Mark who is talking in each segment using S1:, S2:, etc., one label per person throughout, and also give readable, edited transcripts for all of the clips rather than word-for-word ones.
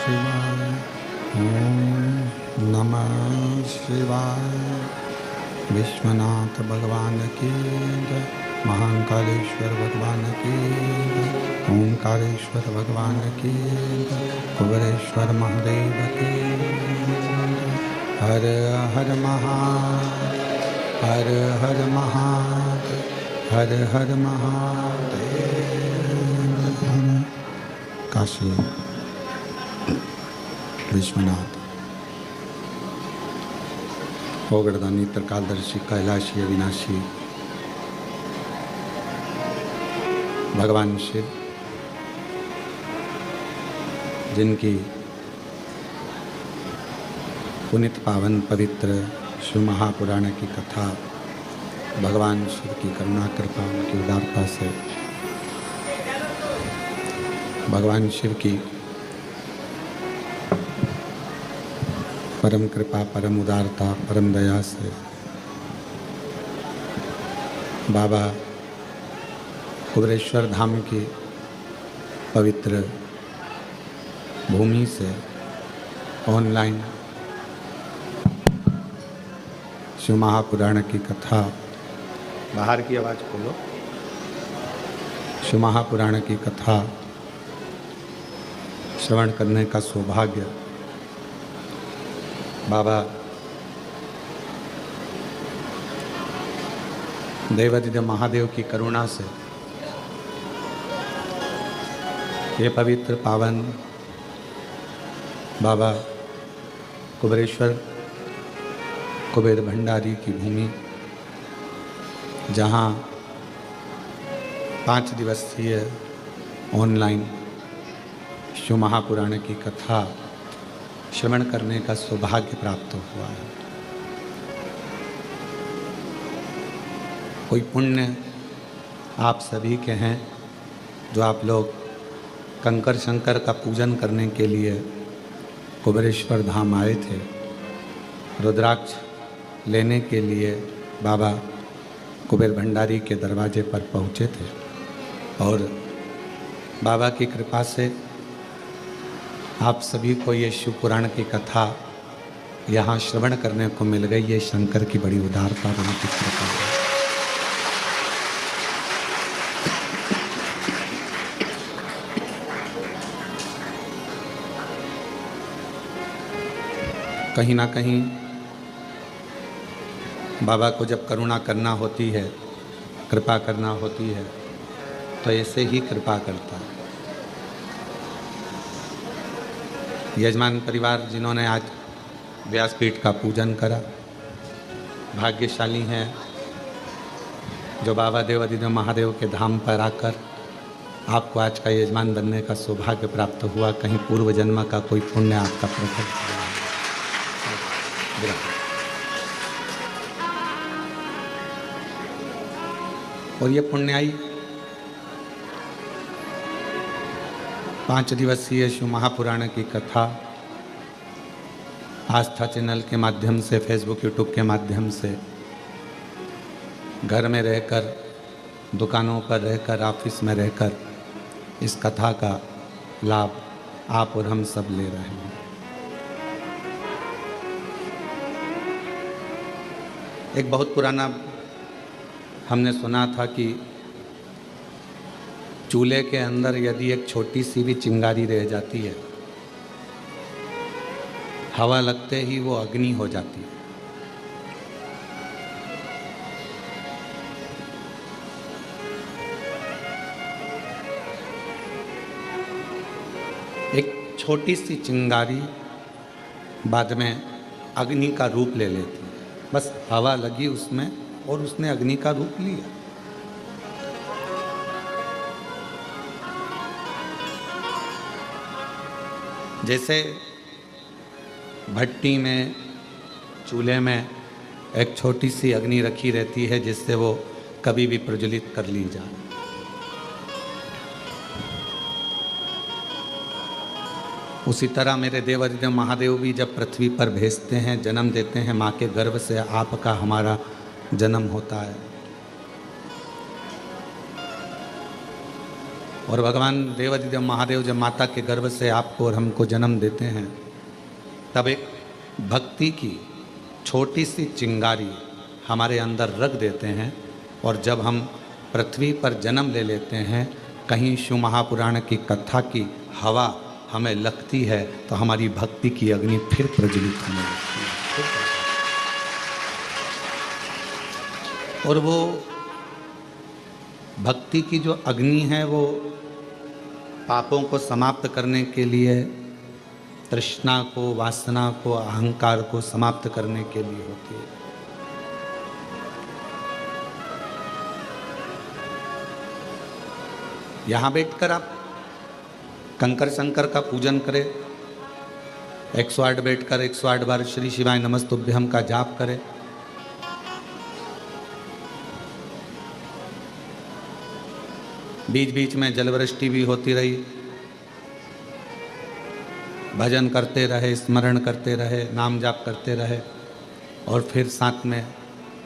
S1: शिवाय। ओम नमः शिवाय। विश्वनाथ भगवान की जय। महाकालेश्वर भगवान की जय। ओंकारेश्वर भगवान की जय। कुबेरेश्वर महादेव की जय। हर हर महादेव, हर हर महादेव, हर हर महादेव। काशी विश्वनाथ ओगड़दानी त्रिकालदर्शी कैलाशी अविनाशी भगवान शिव, जिनकी पुनित पावन पवित्र शिव महापुराण की कथा भगवान शिव की करुणा कृपा उनकी उदारता से, भगवान शिव की परम कृपा परम उदारता परम दया से बाबा कुबेरेश्वर धाम की पवित्र भूमि से ऑनलाइन शिव महापुराण की कथा, बाहर की आवाज़ खोलो, शिव महापुराण की कथा श्रवण करने का सौभाग्य बाबा देवादिदेव महादेव की करुणा से ये पवित्र पावन बाबा कुबेरेश्वर कुबेर भंडारी की भूमि, जहाँ 5 दिवसीय ऑनलाइन शिव महापुराण की कथा श्रवण करने का सौभाग्य प्राप्त हुआ है। कोई पुण्य आप सभी के हैं जो आप लोग कंकर शंकर का पूजन करने के लिए कुबेरेश्वर धाम आए थे, रुद्राक्ष लेने के लिए बाबा कुबेर भंडारी के दरवाजे पर पहुँचे थे और बाबा की कृपा से आप सभी को ये शिव पुराण की कथा यहाँ श्रवण करने को मिल गई। ये शंकर की बड़ी उदारता बड़ी कृपा है। कहीं ना कहीं बाबा को जब करुणा करना होती है, कृपा करना होती है, तो ऐसे ही कृपा करता है। यजमान परिवार जिन्होंने आज व्यासपीठ का पूजन करा भाग्यशाली हैं, जो बाबा देवादिदेव महादेव के धाम पर आकर आपको आज का यजमान बनने का सौभाग्य प्राप्त हुआ। कहीं पूर्व जन्म का कोई पुण्य आपका प्रकट हुआ। और ये पुण्याई 5 दिवसीय शिव महापुराण की कथा आस्था चैनल के माध्यम से, फेसबुक यूट्यूब के माध्यम से, घर में रहकर, दुकानों पर रहकर, ऑफिस में रहकर इस कथा का लाभ आप और हम सब ले रहे हैं। एक बहुत पुराना हमने सुना था कि चूल्हे के अंदर यदि एक छोटी सी भी चिंगारी रह जाती है, हवा लगते ही वो अग्नि हो जाती है। एक छोटी सी चिंगारी बाद में अग्नि का रूप ले लेती है। बस हवा लगी उसमें और उसने अग्नि का रूप लिया। जैसे भट्टी में, चूल्हे में एक छोटी सी अग्नि रखी रहती है जिससे वो कभी भी प्रज्वलित कर ली जाए। उसी तरह मेरे देवादिदेव महादेव भी जब पृथ्वी पर भेजते हैं, जन्म देते हैं, माँ के गर्भ से आपका हमारा जन्म होता है, और भगवान देवाधिदेव महादेव जब माता के गर्भ से आपको और हमको जन्म देते हैं, तब एक भक्ति की छोटी सी चिंगारी हमारे अंदर रख देते हैं। और जब हम पृथ्वी पर जन्म ले लेते हैं, कहीं शिव महापुराण की कथा की हवा हमें लगती है तो हमारी भक्ति की अग्नि फिर प्रज्वलित होने लगती है। और वो भक्ति की जो अग्नि है वो पापों को समाप्त करने के लिए, तृष्णा को, वासना को, अहंकार को समाप्त करने के लिए होती है। यहाँ बैठकर आप कंकर शंकर का पूजन करें, 108 बैठकर 108 बार श्री शिवाय नमस्तुभ्यम का जाप करें। बीच बीच में जलवृष्टि भी होती रही, भजन करते रहे, स्मरण करते रहे, नाम जाप करते रहे, और फिर साथ में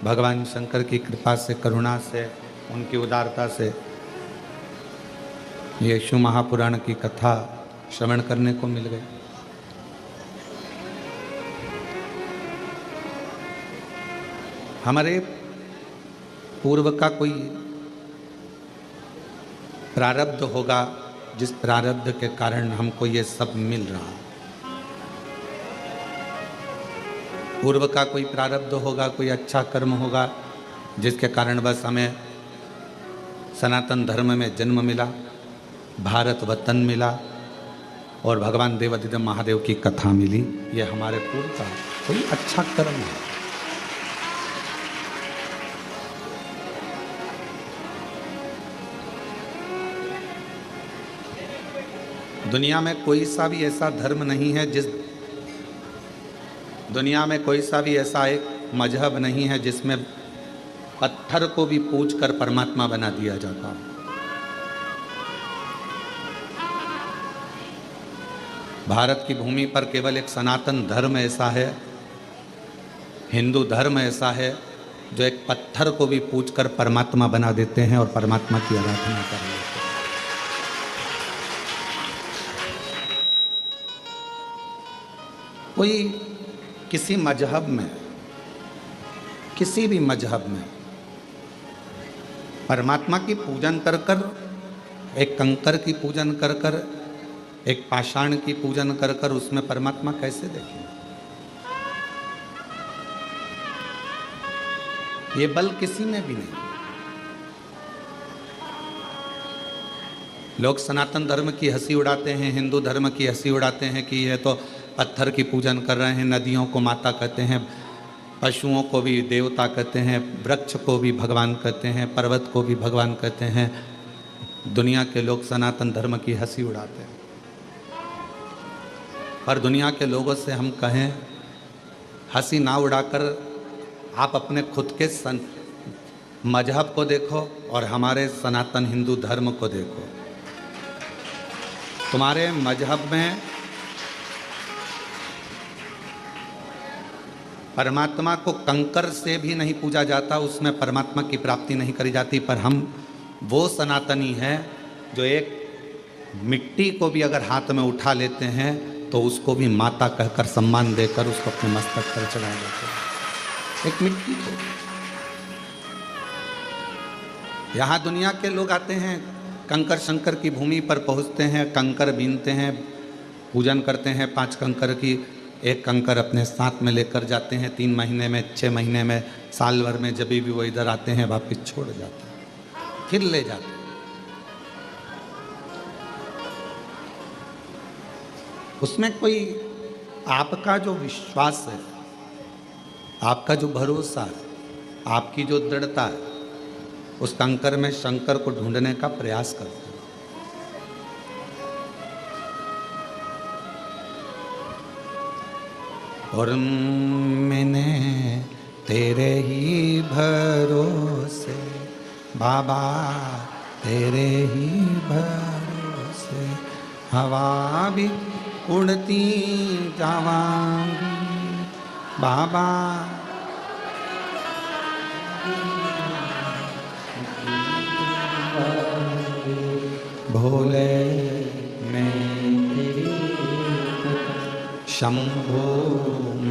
S1: भगवान शंकर की कृपा से, करुणा से, उनकी उदारता से ये शिव महापुराण की कथा श्रवण करने को मिल गई। हमारे पूर्व का कोई प्रारब्ध होगा, जिस प्रारब्ध के कारण हमको ये सब मिल रहा। पूर्व का कोई प्रारब्ध होगा, कोई अच्छा कर्म होगा, जिसके कारण बस हमें सनातन धर्म में जन्म मिला, भारत वतन मिला और भगवान देवाधिदेव महादेव की कथा मिली। ये हमारे पूर्व का कोई अच्छा कर्म है। दुनिया में कोई सा भी ऐसा धर्म नहीं है दुनिया में कोई सा भी ऐसा एक मजहब नहीं है जिसमें पत्थर को भी पूज कर परमात्मा बना दिया जाता। भारत की भूमि पर केवल एक सनातन धर्म ऐसा है, हिंदू धर्म ऐसा है, जो एक पत्थर को भी पूज कर परमात्मा बना देते हैं और परमात्मा की आराधना कर लेते हैं। कोई किसी मजहब में, किसी भी मजहब में परमात्मा की पूजन कर कर, एक कंकर की पूजन कर कर, एक पाषाण की पूजन कर कर उसमें परमात्मा कैसे देखें? ये बल किसी में भी नहीं। लोग सनातन धर्म की हंसी उड़ाते हैं, हिंदू धर्म की हंसी उड़ाते हैं कि ये तो पत्थर की पूजन कर रहे हैं, नदियों को माता कहते हैं, पशुओं को भी देवता कहते हैं, वृक्ष को भी भगवान कहते हैं, पर्वत को भी भगवान कहते हैं। दुनिया के लोग सनातन धर्म की हंसी उड़ाते हैं। पर दुनिया के लोगों से हम कहें, हंसी ना उड़ाकर आप अपने खुद के मजहब को देखो और हमारे सनातन हिंदू धर्म को देखो। तुम्हारे मजहब में परमात्मा को कंकर से भी नहीं पूजा जाता, उसमें परमात्मा की प्राप्ति नहीं करी जाती। पर हम वो सनातनी हैं जो एक मिट्टी को भी अगर हाथ में उठा लेते हैं तो उसको भी माता कहकर सम्मान देकर उसको अपने मस्तक पर चढ़ा देते हैं। एक मिट्टी को। यहाँ दुनिया के लोग आते हैं, कंकर शंकर की भूमि पर पहुँचते हैं, कंकर बीनते हैं, पूजन करते हैं 5 कंकर की। एक कंकर अपने साथ में लेकर जाते हैं, 3 महीने में, 6 महीने में, साल भर में, जब भी वो इधर आते हैं वापस छोड़ जाते हैं, फिर ले जाते हैं। उसमें कोई आपका जो विश्वास है, आपका जो भरोसा है, आपकी जो दृढ़ता है, उस कंकर में शंकर को ढूंढने का प्रयास करते हैं। और मैंने तेरे ही भरोसे बाबा, तेरे ही भरोसे हवा भी उड़ती जावांगी बाबा। भोले मैं तेरी शंभो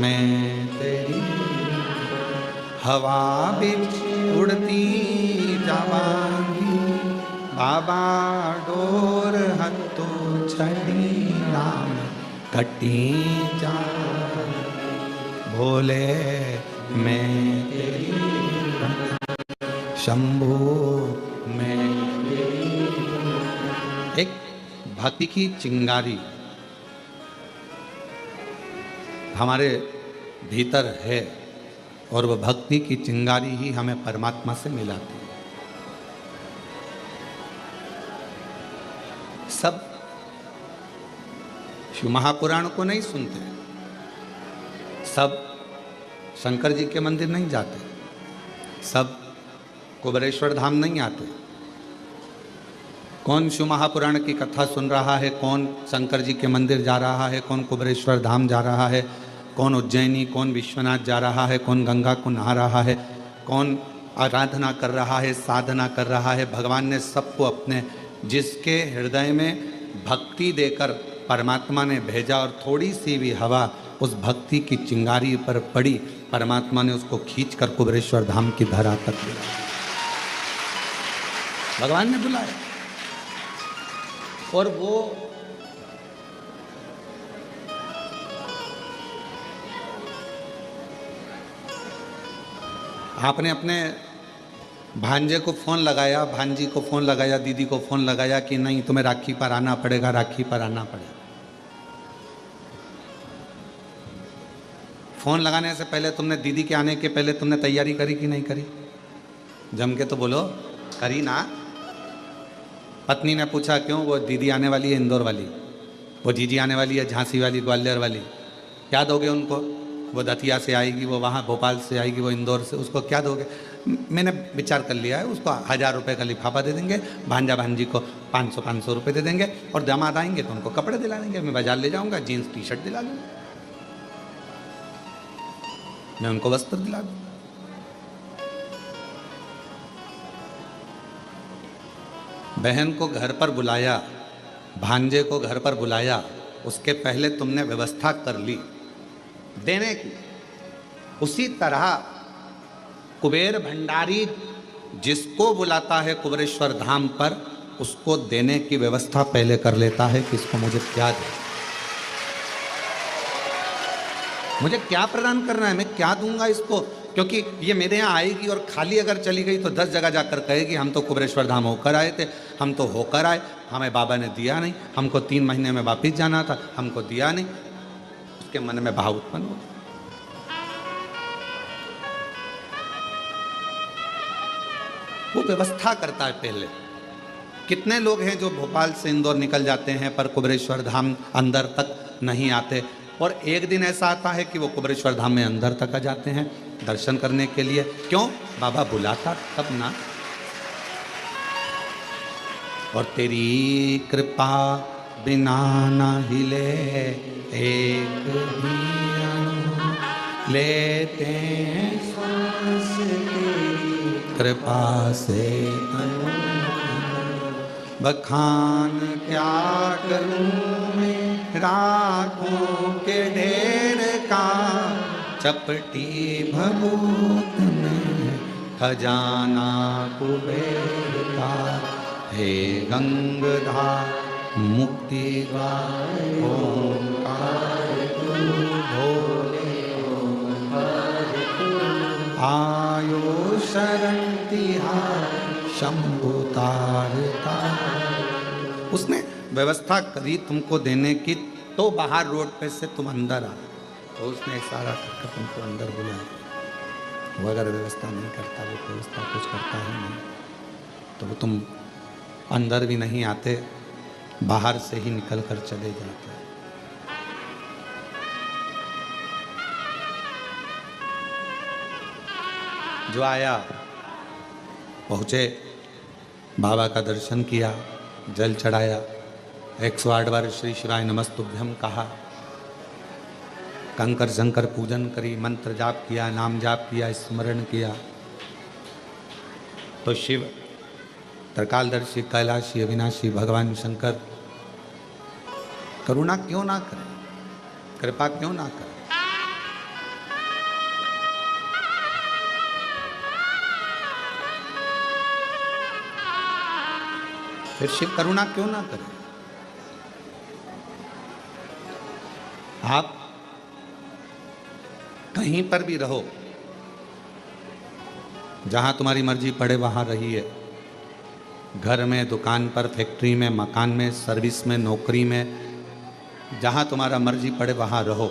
S1: मैं तेरी हवा बिच उड़ती जावांगी बाबा डोर हत्तो छड़ी नाम कटी जा भोले मैं तेरी शंभो मैं तेरी। एक भक्ति की चिंगारी हमारे भीतर है और वह भक्ति की चिंगारी ही हमें परमात्मा से मिलाती है। सब शिव महापुराण को नहीं सुनते, सब शंकर जी के मंदिर नहीं जाते, सब कुबेरेश्वर धाम नहीं आते। कौन शिव महापुराण की कथा सुन रहा है, कौन शंकर जी के मंदिर जा रहा है, कौन कुबेरेश्वर धाम जा रहा है, कौन उज्जैनी, कौन विश्वनाथ जा रहा है, कौन गंगा को नहा रहा है, कौन आराधना कर रहा है, साधना कर रहा है। भगवान ने सबको अपने जिसके हृदय में भक्ति देकर परमात्मा ने भेजा और थोड़ी सी भी हवा उस भक्ति की चिंगारी पर पड़ी, परमात्मा ने उसको खींचकर कुबेरेश्वर धाम की धरा तक बुलाया। भगवान ने बुलाया और वो आपने अपने भांजे को फ़ोन लगाया, भांजी को फ़ोन लगाया, दीदी को फ़ोन लगाया कि नहीं तुम्हें राखी पर आना पड़ेगा, राखी पर आना पड़ेगा। फ़ोन लगाने से पहले तुमने दीदी के आने के पहले तुमने तैयारी करी कि नहीं करी? जम के तो बोलो, करी ना? पत्नी ने पूछा क्यों? वो दीदी आने वाली है इंदौर वाली, वो जीजी आने वाली है झांसी वाली, ग्वालियर वाली, क्या दोगे उनको? वो दतिया से आएगी, वो वहाँ भोपाल से आएगी, वो इंदौर से, उसको क्या दोगे? मैंने विचार कर लिया है, उसको 1000 रुपये का लिफाफा दे देंगे, भांजा भांजी को 500 रुपये दे देंगे और दामाद आएंगे तो उनको कपड़े दिला देंगे। मैं बाजार ले जाऊँगा, जीन्स टी शर्ट दिला दूँगा, मैं उनको वस्त्र दिला दूँ। बहन को घर पर बुलाया, भांजे को घर पर बुलाया, उसके पहले तुमने व्यवस्था कर ली देने की। उसी तरह कुबेर भंडारी जिसको बुलाता है कुबेरेश्वर धाम पर, उसको देने की व्यवस्था पहले कर लेता है कि इसको मुझे क्या दे, मुझे क्या प्रदान करना है, मैं क्या दूंगा इसको, क्योंकि ये मेरे यहाँ आएगी और खाली अगर चली गई तो 10 जगह जाकर कहेगी हम तो कुबेरेश्वर धाम होकर आए थे, हम तो होकर आए, हमें बाबा ने दिया नहीं, हमको 3 महीने में वापिस जाना था, हमको दिया नहीं। उसके मन में भाव उत्पन्न हो। वो व्यवस्था करता है पहले। कितने लोग हैं जो भोपाल से इंदौर निकल जाते हैं पर कुबेरेश्वर धाम अंदर तक नहीं आते, और एक दिन ऐसा आता है कि वो कुबेरेश्वर धाम में अंदर तक आ जाते हैं दर्शन करने के लिए। क्यों? बाबा बुलाता तब ना। और तेरी कृपा बिना ना हिले एक भी अणु लेते हैं सांस तेरी कृपा से अणु। बखान क्या करूं मैं राखों के ढेर का, चपटी भभूत में खजाना कुबेर का। हे गंगाधर मुक्ति द्वार ओंकार तू भोले ओंकार तू, आयो शरण तिहार शंभु तारता। उसने व्यवस्था करी तुमको देने की, तो बाहर रोड पे से तुम अंदर आ, तो उसने इशारा करके तुमको अंदर बुलाया। वो अगर व्यवस्था नहीं करता, वो व्यवस्था कुछ करता ही नहीं, तो वो तुम अंदर भी नहीं आते, बाहर से ही निकल कर चले जाते। जो आया पहुँचे, बाबा का दर्शन किया, जल चढ़ाया, 108 बार श्री शिवाय नमस्तुभ्यम कहा, कंकर शंकर पूजन करी, मंत्र जाप किया, नाम जाप किया, स्मरण किया, तो शिव त्रिकालदर्शी कैलाशी अविनाशी भगवान शंकर करुणा क्यों ना करें, कृपा क्यों ना करें? फिर शिव करुणा क्यों ना करें? आप कहीं पर भी रहो, जहां तुम्हारी मर्जी पड़े वहां रहिए। घर में, दुकान पर, फैक्ट्री में, मकान में, सर्विस में, नौकरी में, जहां तुम्हारा मर्जी पड़े वहां रहो।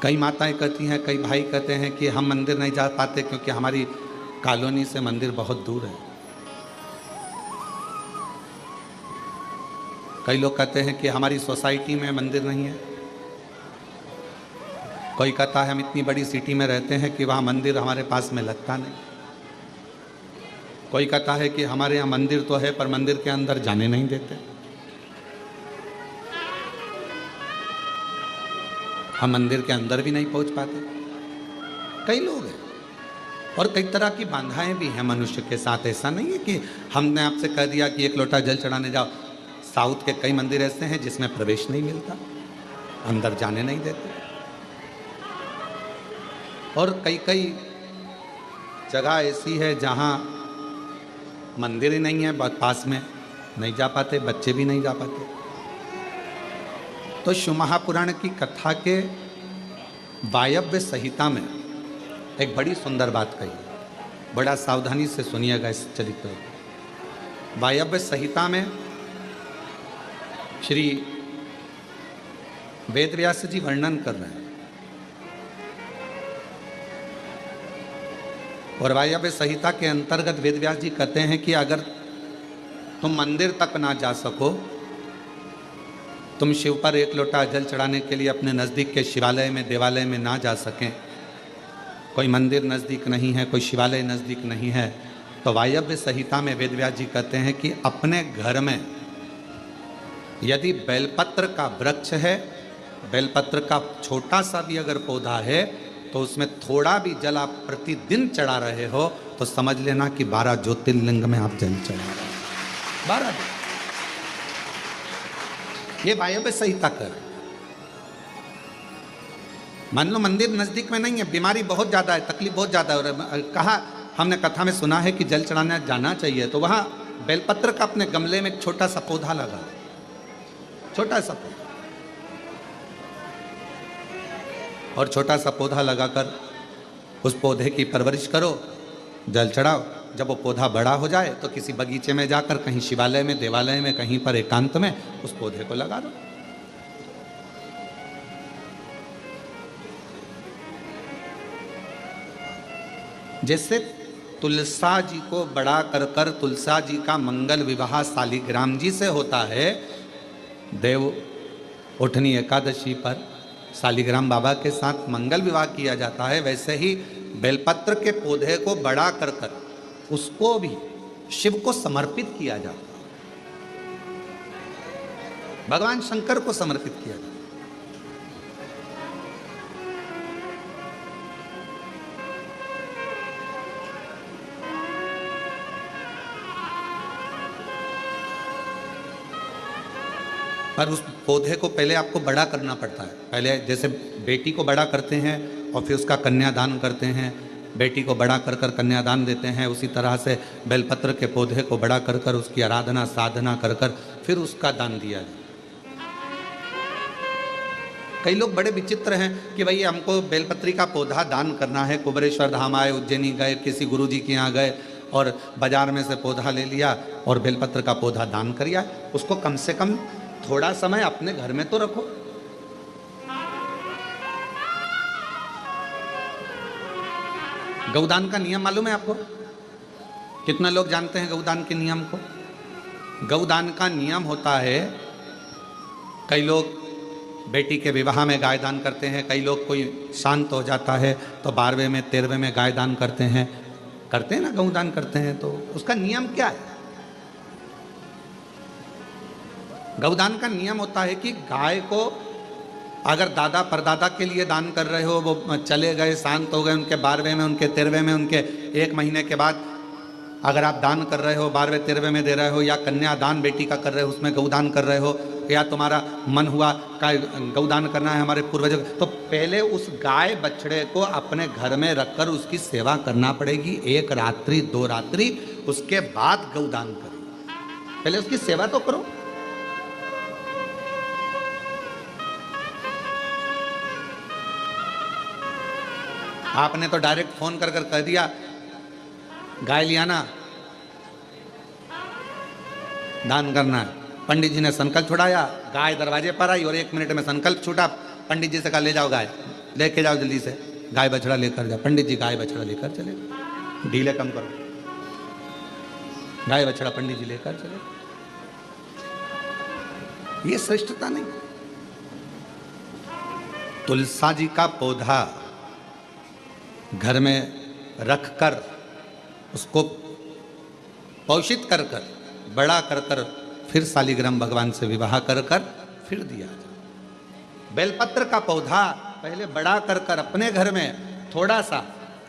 S1: कई माताएं कहती हैं, कई भाई कहते हैं कि हम मंदिर नहीं जा पाते क्योंकि हमारी कॉलोनी से मंदिर बहुत दूर है। कई लोग कहते हैं कि हमारी सोसाइटी में मंदिर नहीं है। कोई कहता है हम इतनी बड़ी सिटी में रहते हैं कि वहाँ मंदिर हमारे पास में लगता नहीं। कोई कहता है कि हमारे यहाँ मंदिर तो है पर मंदिर के अंदर जाने नहीं देते। हम मंदिर के अंदर भी नहीं पहुँच पाते। कई लोग हैं और कई तरह की बाधाएं भी हैं मनुष्य के साथ। ऐसा नहीं है कि हमने आपसे कह दिया कि एक लोटा जल चढ़ाने जाओ। साउथ के कई मंदिर ऐसे हैं जिसमें प्रवेश नहीं मिलता, अंदर जाने नहीं देते। और कई कई जगह ऐसी है जहाँ मंदिर ही नहीं है, बहुत पास में, नहीं जा पाते, बच्चे भी नहीं जा पाते। तो शिव महापुराण की कथा के वायव्य संहिता में एक बड़ी सुंदर बात कही है। बड़ा सावधानी से सुनिएगा इस चरित्र। वायव्य संहिता में श्री वेदव्यास जी वर्णन कर रहे हैं। और वायव्य संहिता के अंतर्गत वेदव्यास जी कहते हैं कि अगर तुम मंदिर तक ना जा सको, तुम शिव पर एक लोटा जल चढ़ाने के लिए अपने नज़दीक के शिवालय में, देवालय में ना जा सकें, कोई मंदिर नज़दीक नहीं है, कोई शिवालय नज़दीक नहीं है, तो वायव्य संहिता में वेदव्यास जी कहते हैं कि अपने घर में यदि बेलपत्र का वृक्ष है, बेलपत्र का छोटा सा भी अगर पौधा है, तो उसमें थोड़ा भी जल आप प्रतिदिन चढ़ा रहे हो तो समझ लेना कि 12 ज्योतिर्लिंग में आप जल चढ़ा रहे हो। 12 ये वायव्य संहिता कर। मान लो मंदिर नजदीक में नहीं है, बीमारी बहुत ज़्यादा है, तकलीफ बहुत ज़्यादा है, और कहा हमने कथा में सुना है कि जल चढ़ाने जाना चाहिए, तो वहाँ बेलपत्र का अपने गमले में एक छोटा सा पौधा लगा, छोटा सा पौधा, और छोटा सा पौधा लगाकर उस पौधे की परवरिश करो, जल चढ़ाओ। जब वो पौधा बड़ा हो जाए तो किसी बगीचे में जाकर, कहीं शिवालय में, देवालय में, कहीं पर एकांत में उस पौधे को लगा दो। जैसे तुलसा जी को बड़ा कर तुलसा जी का मंगल विवाह शालिग्राम जी से होता है, देव उठनी एकादशी पर शालिग्राम बाबा के साथ मंगल विवाह किया जाता है, वैसे ही बेलपत्र के पौधे को बड़ा कर उसको भी शिव को समर्पित किया जाता है, भगवान शंकर को समर्पित किया जाता है। पर उस पौधे को पहले आपको बड़ा करना पड़ता है। पहले जैसे बेटी को बड़ा करते हैं और फिर उसका कन्यादान करते हैं, बेटी को बड़ा कर कन्यादान देते हैं, उसी तरह से बेलपत्र के पौधे को बड़ा कर उसकी आराधना साधना कर फिर उसका दान दिया जाए। कई लोग बड़े विचित्र हैं कि भाई हमको बेलपत्री का पौधा दान करना है, कुबेरेश्वर धाम आए, उज्जैनी गए, किसी गुरुजी के यहाँ गए और बाजार में से पौधा ले लिया और बेलपत्र का पौधा दान किया। उसको कम से कम थोड़ा समय अपने घर में तो रखो। गौदान का नियम मालूम है आपको? कितना लोग जानते हैं गौदान के नियम को? गौदान का नियम होता है, कई लोग बेटी के विवाह में गाय दान करते हैं, कई लोग कोई शांत हो जाता है तो 12वें में 13वें में गाय दान करते हैं ना, गौदान करते हैं। तो उसका नियम क्या है? गौदान का नियम होता है कि गाय को अगर दादा परदादा के लिए दान कर रहे हो, वो चले गए, शांत हो गए, उनके 12वें में, उनके 13वें में, उनके 1 महीने के बाद अगर आप दान कर रहे हो 12वें 13वें में दे रहे हो, या कन्या दान बेटी का कर रहे हो उसमें गौदान कर रहे हो, या तुम्हारा मन हुआ का गौदान करना है हमारे पूर्वजों, तो पहले उस गाय बछड़े को अपने घर में रखकर उसकी सेवा करना पड़ेगी 1 रात्रि 2 रात्रि, उसके बाद गौदान करो। पहले उसकी सेवा तो करो। आपने तो डायरेक्ट फोन कर कर कह दिया गाय लिया ना, दान करना है। पंडित जी ने संकल्प छुड़ाया, गाय दरवाजे पर आई और 1 मिनट में संकल्प छूटा। पंडित जी से कहा ले जाओ गाय, लेके जाओ जल्दी से, गाय बछड़ा लेकर जाओ। पंडित जी गाय बछड़ा लेकर चले, ढीले कम करो, गाय बछड़ा पंडित जी लेकर चले। ये श्रेष्ठता नहीं। तुलसा जी का पौधा घर में रखकर उसको पोषित कर कर बड़ा कर कर फिर शालिग्राम भगवान से विवाह कर कर फिर दिया जाए। बेलपत्र का पौधा पहले बड़ा कर कर अपने घर में थोड़ा सा,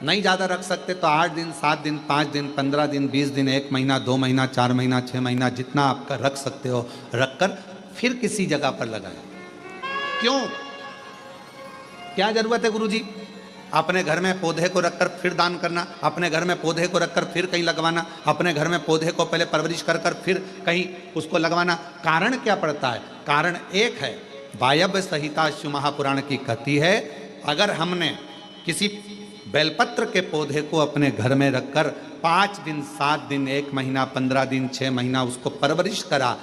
S1: नहीं ज़्यादा रख सकते तो 8 दिन 7 दिन 5 दिन 15 दिन 20 दिन 1 महीना 2 महीना 4 महीना 6 महीना जितना आपका रख सकते हो रखकर फिर किसी जगह पर लगाएं। क्यों, क्या जरूरत है गुरुजी अपने घर में पौधे को रखकर फिर दान करना, अपने घर में पौधे को रखकर फिर कहीं लगवाना, अपने घर में पौधे को पहले परवरिश कर कर फिर कहीं उसको लगवाना? कारण क्या पड़ता है? कारण एक है, वायव्य संहिता शिव महापुराण की कहती है, अगर हमने किसी बेलपत्र के पौधे को अपने घर में रखकर 5 दिन 7 दिन 1 महीना 15 दिन 6 महीना उसको परवरिश करा,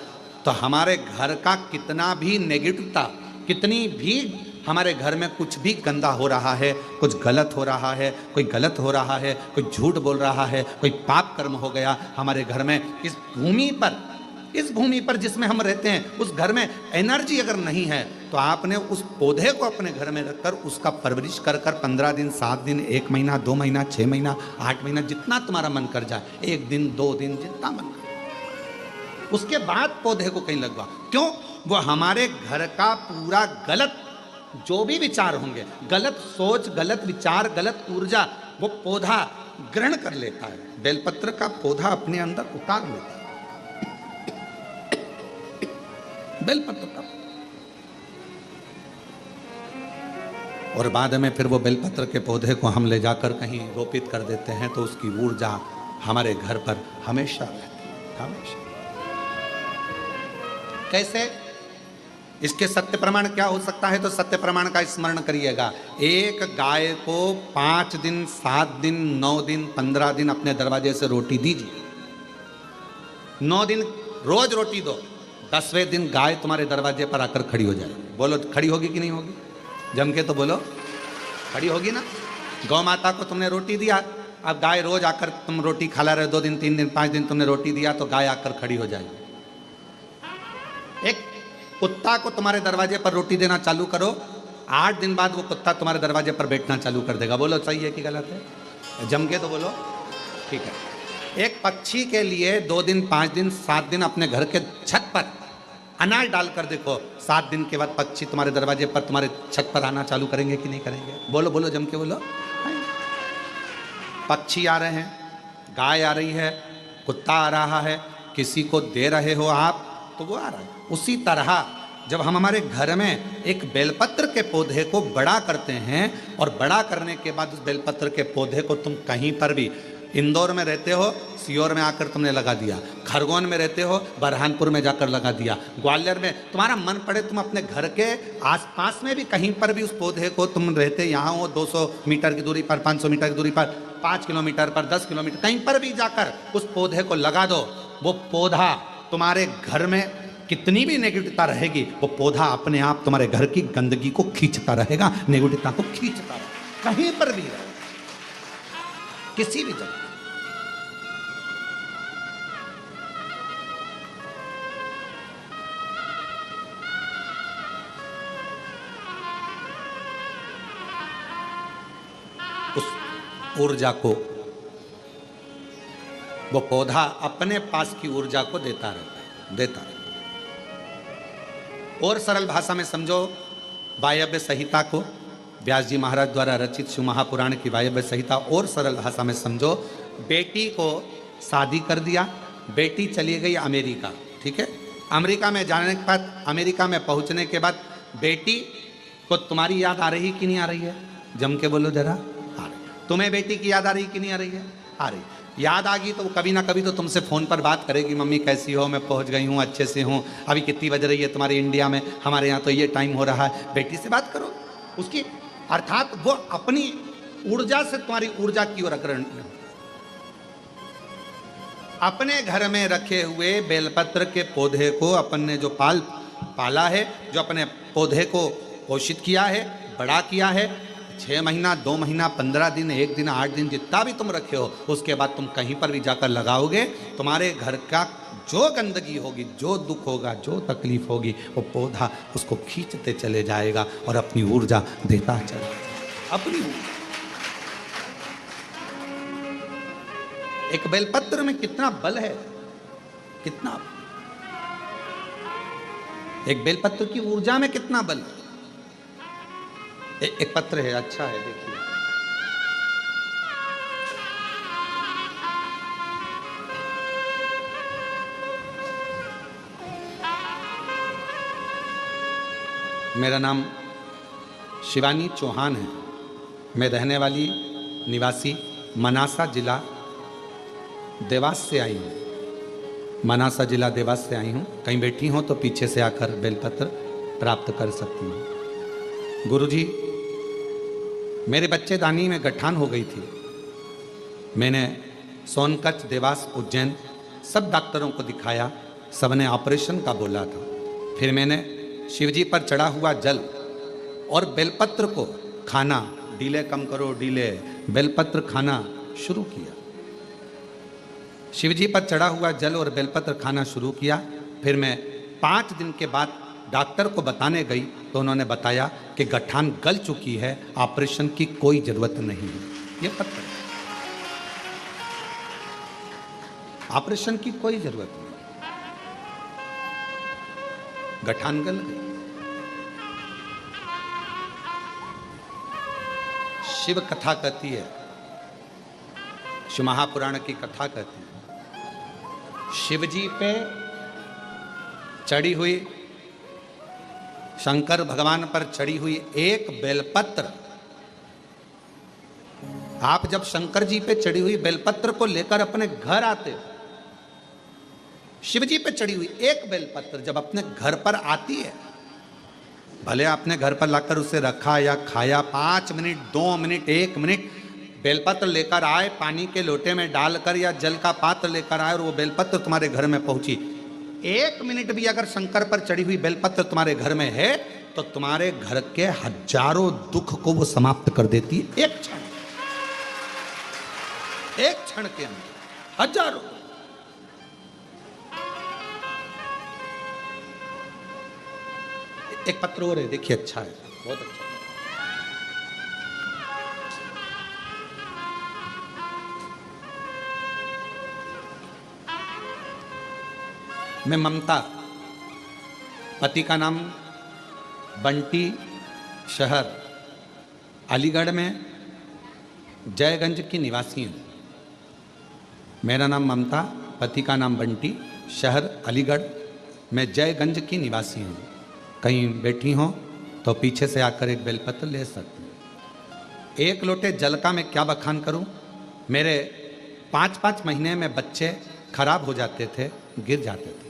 S1: तो हमारे घर का कितना भी नेगेटिवता, कितनी भी हमारे घर में कुछ भी गंदा हो रहा है, कुछ गलत हो रहा है, कोई गलत हो रहा है, कोई झूठ बोल रहा है, कोई पाप कर्म हो गया हमारे घर में, इस भूमि पर जिसमें हम रहते हैं उस घर में एनर्जी अगर नहीं है, तो आपने उस पौधे को अपने घर में रखकर उसका परवरिश कर कर 15 दिन 7 दिन 1 महीना 2 महीना 6 महीना 8 महीना जितना तुम्हारा मन कर जाए, 1 दिन 2 दिन जितना मन कर, उसके बाद पौधे को कहीं लगवा। क्यों? वो हमारे घर का पूरा गलत जो भी विचार होंगे, गलत सोच, गलत विचार, गलत ऊर्जा, वो पौधा ग्रहण कर लेता है। बेलपत्र का पौधा अपने अंदर उतार लेता है। बेलपत्र का, और बाद में फिर वो बेलपत्र के पौधे को हम ले जाकर कहीं रोपित कर देते हैं, तो उसकी ऊर्जा हमारे घर पर हमेशा रहती है, हमेशा। कैसे? इसके सत्य प्रमाण क्या हो सकता है? तो सत्य प्रमाण का स्मरण करिएगा। एक गाय को 5 दिन 7 दिन 9 दिन 15 दिन अपने दरवाजे से रोटी दीजिए, 9 दिन रोज रोटी दो, 10वें दिन गाय तुम्हारे दरवाजे पर आकर खड़ी हो जाए। बोलो खड़ी होगी कि नहीं होगी? जम के तो बोलो, खड़ी होगी ना। गौ माता को तुमने रोटी दिया, अब गाय रोज आकर तुम रोटी खा रहे, 2 दिन 3 दिन 5 दिन तुमने रोटी दिया, तो गाय आकर खड़ी हो जाएगी। एक कुत्ता को तुम्हारे दरवाजे पर रोटी देना चालू करो, 8 दिन बाद वो कुत्ता तुम्हारे दरवाजे पर बैठना चालू कर देगा। बोलो सही है कि गलत है? जम के तो बोलो, ठीक है। एक पक्षी के लिए 2 दिन 5 दिन 7 दिन अपने घर के छत पर अनाज डालकर देखो, 7 दिन के बाद पक्षी तुम्हारे दरवाजे पर तुम्हारे छत पर आना चालू करेंगे कि नहीं करेंगे? बोलो बोलो, जम के बोलो। पक्षी आ रहे हैं, गाय आ रही है, कुत्ता आ रहा है, किसी को दे रहे हो आप तो वो आ रहा है। उसी तरह जब हम हमारे घर में एक बेलपत्र के पौधे को बड़ा करते हैं, और बड़ा करने के बाद उस बेलपत्र के पौधे को तुम कहीं पर भी, इंदौर में रहते हो सीहोर में आकर तुमने लगा दिया, खरगोन में रहते हो बरहानपुर में जाकर लगा दिया, ग्वालियर में तुम्हारा मन पड़े तुम अपने घर के आसपास में भी कहीं पर भी उस पौधे को तुम रहते यहाँ हो 200 मीटर की दूरी पर, 500 मीटर की दूरी पर, 5 किलोमीटर पर, 10 किलोमीटर कहीं पर भी जाकर उस पौधे को लगा दो। वो पौधा तुम्हारे घर में कितनी भी नेगेटिवता रहेगी, वो पौधा अपने आप तुम्हारे घर की गंदगी को खींचता रहेगा, नेगेटिवता को खींचता रहेगा, कहीं पर भी रहे, किसी भी जगह। उस ऊर्जा को वो पौधा अपने पास की ऊर्जा को देता रहता है। और सरल भाषा में समझो, वायव्य संहिता को, व्यास जी महाराज द्वारा रचित शिव महापुराण की वायव्य संहिता और सरल भाषा में समझो, बेटी को शादी कर दिया, बेटी चली गई अमेरिका, ठीक है। अमेरिका में जाने के बाद, अमेरिका में पहुंचने के बाद बेटी को तुम्हारी याद आ रही कि नहीं आ रही है? जम के बोलो जरा। आ रही। तुम्हें बेटी की याद आ रही कि नहीं आ रही है? आ रही। याद आ गई तो वो कभी ना कभी तो तुमसे फ़ोन पर बात करेगी, मम्मी कैसी हो, मैं पहुंच गई हूँ, अच्छे से हूँ, अभी कितनी बज रही है तुम्हारे इंडिया में, हमारे यहाँ तो ये टाइम हो रहा है। बेटी से बात करो उसकी, अर्थात वो अपनी ऊर्जा से तुम्हारी ऊर्जा की ओर अग्रणी। अपने घर में रखे हुए बेलपत्र के पौधे को अपन ने जो पाला है, जो अपने पौधे को पोषित किया है, बड़ा किया है, 6 महीना, 2 महीना, 15 दिन, 1 दिन, 8 दिन, जितना भी तुम रखे हो, उसके बाद तुम कहीं पर भी जाकर लगाओगे, तुम्हारे घर का जो गंदगी होगी, जो दुख होगा, जो तकलीफ होगी, वो पौधा उसको खींचते चले जाएगा और अपनी ऊर्जा देता चलेगा। अपनी ऊर्जा। एक बेलपत्र में कितना बल है, कितना, एक बेलपत्र की ऊर्जा में कितना बल है। एक पत्र है, अच्छा है, देखिए। मेरा नाम शिवानी चौहान है। मैं रहने वाली निवासी मनासा जिला देवास से आई हूँ। मनासा जिला देवास से आई हूँ। कहीं बैठी हो तो पीछे से आकर बेलपत्र प्राप्त कर सकती हूँ। गुरुजी, मेरे बच्चेदानी में गठान हो गई थी। मैंने सोनकच्छ, देवास, उज्जैन सब डॉक्टरों को दिखाया, सबने ऑपरेशन का बोला था। फिर मैंने शिवजी पर चढ़ा हुआ जल और बेलपत्र को खाना, डीले कम करो डीले, बेलपत्र खाना शुरू किया। शिवजी पर चढ़ा हुआ जल और बेलपत्र खाना शुरू किया। फिर मैं 5 दिन के बाद डॉक्टर को बताने गई तो उन्होंने बताया कि गठान गल चुकी है, ऑपरेशन की कोई जरूरत नहीं है। ये पत्र, ऑपरेशन की कोई जरूरत नहीं, गठान गल गई। शिव कथा कहती है, शिव महापुराण की कथा कहती है, शिवजी पे चढ़ी हुई, शंकर भगवान पर चढ़ी हुई एक बेलपत्र, आप जब शंकर जी पे चढ़ी हुई बेलपत्र को लेकर अपने घर आते हो, शिवजी पे चढ़ी हुई एक बेलपत्र जब अपने घर पर आती है, भले आपने घर पर लाकर उसे रखा या खाया, 5 मिनट, 2 मिनट, 1 मिनट बेलपत्र लेकर आए, पानी के लोटे में डालकर या जल का पात्र लेकर आए और वो बेलपत्र तुम्हारे घर में पहुंची, 1 मिनट भी अगर शंकर पर चढ़ी हुई बेलपत्र तुम्हारे घर में है तो तुम्हारे घर के हजारों दुख को वो समाप्त कर देती है। एक क्षण, एक क्षण के अंदर हजारों। एक पत्र और है, देखिए, अच्छा है, बहुत अच्छा। मैं ममता, पति का नाम बंटी, शहर अलीगढ़ में जयगंज की निवासी हूँ। मेरा नाम ममता, पति का नाम बंटी, शहर अलीगढ़, मैं जयगंज की निवासी हूँ। कहीं बैठी हो तो पीछे से आकर एक बेलपत्र ले सकते हैं। 1 लोटे जल का मैं क्या बखान करूं। मेरे 5-5 महीने में बच्चे खराब हो जाते थे, गिर जाते थे।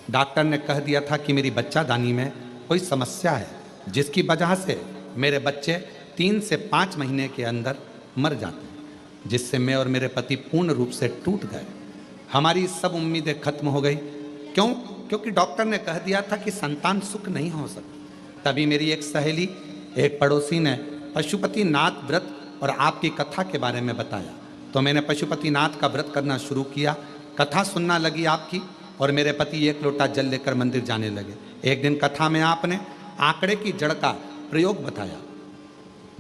S1: डॉक्टर ने कह दिया था कि मेरी बच्चादानी में कोई समस्या है, जिसकी वजह से मेरे बच्चे 3 से 5 महीने के अंदर मर जाते हैं, जिससे मैं और मेरे पति पूर्ण रूप से टूट गए। हमारी सब उम्मीदें खत्म हो गई। क्यों? क्योंकि डॉक्टर ने कह दिया था कि संतान सुख नहीं हो सकती। तभी मेरी एक सहेली, एक पड़ोसी ने पशुपतिनाथ व्रत और आपकी कथा के बारे में बताया, तो मैंने पशुपतिनाथ का व्रत करना शुरू किया। कथा सुनना लगी आपकी, और मेरे पति 1 लोटा जल लेकर मंदिर जाने लगे। एक दिन कथा में आपने आंकड़े की जड़ का प्रयोग बताया।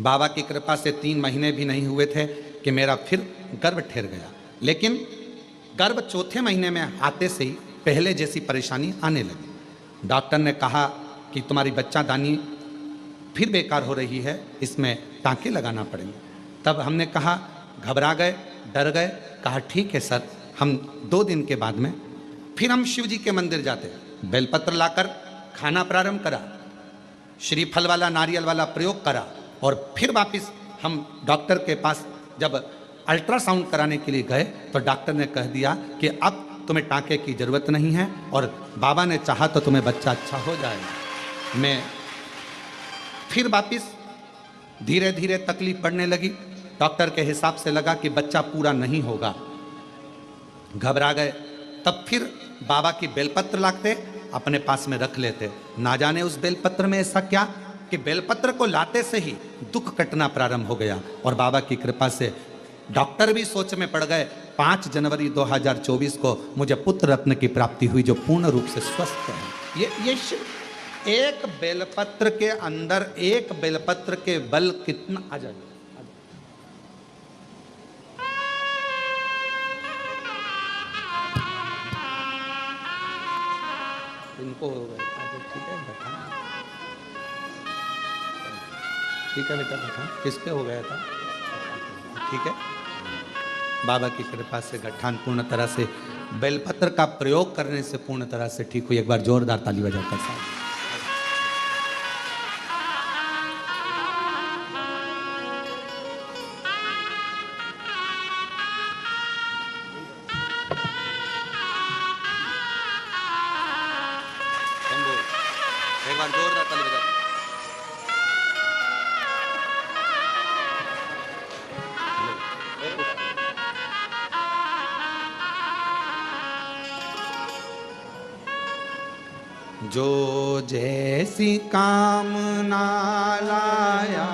S1: बाबा की कृपा से 3 महीने भी नहीं हुए थे कि मेरा फिर गर्भ ठहर गया, लेकिन गर्भ 4थे महीने में आते से ही पहले जैसी परेशानी आने लगी। डॉक्टर ने कहा कि तुम्हारी बच्चादानी फिर बेकार हो रही है, इसमें टाँके लगाना पड़ेंगे। तब हमने कहा, घबरा गए, डर गए, कहा ठीक है सर, हम 2 दिन के बाद में फिर हम शिव जी के मंदिर जाते, बेलपत्र लाकर खाना प्रारंभ करा, श्रीफल वाला नारियल वाला प्रयोग करा, और फिर वापस हम डॉक्टर के पास जब अल्ट्रासाउंड कराने के लिए गए तो डॉक्टर ने कह दिया कि अब तुम्हें टाँके की ज़रूरत नहीं है और बाबा ने चाहा तो तुम्हें बच्चा अच्छा हो जाएगा। मैं फिर वापस धीरे धीरे तकलीफ बढ़ने लगी, डॉक्टर के हिसाब से लगा कि बच्चा पूरा नहीं होगा, घबरा गए। तब फिर बाबा की बेलपत्र लाते अपने पास में रख लेते। ना जाने उस बेलपत्र में ऐसा क्या कि बेलपत्र को लाते से ही दुख कटना प्रारंभ हो गया और बाबा की कृपा से डॉक्टर भी सोच में पड़ गए। 5 जनवरी 2024 को मुझे पुत्र रत्न की प्राप्ति हुई जो पूर्ण रूप से स्वस्थ है। ये एक बेलपत्र के अंदर, एक बेलपत्र के बल कितना आ जाए। इनको हो गया, ठीक है बैठा, ठीक है बेटा बैठा। किसके हो गया था? ठीक है, बाबा की कृपा से गठान पूर्ण तरह से बेलपत्र का प्रयोग करने से पूर्ण तरह से ठीक हुई। एक बार जोरदार ताली बजाकर साहब। एक बार जोरदार ताली बजा। जो जैसी कामना लाया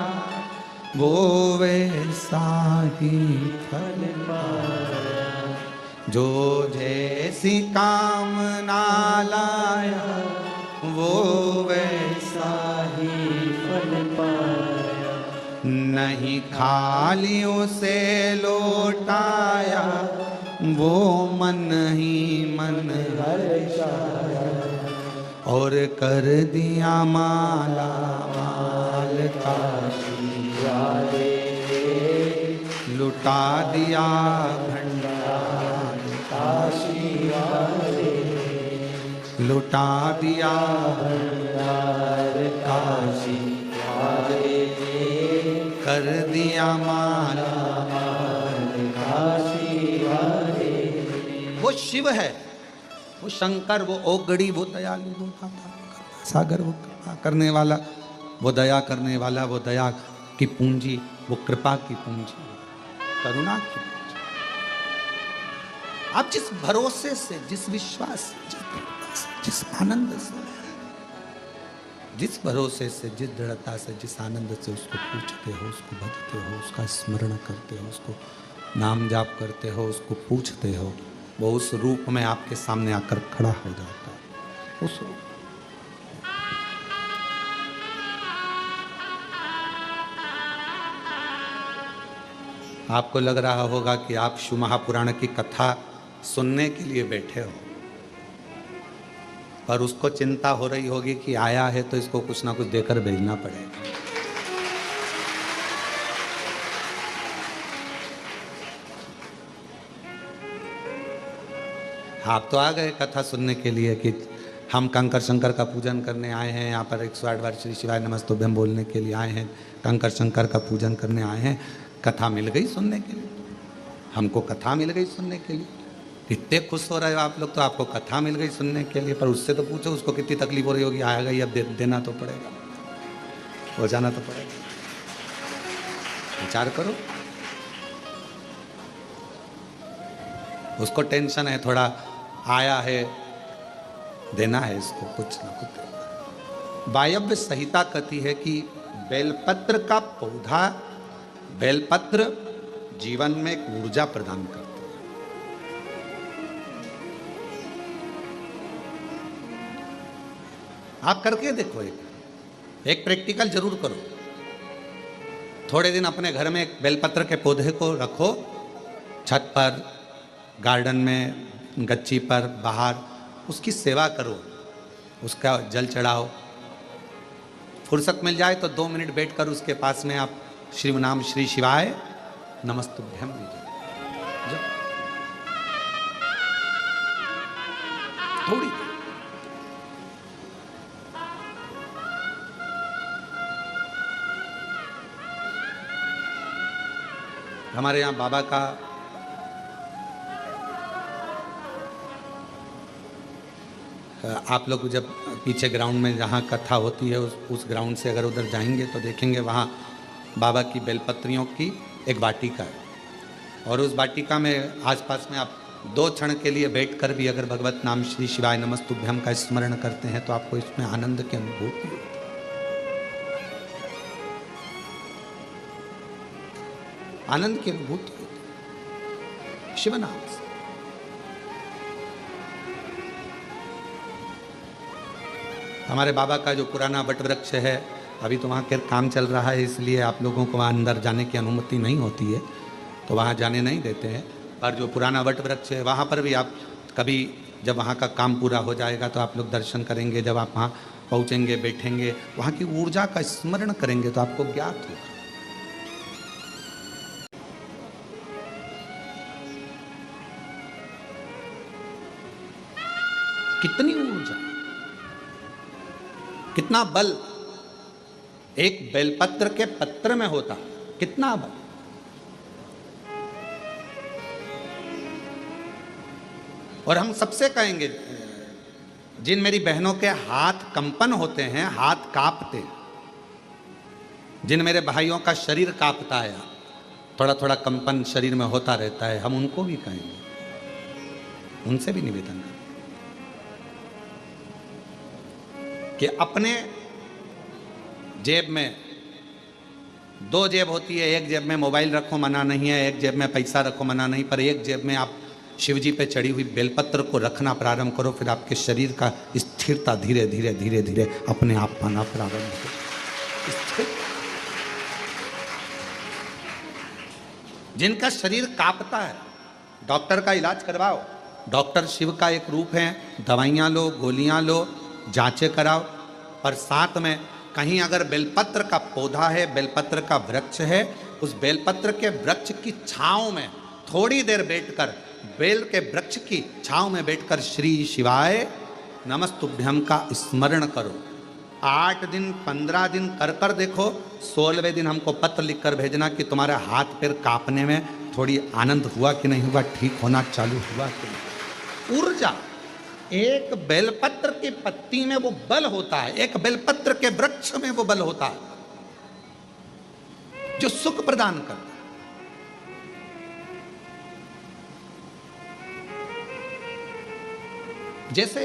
S1: वो वैसा ही फल पाया। जो जैसी कामना लाया वो वैसा ही फल पाया। नहीं खाली उसे लौटाया वो मन ही मन हर्षाया। और कर दिया माला माल काशी वाले, लुटा दिया भंडार काशी वाले, लुटा दिया भंडार काशी वाले, कर दिया माला माल काशी वाले। वो शिव है, वो शंकर, वो ओगड़ी, वो दयालु, वो सागर, वो कृपा करने वाला, वो दया करने वाला, वो दया की पूंजी, वो कृपा की पूंजी, करुणा की पूंजी। आप जिस भरोसे से, जिस विश्वास से, जिस आनंद से, जिस भरोसे से, जिस दृढ़ता से, जिस आनंद से उसको पूछते हो, उसको भजते हो, उसका स्मरण करते हो, उसको नाम जाप करते हो, उसको पूछते हो, वो उस रूप में आपके सामने आकर खड़ा हो जाता है। उस रूप आपको लग रहा होगा कि आप शिव महापुराण की कथा सुनने के लिए बैठे हो, पर उसको चिंता हो रही होगी कि आया है तो इसको कुछ ना कुछ देकर भेजना पड़ेगा। आप तो आ गए कथा सुनने के लिए कि हम कंकर शंकर का पूजन करने आए हैं, यहाँ पर 108 बार श्री शिवाय नमस्तुभ्यम बोलने के लिए आए हैं, कंकर शंकर का पूजन करने आए हैं। कथा मिल गई सुनने के लिए, हमको कथा मिल गई सुनने के लिए। इतने खुश हो रहे हो आप लोग, तो आपको कथा मिल गई सुनने के लिए, पर उससे तो पूछो उसको कितनी तकलीफ हो रही होगी। आएगा ही, अब देना तो पड़ेगा, हो जाना तो पड़ेगा। विचार करो, उसको टेंशन है थोड़ा, आया है देना है इसको कुछ ना कुछ। वायव्य संहिता कहती है कि बेलपत्र का पौधा, बेलपत्र जीवन में एक ऊर्जा प्रदान करता है। आप करके देखो, एक प्रैक्टिकल जरूर करो। थोड़े दिन अपने घर में एक बेलपत्र के पौधे को रखो, छत पर, गार्डन में, गच्ची पर, बाहर, उसकी सेवा करो, उसका जल चढ़ाओ। फुर्सत मिल जाए तो 2 मिनट बैठकर उसके पास में आप श्री नाम श्री शिवाय नमस्तुभ्यम दीजिए। थोड़ी। हमारे यहाँ बाबा का आप लोग जब पीछे ग्राउंड में जहाँ कथा होती है उस ग्राउंड से अगर उधर जाएंगे तो देखेंगे वहाँ बाबा की बेलपत्रियों की एक वाटिका है, और उस वाटिका में आसपास में आप 2 क्षण के लिए बैठकर भी अगर भगवत नाम श्री शिवाय नमस्तुभ्यम का स्मरण करते हैं तो आपको इसमें आनंद की अनुभूति होती है। आनंद की अनुभूति होती है शिव नाम से। हमारे बाबा का जो पुराना वट वृक्ष है, अभी तो वहाँ के काम चल रहा है इसलिए आप लोगों को वहाँ अंदर जाने की अनुमति नहीं होती है, तो वहाँ जाने नहीं देते हैं। पर जो पुराना वट वृक्ष है वहाँ पर भी आप कभी जब वहाँ का काम पूरा हो जाएगा तो आप लोग दर्शन करेंगे। जब आप वहाँ पहुँचेंगे, बैठेंगे, वहाँ की ऊर्जा का स्मरण करेंगे तो आपको ज्ञात होगा कितनी ऊर्जा, कितना बल एक बेलपत्र के पत्र में होता, कितना बल। और हम सबसे कहेंगे, जिन मेरी बहनों के हाथ कंपन होते हैं, हाथ कांपते, जिन मेरे भाइयों का शरीर कांपता है, थोड़ा थोड़ा कंपन शरीर में होता रहता है, हम उनको भी कहेंगे, उनसे भी निवेदन करें कि अपने जेब में 2 जेब होती है, एक जेब में मोबाइल रखो मना नहीं है, एक जेब में पैसा रखो मना नहीं, पर एक जेब में आप शिव जी पे चढ़ी हुई बेलपत्र को रखना प्रारंभ करो, फिर आपके शरीर का स्थिरता धीरे धीरे धीरे धीरे अपने आप पाना प्रारंभ हो। जिनका शरीर कांपता है, डॉक्टर का इलाज करवाओ, डॉक्टर शिव का एक रूप है, दवाइयाँ लो, गोलियाँ लो, जांचें कराओ, और साथ में कहीं अगर बेलपत्र का पौधा है, बेलपत्र का वृक्ष है, उस बेलपत्र के वृक्ष की छांव में थोड़ी देर बैठकर, बेल के वृक्ष की छांव में बैठकर श्री शिवाय नमस्तुभ्यम का स्मरण करो। 8 दिन 15 दिन कर कर देखो, 16वें दिन हमको पत्र लिखकर भेजना कि तुम्हारे हाथ पैर कांपने में थोड़ी आनंद हुआ कि नहीं हुआ, ठीक होना चालू हुआ कि नहीं। ऊर्जा एक बेलपत्र की पत्ती में वो बल होता है, एक बेलपत्र के वृक्ष में वो बल होता है जो सुख प्रदान करता है। जैसे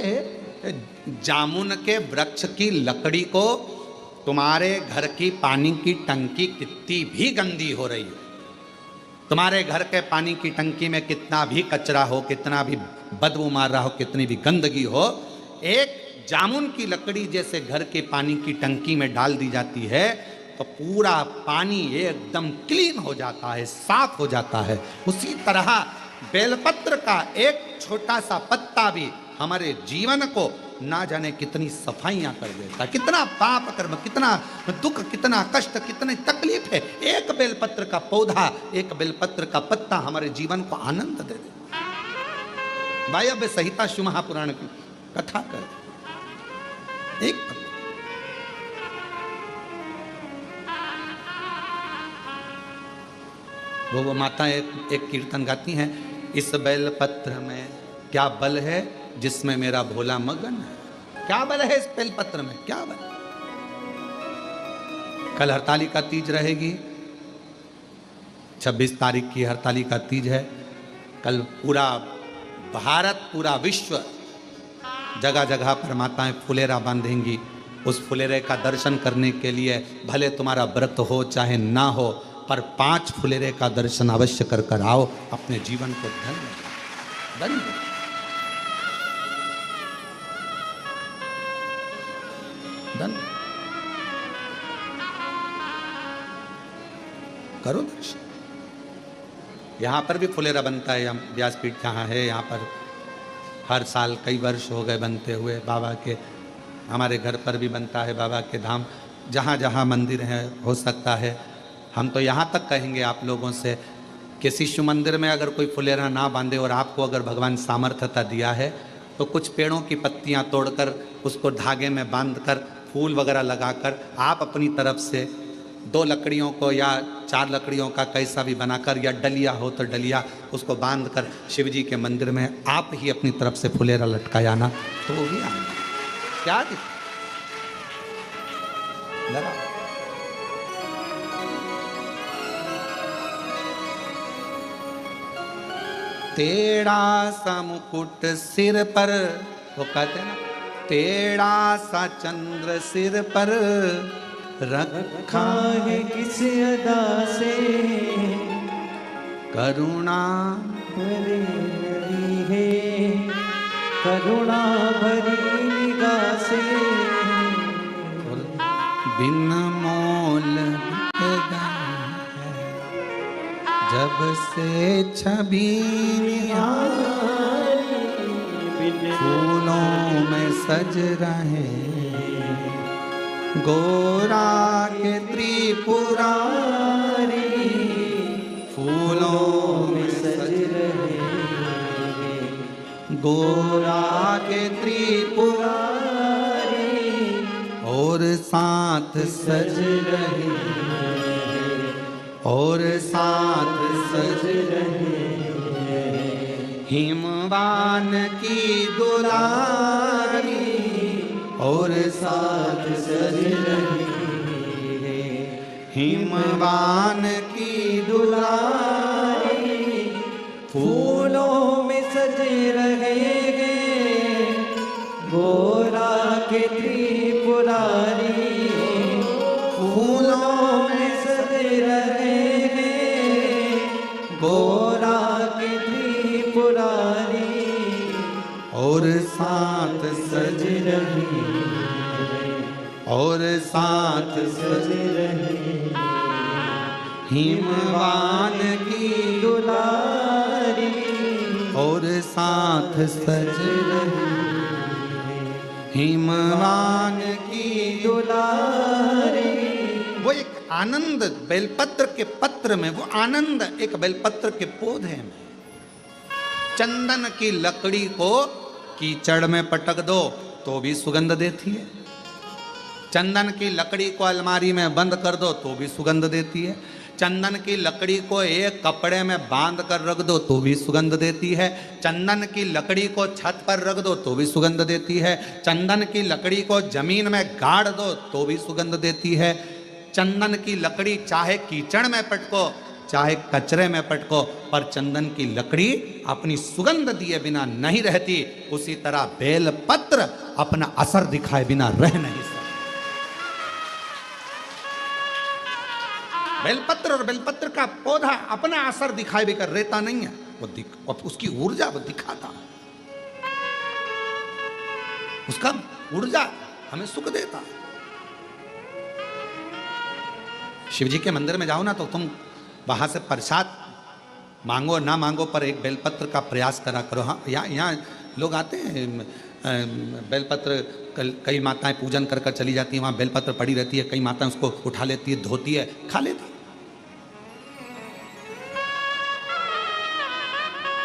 S1: जामुन के वृक्ष की लकड़ी को तुम्हारे घर की पानी की टंकी कितनी भी गंदी हो रही हो, तुम्हारे घर के पानी की टंकी में कितना भी कचरा हो, कितना भी बदबू मार रहा हो, कितनी भी गंदगी हो, एक जामुन की लकड़ी जैसे घर के पानी की टंकी में डाल दी जाती है तो पूरा पानी एकदम क्लीन हो जाता है, साफ हो जाता है। उसी तरह बेलपत्र का एक छोटा सा पत्ता भी हमारे जीवन को ना जाने कितनी सफाइयां कर देता है, कितना पाप कर्म, कितना दुख, कितना कष्ट, कितनी तकलीफ है। एक बेलपत्र का पौधा, एक बेलपत्र का पत्ता हमारे जीवन को आनंद दे दे। वायव्य संहिता शिव महापुराण की कथा कर, एक वो माता एक कीर्तन गाती हैं, इस बेलपत्र में क्या बल है जिसमें मेरा भोला मगन है। क्या बल है इस बेलपत्र में, क्या बल। कल हरतालिका तीज रहेगी, 26 तारीख की हरतालिका तीज है। कल पूरा भारत, पूरा विश्व, जगह जगह पर माताएं फुलेरा बांधेंगी। उस फुलेरे का दर्शन करने के लिए भले तुम्हारा व्रत हो चाहे ना हो, पर 5 फुलेरे का दर्शन अवश्य कर कर आओ, अपने जीवन को धन्य करो दर्शन। यहाँ पर भी फुलेरा बनता है, व्यासपीठ जहाँ है यहाँ पर हर साल कई वर्ष हो गए बनते हुए। बाबा के, हमारे घर पर भी बनता है बाबा के धाम, जहाँ जहाँ मंदिर है हो सकता है। हम तो यहाँ तक कहेंगे आप लोगों से कि शिशु मंदिर में अगर कोई फुलेरा ना बांधे और आपको अगर भगवान सामर्थ्यता दिया है तो कुछ पेड़ों की पत्तियां तोड़कर उसको धागे में बांधकर फूल वगैरह लगाकर आप अपनी तरफ से 2 लकड़ियों को या 4 लकड़ियों का कैसा भी बनाकर, या डलिया हो तो डलिया, उसको बांधकर शिव जी के मंदिर में आप ही अपनी तरफ से फुलेरा लटकायाना, तो वो भी आना। क्या लगा? टेढ़ा सा मुकुट सिर पर, वो कहते हैं ना, टेढ़ा सा चंद्र सिर पर रखा है किस अदा से, करुणा भरी है, करुणा भरी निगाह से, बिन मोल जब से छवि फूलों में सज रहे, गोरा के त्रिपुरारी फूलों में सज रहे, गोरा के त्रिपुरारी और साथ सज रहे, और साथ सज रहे, हिमवान की दुलारी और साथ सज रहे, हिमवान की दुलारी फूलों में सज रहे, गोरा के त्रिपुरारी फूलों में सज रहे, गोरा के त्रिपुरारी और साथ सज रहे, और साथ सज रहे, हिमवान की दुलारी और साथ सज रहे, हिमवान की दुलारी। वो एक आनंद बेलपत्र के पत्र में, वो आनंद एक बेलपत्र के पौधे में। चंदन की लकड़ी को कीचड़ में पटक दो तो भी सुगंध देती है, चंदन की लकड़ी को अलमारी में बंद कर दो तो भी सुगंध देती है, चंदन की लकड़ी को एक कपड़े में बांध कर रख दो तो भी सुगंध देती है, चंदन की लकड़ी को छत पर रख दो तो भी सुगंध देती है, चंदन की लकड़ी को जमीन में गाड़ दो तो भी सुगंध देती है। चंदन की लकड़ी चाहे कीचड़ में पटको चाहे कचरे में पटको, पर चंदन की लकड़ी अपनी सुगंध दिए बिना नहीं रहती। उसी तरह बेलपत्र अपना असर दिखाए बिना रह नहीं सकता। बेलपत्र और बेलपत्र का पौधा अपना असर दिखाए बिना रहता नहीं है, वो उसकी ऊर्जा वो दिखाता, उसका ऊर्जा हमें सुख देता। शिव जी के मंदिर में जाओ ना तो तुम वहां से प्रसाद मांगो ना मांगो पर एक बेलपत्र का प्रयास करा करो। हाँ, यहाँ लोग आते हैं, बेलपत्र कई माताएं पूजन कर कर चली जाती हैं, वहाँ बेलपत्र पड़ी रहती है, कई माताएं उसको उठा लेती है, धोती है, खा लेती,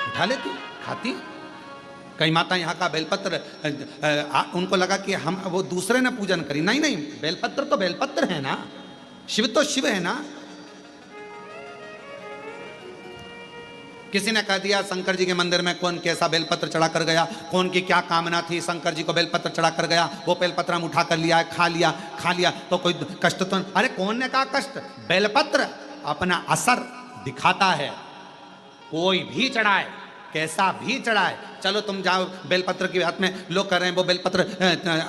S1: उठा लेती, खाती। कई माता यहाँ का बेलपत्र उनको लगा कि हम वो दूसरे ने पूजन करी। नहीं नहीं, बेलपत्र तो बेलपत्र है ना, शिव तो शिव है ना। किसी ने कह दिया शंकर जी के मंदिर में कौन कैसा बेलपत्र चढ़ा कर गया, कौन की क्या कामना थी, शंकर जी को बेलपत्र चढ़ा कर गया, वो बेलपत्र हम उठा कर लिया, खा लिया तो कोई कष्ट तो। अरे कौन ने कहा कष्ट? बेलपत्र अपना असर दिखाता है, कोई भी चढ़ाए, कैसा भी चढ़ाए। चलो तुम जाओ बेलपत्र के हाथ में, लोग कह रहे हैं वो बेलपत्र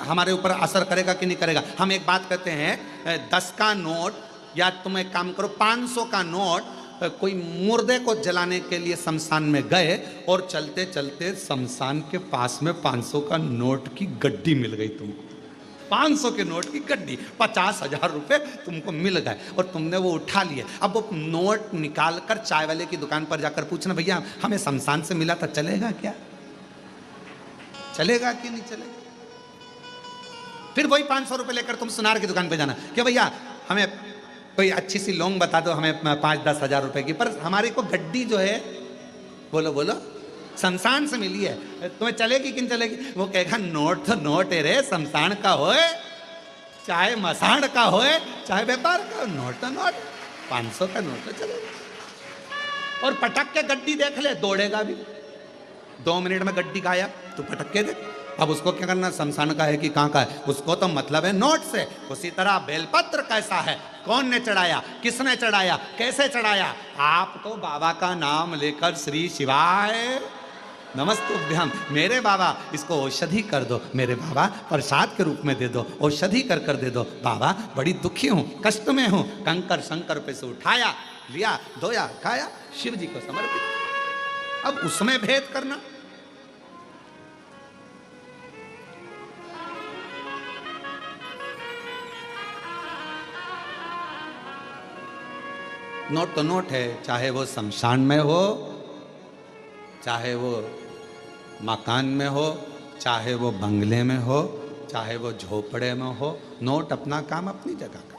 S1: हमारे ऊपर असर करेगा कि नहीं करेगा। हम एक बात कहते हैं, 10 का नोट या तुम एक काम करो 500 का नोट, कोई मुर्दे को जलाने के लिए शमशान में गए और चलते चलते शमशान के पास में 500 का नोट की गड्डी मिल गई तुमको, 500 के नोट की गड्डी, 50,000 रुपए तुमको मिल गए और तुमने वो उठा लिए। अब वो नोट निकाल कर चाय वाले की दुकान पर जाकर पूछना, भैया हमें शमशान से मिला था, चलेगा क्या? चलेगा कि नहीं चलेगा? फिर वही 500 रुपए लेकर तुम सुनार की दुकान पर जाना, क्या भैया हमें कोई अच्छी सी लौंग बता दो, हमें 5-10 हज़ार रुपए की, पर हमारे को गड्डी जो है, बोलो बोलो, शमशान से मिली है, तुम्हें चलेगी कि नहीं चलेगी? वो कहेगा नोट तो नोट है रे, शमशान का होए चाहे मसाण का होए चाहे व्यापार का, नोट तो नोट, 500 का नोट तो चलेगा। और पटक के गड्डी देख ले, दौड़ेगा भी, 2 मिनट में गड्डी गायब, तो पटक के देख। अब उसको क्या करना, शमशान का है कि कहाँ का है, उसको तो मतलब है नोट से। उसी तरह बेलपत्र कैसा है, कौन ने चढ़ाया, किसने चढ़ाया, कैसे चढ़ाया? आप तो बाबा का नाम लेकर श्री शिवाय नमस्तुभ्यम, मेरे बाबा इसको औषधि कर दो, मेरे बाबा प्रसाद के रूप में दे दो, औषधि कर दे दो, बाबा बड़ी दुखी हूँ, कष्ट में हूँ। कंकर शंकर पे से उठाया, लिया, धोया, खाया, शिव जी को समर्पित। अब उसमें भेद करना, नोट तो नोट है, चाहे वो शमशान में हो, चाहे वो मकान में हो, चाहे वो बंगले में हो, चाहे वो झोपड़े में हो, नोट अपना काम अपनी जगह का।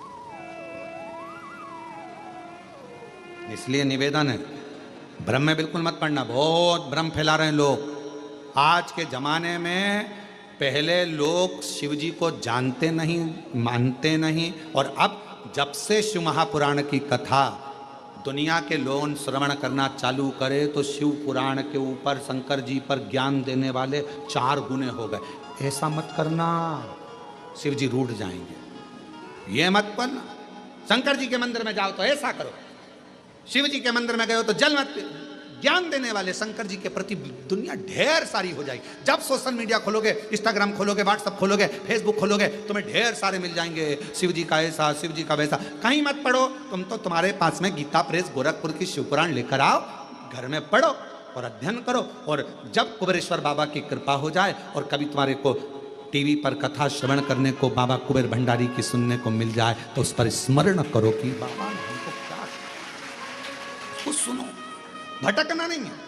S1: इसलिए निवेदन है, भ्रम में बिल्कुल मत पड़ना, बहुत भ्रम फैला रहे हैं लोग। आज के जमाने में पहले लोग शिव जी को जानते नहीं, मानते नहीं, और अब जब से शिव महापुराण की कथा दुनिया के लोग श्रवण करना चालू करे तो शिव पुराण के ऊपर शंकर जी पर ज्ञान देने वाले 4 गुने हो गए। ऐसा मत करना, शिव जी रूठ जाएंगे, ये मत करना। शंकर जी के मंदिर में जाओ तो ऐसा करो, शिव जी के मंदिर में गए हो तो जल मत, ज्ञान देने वाले शंकर जी के प्रति दुनिया ढेर सारी हो जाएगी। जब सोशल मीडिया खोलोगे, इंस्टाग्राम खोलोगे, व्हाट्सएप खोलोगे, फेसबुक खोलोगे, तुम्हें ढेर सारे मिल जाएंगे, शिव जी का ऐसा, शिव जी का वैसा। कहीं मत पढ़ो, तुम तो तुम्हारे पास में गीता प्रेस गोरखपुर की शिवपुराण लेकर आओ, घर में पढ़ो और अध्ययन करो। और जब कुबेरेश्वर बाबा की कृपा हो जाए और कभी तुम्हारे को टीवी पर कथा श्रवण करने को बाबा कुबेर भंडारी की सुनने को मिल जाए तो उस पर स्मरण करो कि बाबा ने हमको क्या, कुछ सुनो, भटकना नहीं है।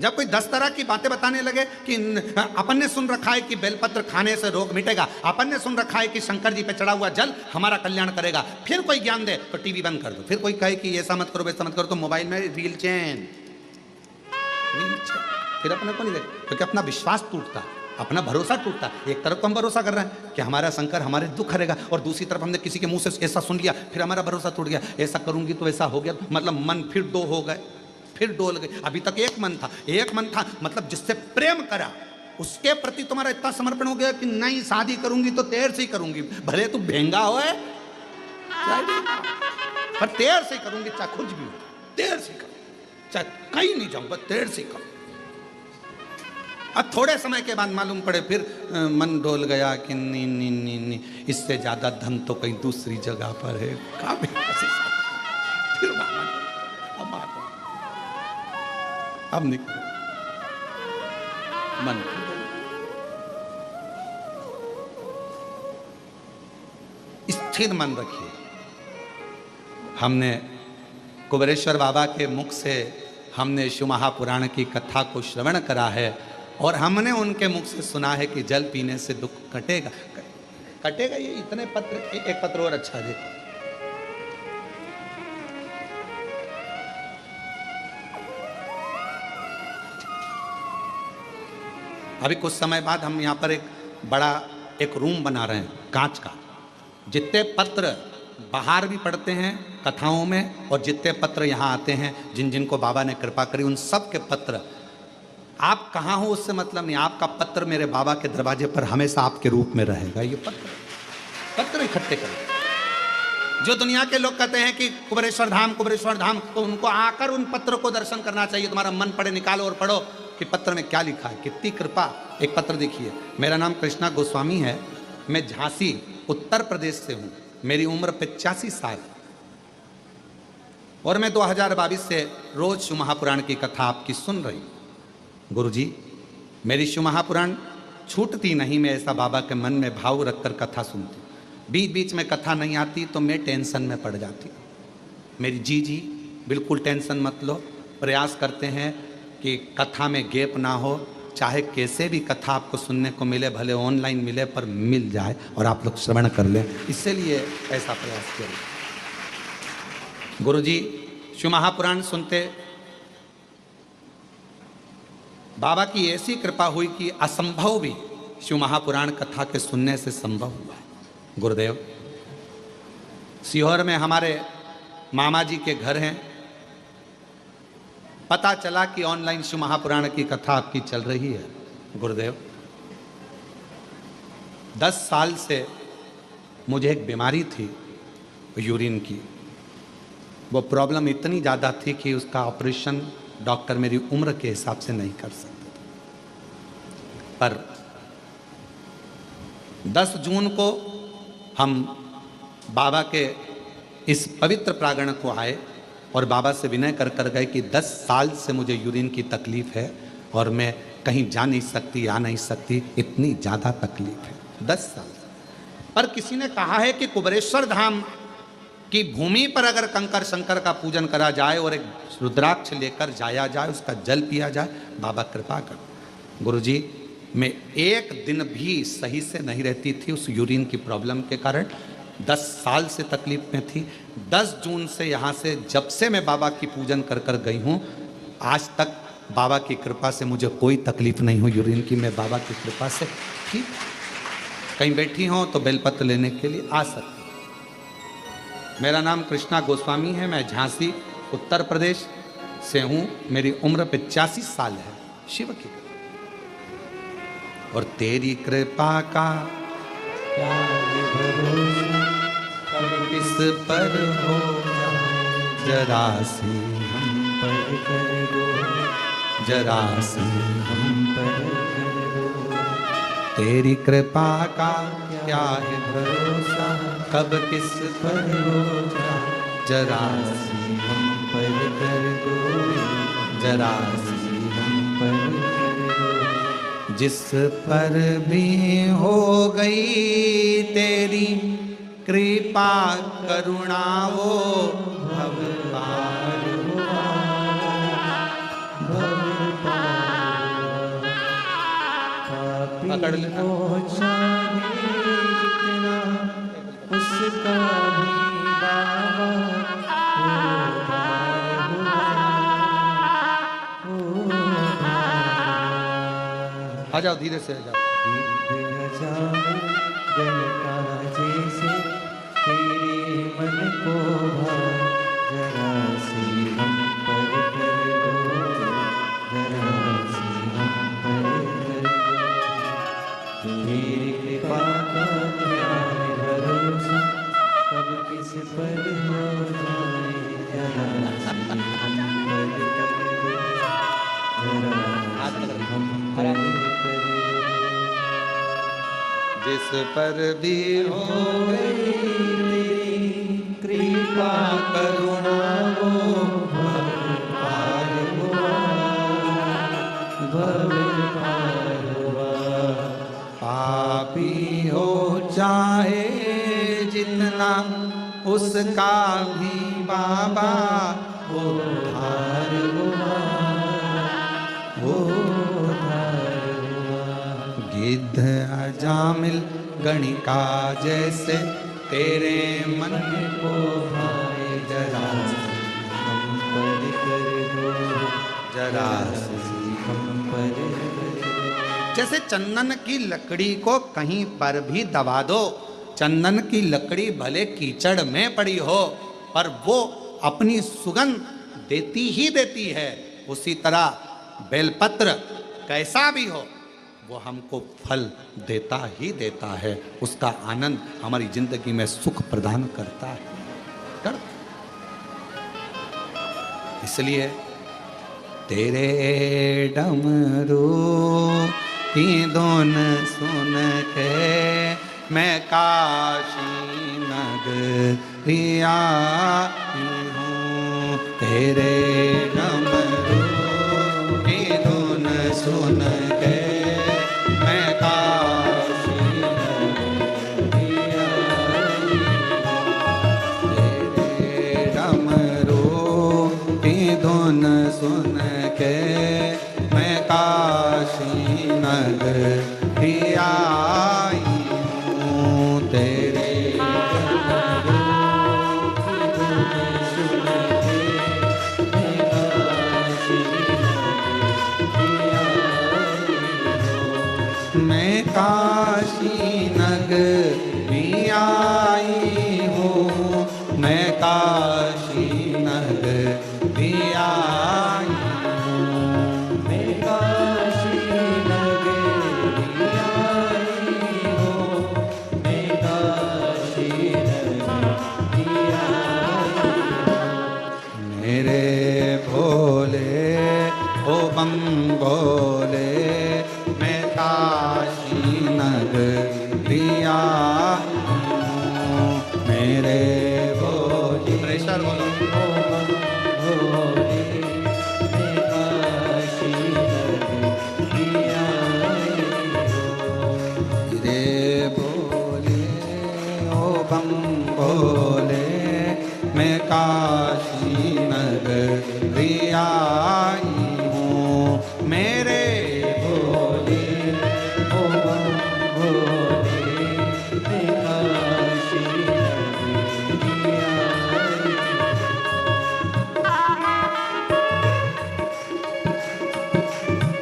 S1: जब कोई 10 तरह की बातें बताने लगे कि अपन ने सुन रखा है कि बेलपत्र खाने से रोग मिटेगा, अपन ने सुन रखा है कि शंकर जी पे चढ़ा हुआ जल हमारा कल्याण करेगा, फिर कोई ज्ञान दे तो टीवी बंद कर दो। फिर कोई कहे कि ऐसा मत करो, वैसा मत करो, तो मोबाइल में रील चैन, फिर अपने को नहीं देख, क्योंकि अपना विश्वास टूटता, अपना भरोसा टूटता। एक तरफ तो हम भरोसा कर रहे हैं कि हमारा शंकर हमारे दुख हरेगा, और दूसरी तरफ हमने किसी के मुंह से ऐसा सुन लिया, फिर हमारा भरोसा टूट गया, ऐसा करूंगी तो ऐसा हो गया, मतलब मन फिर 2 हो गए, फिर डोल गए। अभी तक एक मन था, मतलब जिससे प्रेम करा उसके प्रति तुम्हारा इतना समर्पण हो गया कि नहीं, शादी करूंगी तो तेर से ही करूंगी, भले तू भेंगा हो पर तेर से ही करूंगी, चाहे कुछ भी हो, तेर से करूंगी, चाहे कहीं नहीं जाऊंगा, तेर से करूंगी। अब थोड़े समय के बाद मालूम पड़े, फिर मन डोल गया कि नहीं, इससे ज्यादा धन तो कहीं दूसरी जगह पर है, फिर अब निकल मन, स्थिर मन रखिए। हमने कुबेरेश्वर बाबा के मुख से हमने शिव महापुराण की कथा को श्रवण करा है, और हमने उनके मुख से सुना है कि जल पीने से दुख कटेगा। कटेगा ये इतने पत्र, एक पत्र और अच्छा दे। अभी कुछ समय बाद हम यहाँ पर एक बड़ा एक रूम बना रहे हैं कांच का, जितने पत्र बाहर भी पढ़ते हैं कथाओं में, और जितने पत्र यहाँ आते हैं, जिन जिनको बाबा ने कृपा करी, उन सब के पत्र, आप कहाँ हो उससे मतलब नहीं, आपका पत्र मेरे बाबा के दरवाजे पर हमेशा आपके रूप में रहेगा। ये पत्र इकट्ठे करें। जो दुनिया के लोग कहते हैं कि कुबेरेश्वर धाम, तो उनको आकर उन पत्र को दर्शन करना चाहिए। तुम्हारा मन पड़े, निकालो और पढ़ो कि पत्र में क्या लिखा है, कितनी कृपा। एक पत्र देखिए, मेरा नाम कृष्णा गोस्वामी है, मैं झांसी उत्तर प्रदेश से हूँ, मेरी उम्र 85 साल, और मैं 2022 से रोज शिव महापुराण की कथा आपकी सुन रही हूँ। गुरुजी, मेरी शिव महापुराण छूटती नहीं, मैं ऐसा बाबा के मन में भाव रखकर कथा सुनती हूँ। बीच बीच में कथा नहीं आती तो मैं टेंशन में पड़ जाती हूँ। मेरी जी बिल्कुल टेंशन मत लो, प्रयास करते हैं कि कथा में गैप ना हो, चाहे कैसे भी कथा आपको सुनने को मिले, भले ऑनलाइन मिले पर मिल जाए और आप लोग श्रवण कर लें, इसलिए ऐसा प्रयास करें। गुरुजी शिव महापुराण सुनते बाबा की ऐसी कृपा हुई कि असंभव भी शिव महापुराण कथा के सुनने से संभव हुआ। गुरुदेव, सीहोर में हमारे मामा जी के घर हैं। पता चला कि ऑनलाइन शिव महापुराण की कथा आपकी चल रही है। गुरुदेव, 10 साल से मुझे एक बीमारी थी यूरिन की। वो प्रॉब्लम इतनी ज़्यादा थी कि उसका ऑपरेशन डॉक्टर मेरी उम्र के हिसाब से नहीं कर सकते थे। पर 10 जून को हम बाबा के इस पवित्र प्रांगण को आए और बाबा से विनय कर गए कि 10 साल से मुझे यूरिन की तकलीफ है और मैं कहीं जा नहीं सकती, आ नहीं सकती, इतनी ज़्यादा तकलीफ है 10 साल। पर किसी ने कहा है कि कुबेरेश्वर धाम की भूमि पर अगर कंकर शंकर का पूजन करा जाए और एक रुद्राक्ष लेकर जाया जाए, उसका जल पिया जाए, बाबा कृपा कर। गुरुजी, मैं एक दिन भी सही से नहीं रहती थी उस यूरिन की प्रॉब्लम के कारण। 10 साल से तकलीफ में थी। 10 जून से यहाँ से जब से मैं बाबा की पूजन कर गई हूँ, आज तक बाबा की कृपा से मुझे कोई तकलीफ नहीं हुई यूरिन की। मैं बाबा की कृपा से ठीक, कहीं बैठी हूँ तो बेलपत्र लेने के लिए आ सकती। मेरा नाम कृष्णा गोस्वामी है। मैं झांसी उत्तर प्रदेश से हूँ। मेरी उम्र 85 साल है। शिव की कृपा और तेरी कृपा का क्या भरोसा, किस पर हो जरा सी हम पर कर दो, जरा सी हम पर कर दो। तेरी कृपा का क्या है भरोसा, कब किस पर हो जरा सी हम पर कर दो, जरा सी हम पर कर दो। जिस पर भी हो गई तेरी कृपा करुणा, वो भव पार हुआ, भव पार। पकड़ लेना। उसका भी बाबा आ जाओ, धीरे से आ जाओ। जैसे तेरे मन को जरा सी हम पर कर दो, जरा सी हम पर कर दो। तेरी कृपा का क्या है भरोसा, कब किस पर हो जाए जरा सी हम पर कर दो, जरा सी हम पर कर दो। जिस पर भी हो गई कृपा करुणा, वो भव पार हुआ, भव पार हुआ। पापी हो चाहे जितना, उसका भी बाबा उद्धार हुआ, उद्धार हुआ। गिद्ध अजामिल गणिका जैसे तेरे मन को भाए, जरा हम पर कर दो, जरा हम पर कर दो। जैसे चंदन की लकड़ी को कहीं पर भी दबा दो, चंदन की लकड़ी भले कीचड़ में पड़ी हो पर वो अपनी सुगंध देती ही देती है। उसी तरह बेलपत्र कैसा भी हो वो हमको फल देता ही देता है। उसका आनंद हमारी जिंदगी में सुख प्रदान करता है। इसलिए तेरे डमरू की धुन सुन के मैं काशी नगरी आई हूँ। तेरे डमरू की धुन सुन के मैं काशी नगरी आई हूँ। तेरे डमरू की धुन सुन के मैं काशी नगरी आई हूँ। तेरे मैं काशी नगरी आई हूँ,
S2: मैं काशी नगरी आई हूँ, मैं काशी नगरी आई हूँ।
S1: मेरे भोले ओ बम भोले, मैं काशी नगरी आई हूँ, मेरे भोले। प्रेशर बोलो। मेरे भोले ओ बम भोले, मैं काशी नगरी आई हूँ, मेरे भोले
S2: ओ बम भोले, मैं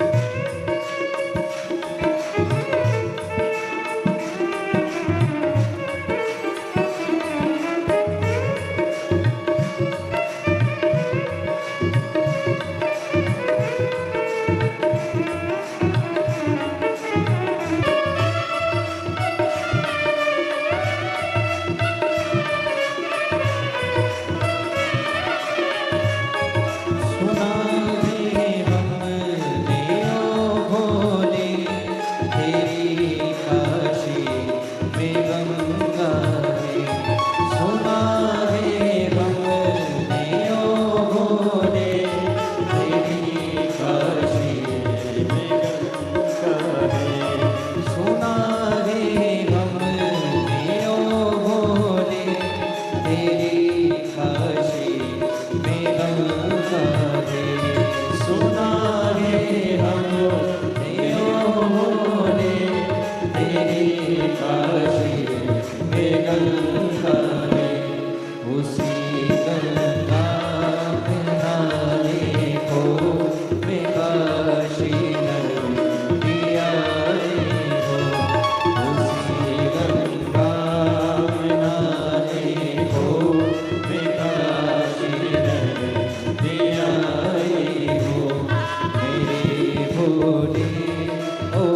S2: काशी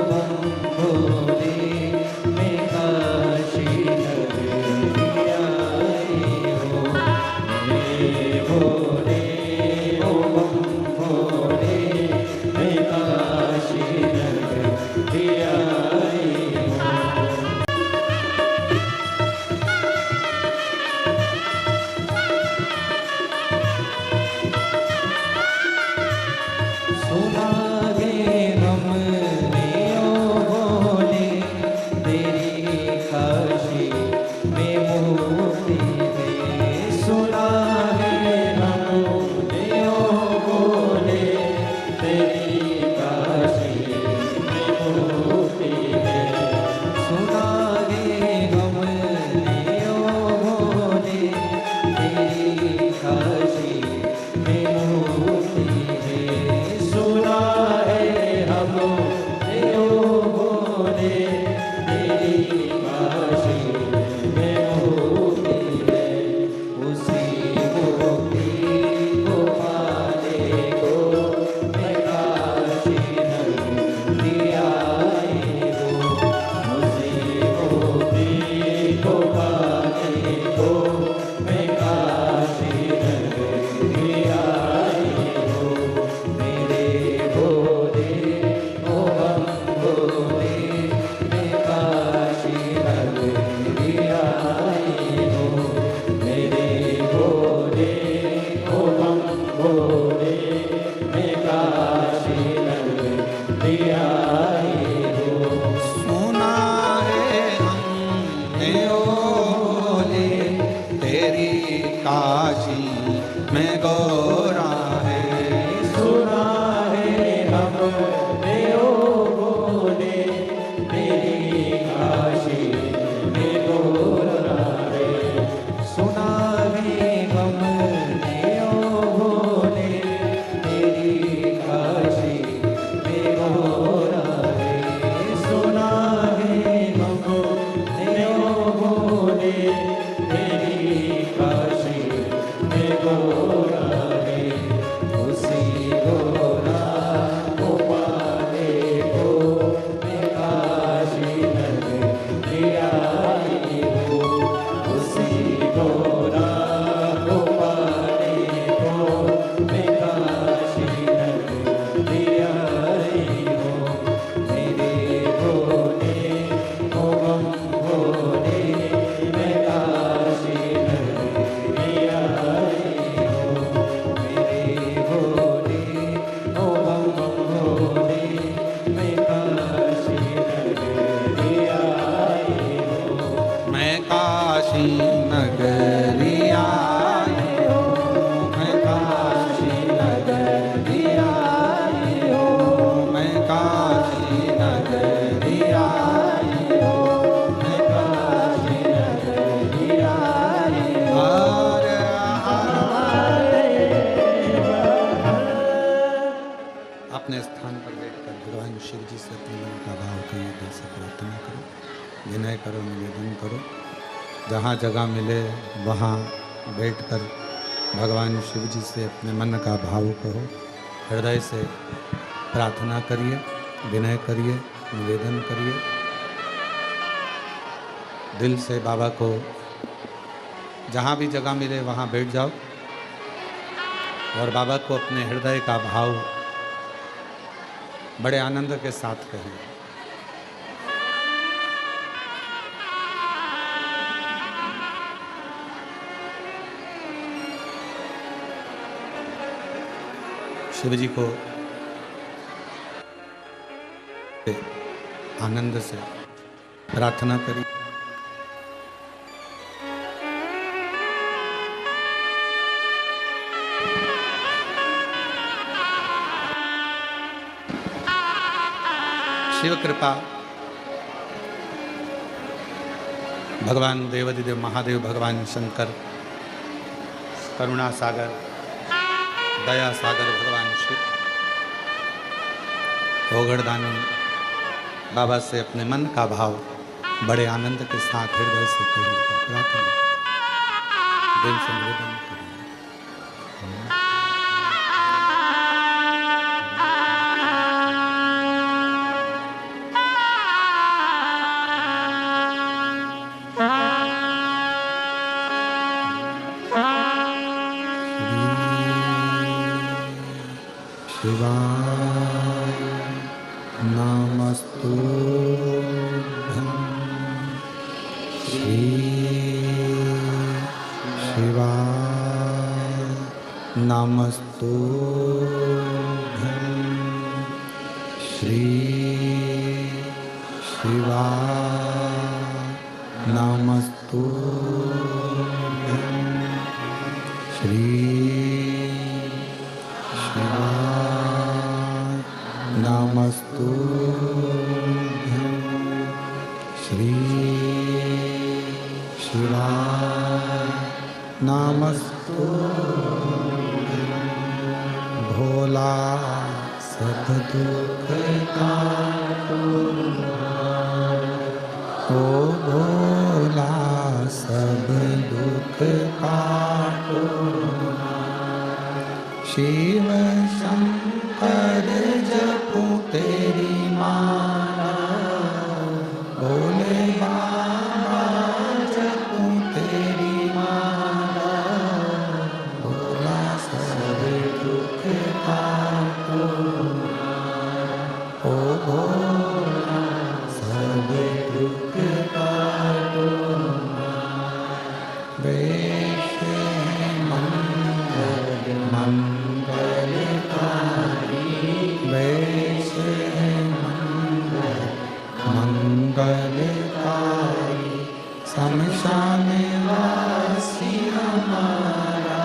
S2: नगरी आई हूँ। तेरी काशी
S1: प्रार्थना करो, विनय करो, निवेदन करो। जहाँ जगह मिले वहाँ बैठकर भगवान शिव जी से अपने मन का भाव कहो, हृदय से प्रार्थना करिए, विनय करिए, निवेदन करिए। दिल से बाबा को जहाँ भी जगह मिले वहाँ बैठ जाओ और बाबा को अपने हृदय का भाव बड़े आनंद के साथ कहिए। शिव जी को आनंद से प्रार्थना करिए। शिव कृपा भगवान देवाधिदेव महादेव, भगवान शंकर, करुणा सागर, दया सागर भगवान शिव, ओगड़दानी बाबा से अपने मन का भाव बड़े आनंद के साथ हृदय से करिए, प्रार्थना दिल से निवेदन करिए। शिवाय नमस्तुभ्यं, श्री शिवाय नमस्तुभ्यं, श्री शिवाय नमस्तुभ्यं, श्री नमस्तुभ्यं, श्री शिवाय नमस्तुभ्यं। भोला सब दुख काटो, ओ भोला सब दुख काटो, शिव शंकर जपो तेरी माला, भोले बाबा जपो तेरी माला, भोला सब दुख काटो, ओ भोला सब दुख काटो। वेश मंगल मंगलकारी, वेश मंगलकारी, शमशान वासी हमारा,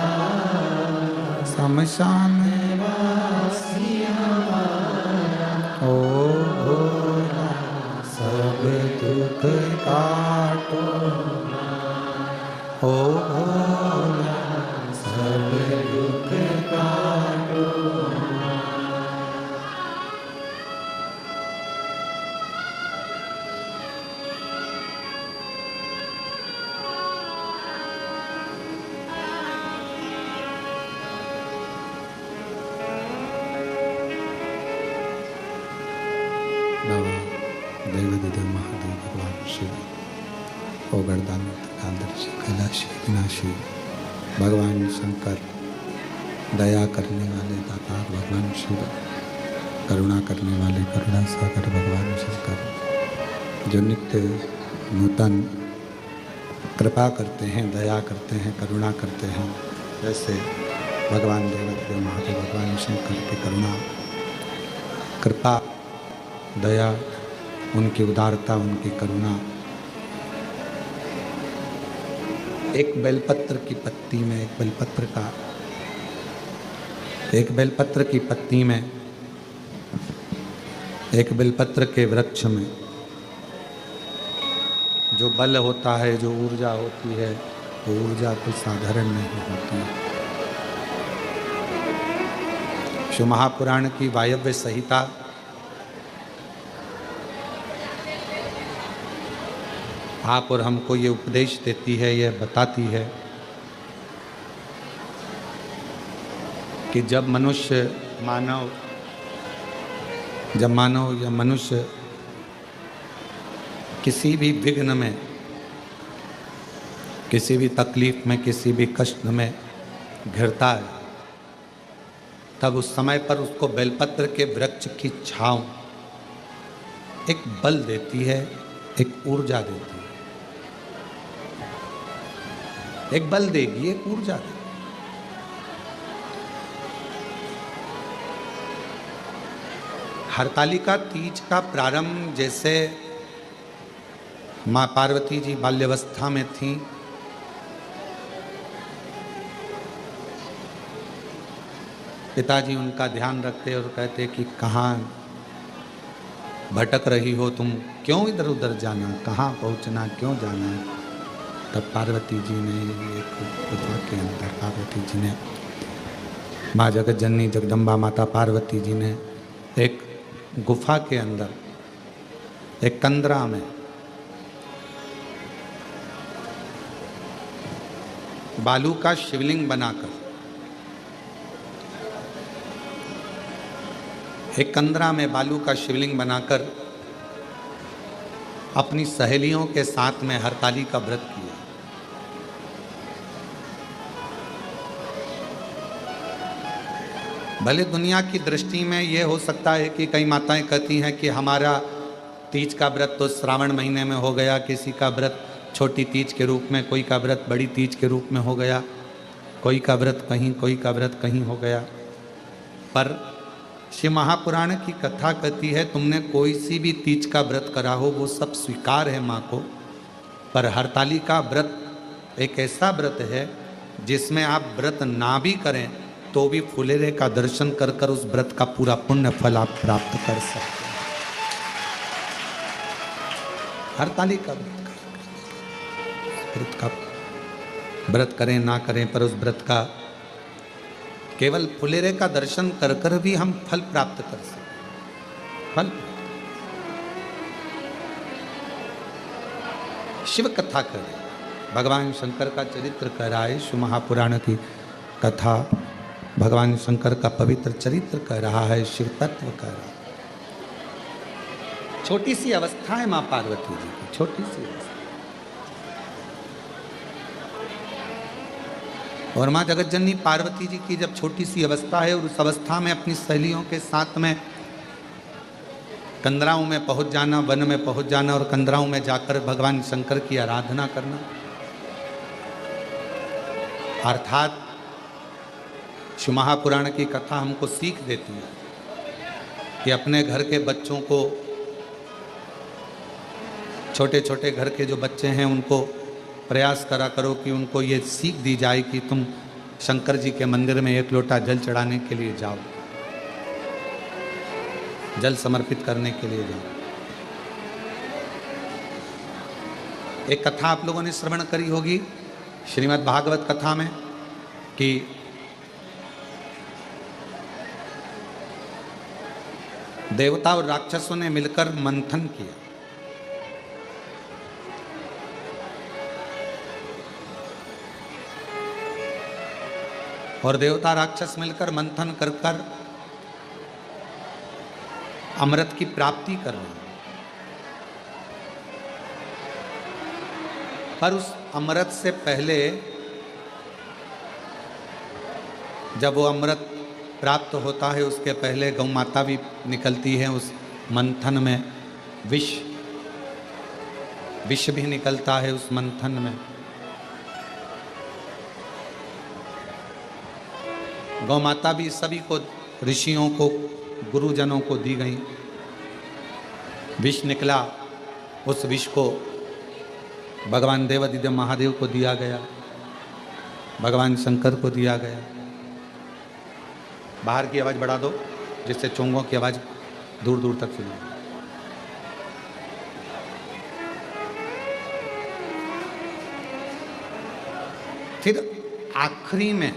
S1: शमशान वासी हमारा, ओ भोला सब दुख काटो, ओ भोला सब दुख काटो। बाबा देवाधिदेव महादेव, भगवान शिव, ओगड़दानी, त्रिकालदर्शी, कैलाशी, विनाशी, भगवान शंकर, दया करने वाले दाता भगवान शिव, करुणा करने वाले करुणा सागर भगवान शंकर, जो नित्य नूतन कृपा करते हैं, दया करते हैं, करुणा करते हैं, जैसे भगवान देवाधिदेव महादेव, भगवान शंकर की करुणा, कृपा, दया, उनकी उदारता, उनकी करुणा एक बेलपत्र की पत्ती में, एक बेलपत्र की पत्ती में, एक बेलपत्र के वृक्ष में जो बल होता है, जो ऊर्जा होती है, वो ऊर्जा कोई साधारण नहीं होती। शिव महापुराण की वायव्य संहिता आप और हमको ये उपदेश देती है, ये बताती है कि जब मानव या मनुष्य किसी भी विघ्न में, किसी भी तकलीफ में, किसी भी कष्ट में घिरता है, तब उस समय पर उसको बेलपत्र के वृक्ष की छांव एक बल देती है, एक ऊर्जा देती है, एक बल देगी, एक ऊर्जा देगी। हरतालिका तीज का प्रारंभ जैसे माँ पार्वती जी बाल्यावस्था में थीं, पिताजी उनका ध्यान रखते और कहते कि कहाँ भटक रही हो तुम, क्यों इधर उधर जाना, कहाँ पहुँचना, क्यों जाना है। तब पार्वती जी ने एक गुफा के अंदर, पार्वती जी ने, माँ जगत जननी जगदम्बा माता पार्वती जी ने एक गुफा के अंदर, एक कंदरा में बालू का शिवलिंग बनाकर, एक कंदरा में बालू का शिवलिंग बनाकर अपनी सहेलियों के साथ में हरताली का व्रत किया। भले दुनिया की दृष्टि में यह हो सकता है कि कई माताएं कहती हैं कि हमारा तीज का व्रत तो श्रावण महीने में हो गया, किसी का व्रत छोटी तीज के रूप में, कोई का व्रत बड़ी तीज के रूप में हो गया, कोई का व्रत कहीं, कोई का व्रत कहीं हो गया। पर शिव महापुराण की कथा कहती है तुमने कोई सी भी तीज का व्रत करा हो वो सब स्वीकार है माँ को, पर हरताली का व्रत एक ऐसा व्रत है जिसमें आप व्रत ना भी करें तो भी फुलेरे का दर्शन कर कर उस व्रत का पूरा पुण्य फल आप प्राप्त कर सकते हैं। हरताली का व्रत करें ना करें, पर उस व्रत का केवल फुलेरे का दर्शन कर कर भी हम फल प्राप्त कर सकते। फल शिव कथा करें, भगवान शंकर का चरित्र कह रहा है शिव महापुराण की कथा, भगवान शंकर का पवित्र चरित्र कह रहा है, शिव तत्व कह रहा है। छोटी सी अवस्था है मां पार्वती जी की, छोटी सी अवस्था, और माँ जगत जननी पार्वती जी की जब छोटी सी अवस्था है और उस अवस्था में अपनी सहेलियों के साथ में कंदराओं में पहुंच जाना, वन में पहुंच जाना और कंदराओं में जाकर भगवान शंकर की आराधना करना, अर्थात शिव महापुराण की कथा हमको सीख देती है कि अपने घर के बच्चों को, छोटे छोटे घर के जो बच्चे हैं उनको प्रयास करा करो कि उनको ये सीख दी जाए कि तुम शंकर जी के मंदिर में एक लोटा जल चढ़ाने के लिए जाओ, जल समर्पित करने के लिए जाओ। एक कथा आप लोगों ने श्रवण करी होगी श्रीमद् भागवत कथा में कि देवता और राक्षसों ने मिलकर मंथन किया, और देवता राक्षस मिलकर मंथन कर कर अमृत की प्राप्ति कर रहे हैं। पर उस अमृत से पहले जब वो अमृत प्राप्त होता है उसके पहले गौ माता भी निकलती है उस मंथन में, विष भी निकलता है उस मंथन में। गौ माता भी सभी को, ऋषियों को, गुरुजनों को दी गई। विष निकला, उस विष को भगवान देवादिदेव महादेव को दिया गया, भगवान शंकर को दिया गया। बाहर की आवाज़ बढ़ा दो जिससे चोंगों की आवाज़ दूर दूर तक सुनाई। फिर आखिरी में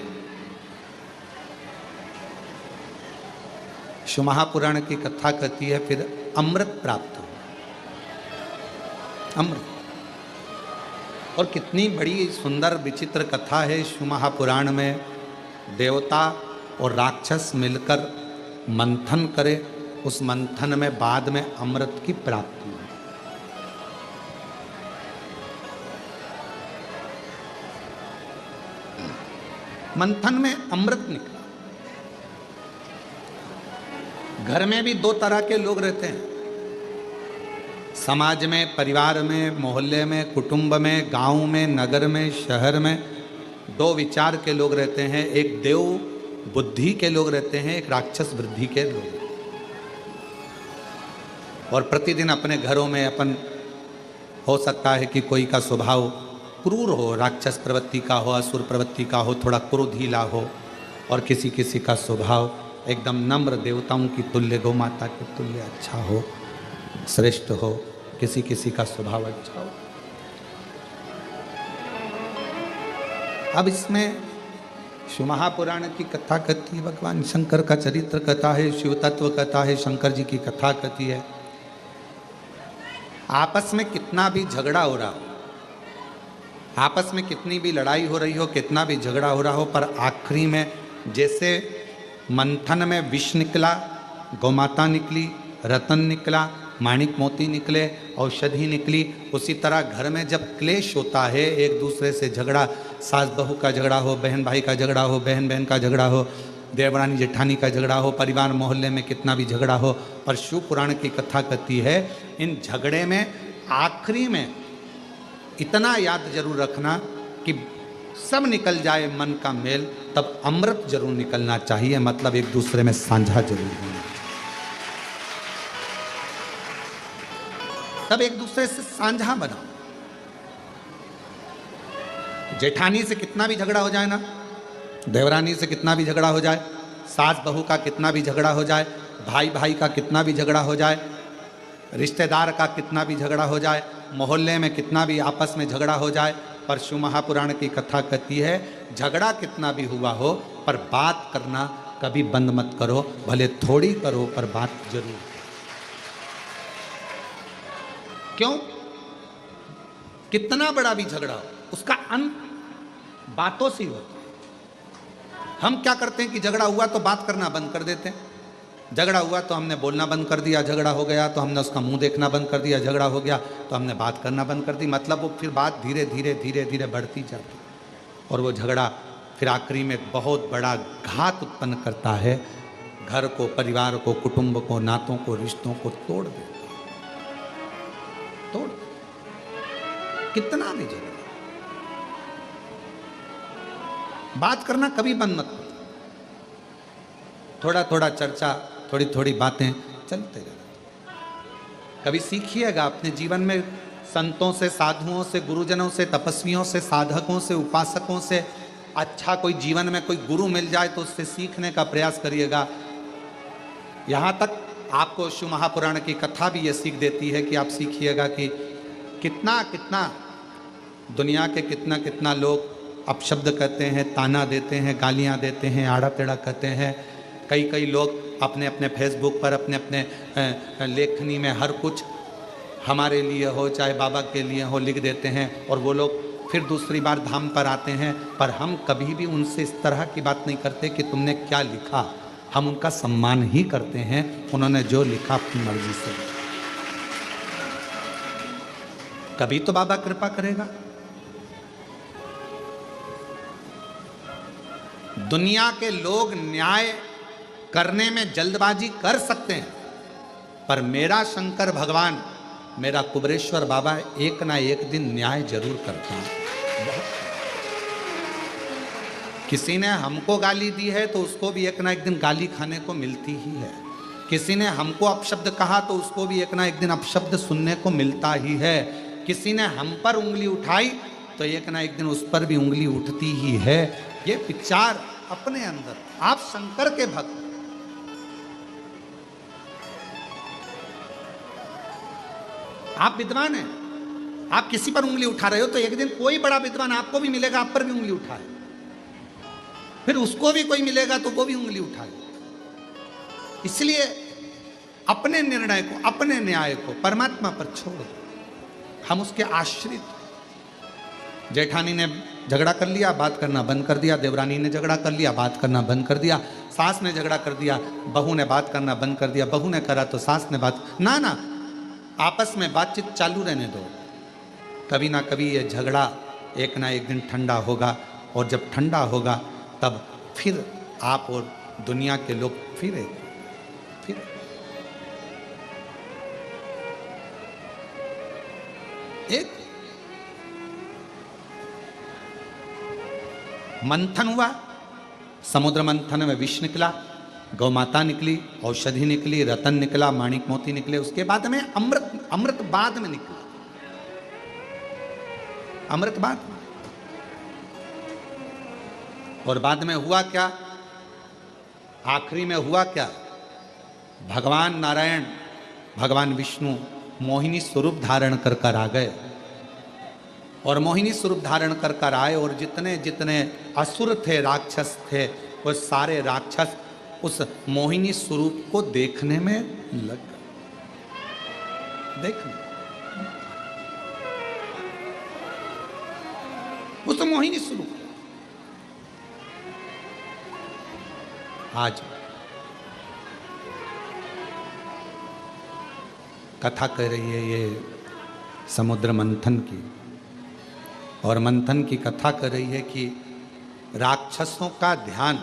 S1: शिव महापुराण की कथा कहती है फिर अमृत प्राप्त हो। अमृत और कितनी बड़ी सुंदर विचित्र कथा है शिव महापुराण में। देवता और राक्षस मिलकर मंथन करे, उस मंथन में बाद में अमृत की प्राप्ति हुई। मंथन में अमृत निकला। घर में भी दो तरह के लोग रहते हैं, समाज में, परिवार में, मोहल्ले में, कुटुंब में, गांव में, नगर में, शहर में दो विचार के लोग रहते हैं। एक देव बुद्धि के लोग रहते हैं, एक राक्षस बुद्धि के लोग। और प्रतिदिन अपने घरों में अपन, हो सकता है कि कोई का स्वभाव क्रूर हो, राक्षस प्रवृत्ति का हो, असुर प्रवृत्ति का हो, थोड़ा क्रोधीला हो, और किसी किसी का स्वभाव एकदम नम्र, देवताओं की तुल्य, गौ माता के तुल्य अच्छा हो, श्रेष्ठ हो, किसी किसी का स्वभाव अच्छा हो। अब इसमें शिव महापुराण की कथा कहती है, भगवान शंकर का चरित्र कथा है, शिव तत्व कथा है, शंकर जी की कथा कहती है। आपस में कितना भी झगड़ा हो रहा हो, आपस में कितनी भी लड़ाई हो रही हो, कितना भी झगड़ा हो रहा हो, पर आखिरी में जैसे मंथन में विष निकला, गौमाता निकली, रतन निकला, माणिक मोती निकले, औषधि निकली, उसी तरह घर में जब क्लेश होता है, एक दूसरे से झगड़ा, सास बहू का झगड़ा हो, बहन भाई का झगड़ा हो, बहन बहन का झगड़ा हो, देवरानी जेठानी का झगड़ा हो, परिवार मोहल्ले में कितना भी झगड़ा हो, पर शिव पुराण की कथा कहती है इन झगड़े में आखिरी में इतना याद जरूर रखना कि सब निकल जाए मन का मेल, तब अमृत जरूर निकलना चाहिए, मतलब एक दूसरे में साझा जरूर होना, तब एक दूसरे से साझा बनाओ। जेठानी से कितना भी झगड़ा हो जाए ना, देवरानी से कितना भी झगड़ा हो जाए, सास बहू का कितना भी झगड़ा हो जाए, भाई भाई का कितना भी झगड़ा हो जाए, रिश्तेदार का कितना भी झगड़ा हो जाए, मोहल्ले में कितना भी आपस में झगड़ा हो जाए, पर शिव महापुराण की कथा कहती है झगड़ा कितना भी हुआ हो, पर बात करना कभी बंद मत करो, भले थोड़ी करो पर बात जरूर। क्यों? कितना बड़ा भी झगड़ा हो, उसका अंत बातों से ही होता है। हम क्या करते हैं कि झगड़ा हुआ तो बात करना बंद कर देते हैं, झगड़ा हुआ तो हमने बोलना बंद कर दिया, झगड़ा हो गया तो हमने उसका मुंह देखना बंद कर दिया, झगड़ा हो गया तो हमने बात करना बंद कर दी, मतलब वो फिर बात धीरे धीरे धीरे धीरे बढ़ती जाती, और वो झगड़ा फिर आखिरी में बहुत बड़ा घात उत्पन्न करता है, घर को, परिवार को, कुटुंब को, नातों को, रिश्तों को तोड़ देता है, तोड़। कितना भी झगड़ा, बात करना कभी बंद मत करो, थोड़ा थोड़ा चर्चा, थोड़ी थोड़ी बातें चलते रहे। कभी सीखिएगा अपने जीवन में संतों से, साधुओं से, गुरुजनों से, तपस्वियों से, साधकों से, उपासकों से अच्छा कोई जीवन में कोई गुरु मिल जाए तो उससे सीखने का प्रयास करिएगा। यहाँ तक आपको शिव महापुराण की कथा भी ये सीख देती है कि आप सीखिएगा कि कितना कितना दुनिया के कितना कितना लोग अपशब्द कहते हैं, ताना देते हैं, गालियाँ देते हैं, आड़ा टेढ़ा कहते हैं। कई लोग अपने अपने फेसबुक पर, अपने अपने लेखनी में हर कुछ हमारे लिए हो चाहे बाबा के लिए हो लिख देते हैं, और वो लोग फिर दूसरी बार धाम पर आते हैं, पर हम कभी भी उनसे इस तरह की बात नहीं करते कि तुमने क्या लिखा। हम उनका सम्मान ही करते हैं, उन्होंने जो लिखा अपनी मर्जी से। कभी तो बाबा कृपा करेगा। दुनिया के लोग न्याय करने में जल्दबाजी कर सकते हैं, पर मेरा शंकर भगवान, मेरा कुबेरेश्वर बाबा एक ना एक दिन न्याय जरूर करता है। किसी ने हमको गाली दी है तो उसको भी एक ना एक दिन गाली खाने को मिलती ही है। किसी ने हमको अपशब्द कहा तो उसको भी एक ना एक दिन अपशब्द सुनने को मिलता ही है। किसी ने हम पर उंगली उठाई तो एक ना एक दिन उस पर भी उंगली उठती ही है। ये विचार अपने अंदर, आप शंकर के भक्त, आप विद्वान हैं, आप किसी पर उंगली उठा रहे हो तो एक दिन कोई बड़ा विद्वान आपको भी मिलेगा, आप पर भी उंगली उठाए, फिर उसको भी कोई मिलेगा तो वो भी उंगली उठाए। इसलिए अपने निर्णय को, अपने न्याय को परमात्मा पर छोड़ दो। हम उसके आश्रित, जेठानी ने झगड़ा कर लिया, बात करना बंद कर दिया। देवरानी ने झगड़ा कर लिया, बात करना बंद कर दिया। सास ने झगड़ा कर दिया, बहू ने बात करना बंद कर दिया। बहू ने करा तो सास ने बात, ना ना, आपस में बातचीत चालू रहने दो। कभी ना कभी ये झगड़ा एक ना एक दिन ठंडा होगा, और जब ठंडा होगा तब फिर आप और दुनिया के लोग फिर एक मंथन हुआ। समुद्र मंथन में विष निकला, गौ माता निकली, औषधि निकली, रतन निकला, माणिक मोती निकले। उसके बाद में अमृत बाद में निकला। अमृत बाद में, और बाद में हुआ क्या? आखिरी में हुआ क्या? भगवान नारायण, भगवान विष्णु मोहिनी स्वरूप धारण कर कर आ गए। और मोहिनी स्वरूप धारण कर कर आए, और जितने जितने असुर थे, राक्षस थे, वो सारे राक्षस उस मोहिनी स्वरूप को देखने में लग गए। देखने उस मोहिनी स्वरूप। आज कथा कर रही है ये समुद्र मंथन की, और मंथन की कथा कर रही है कि राक्षसों का ध्यान,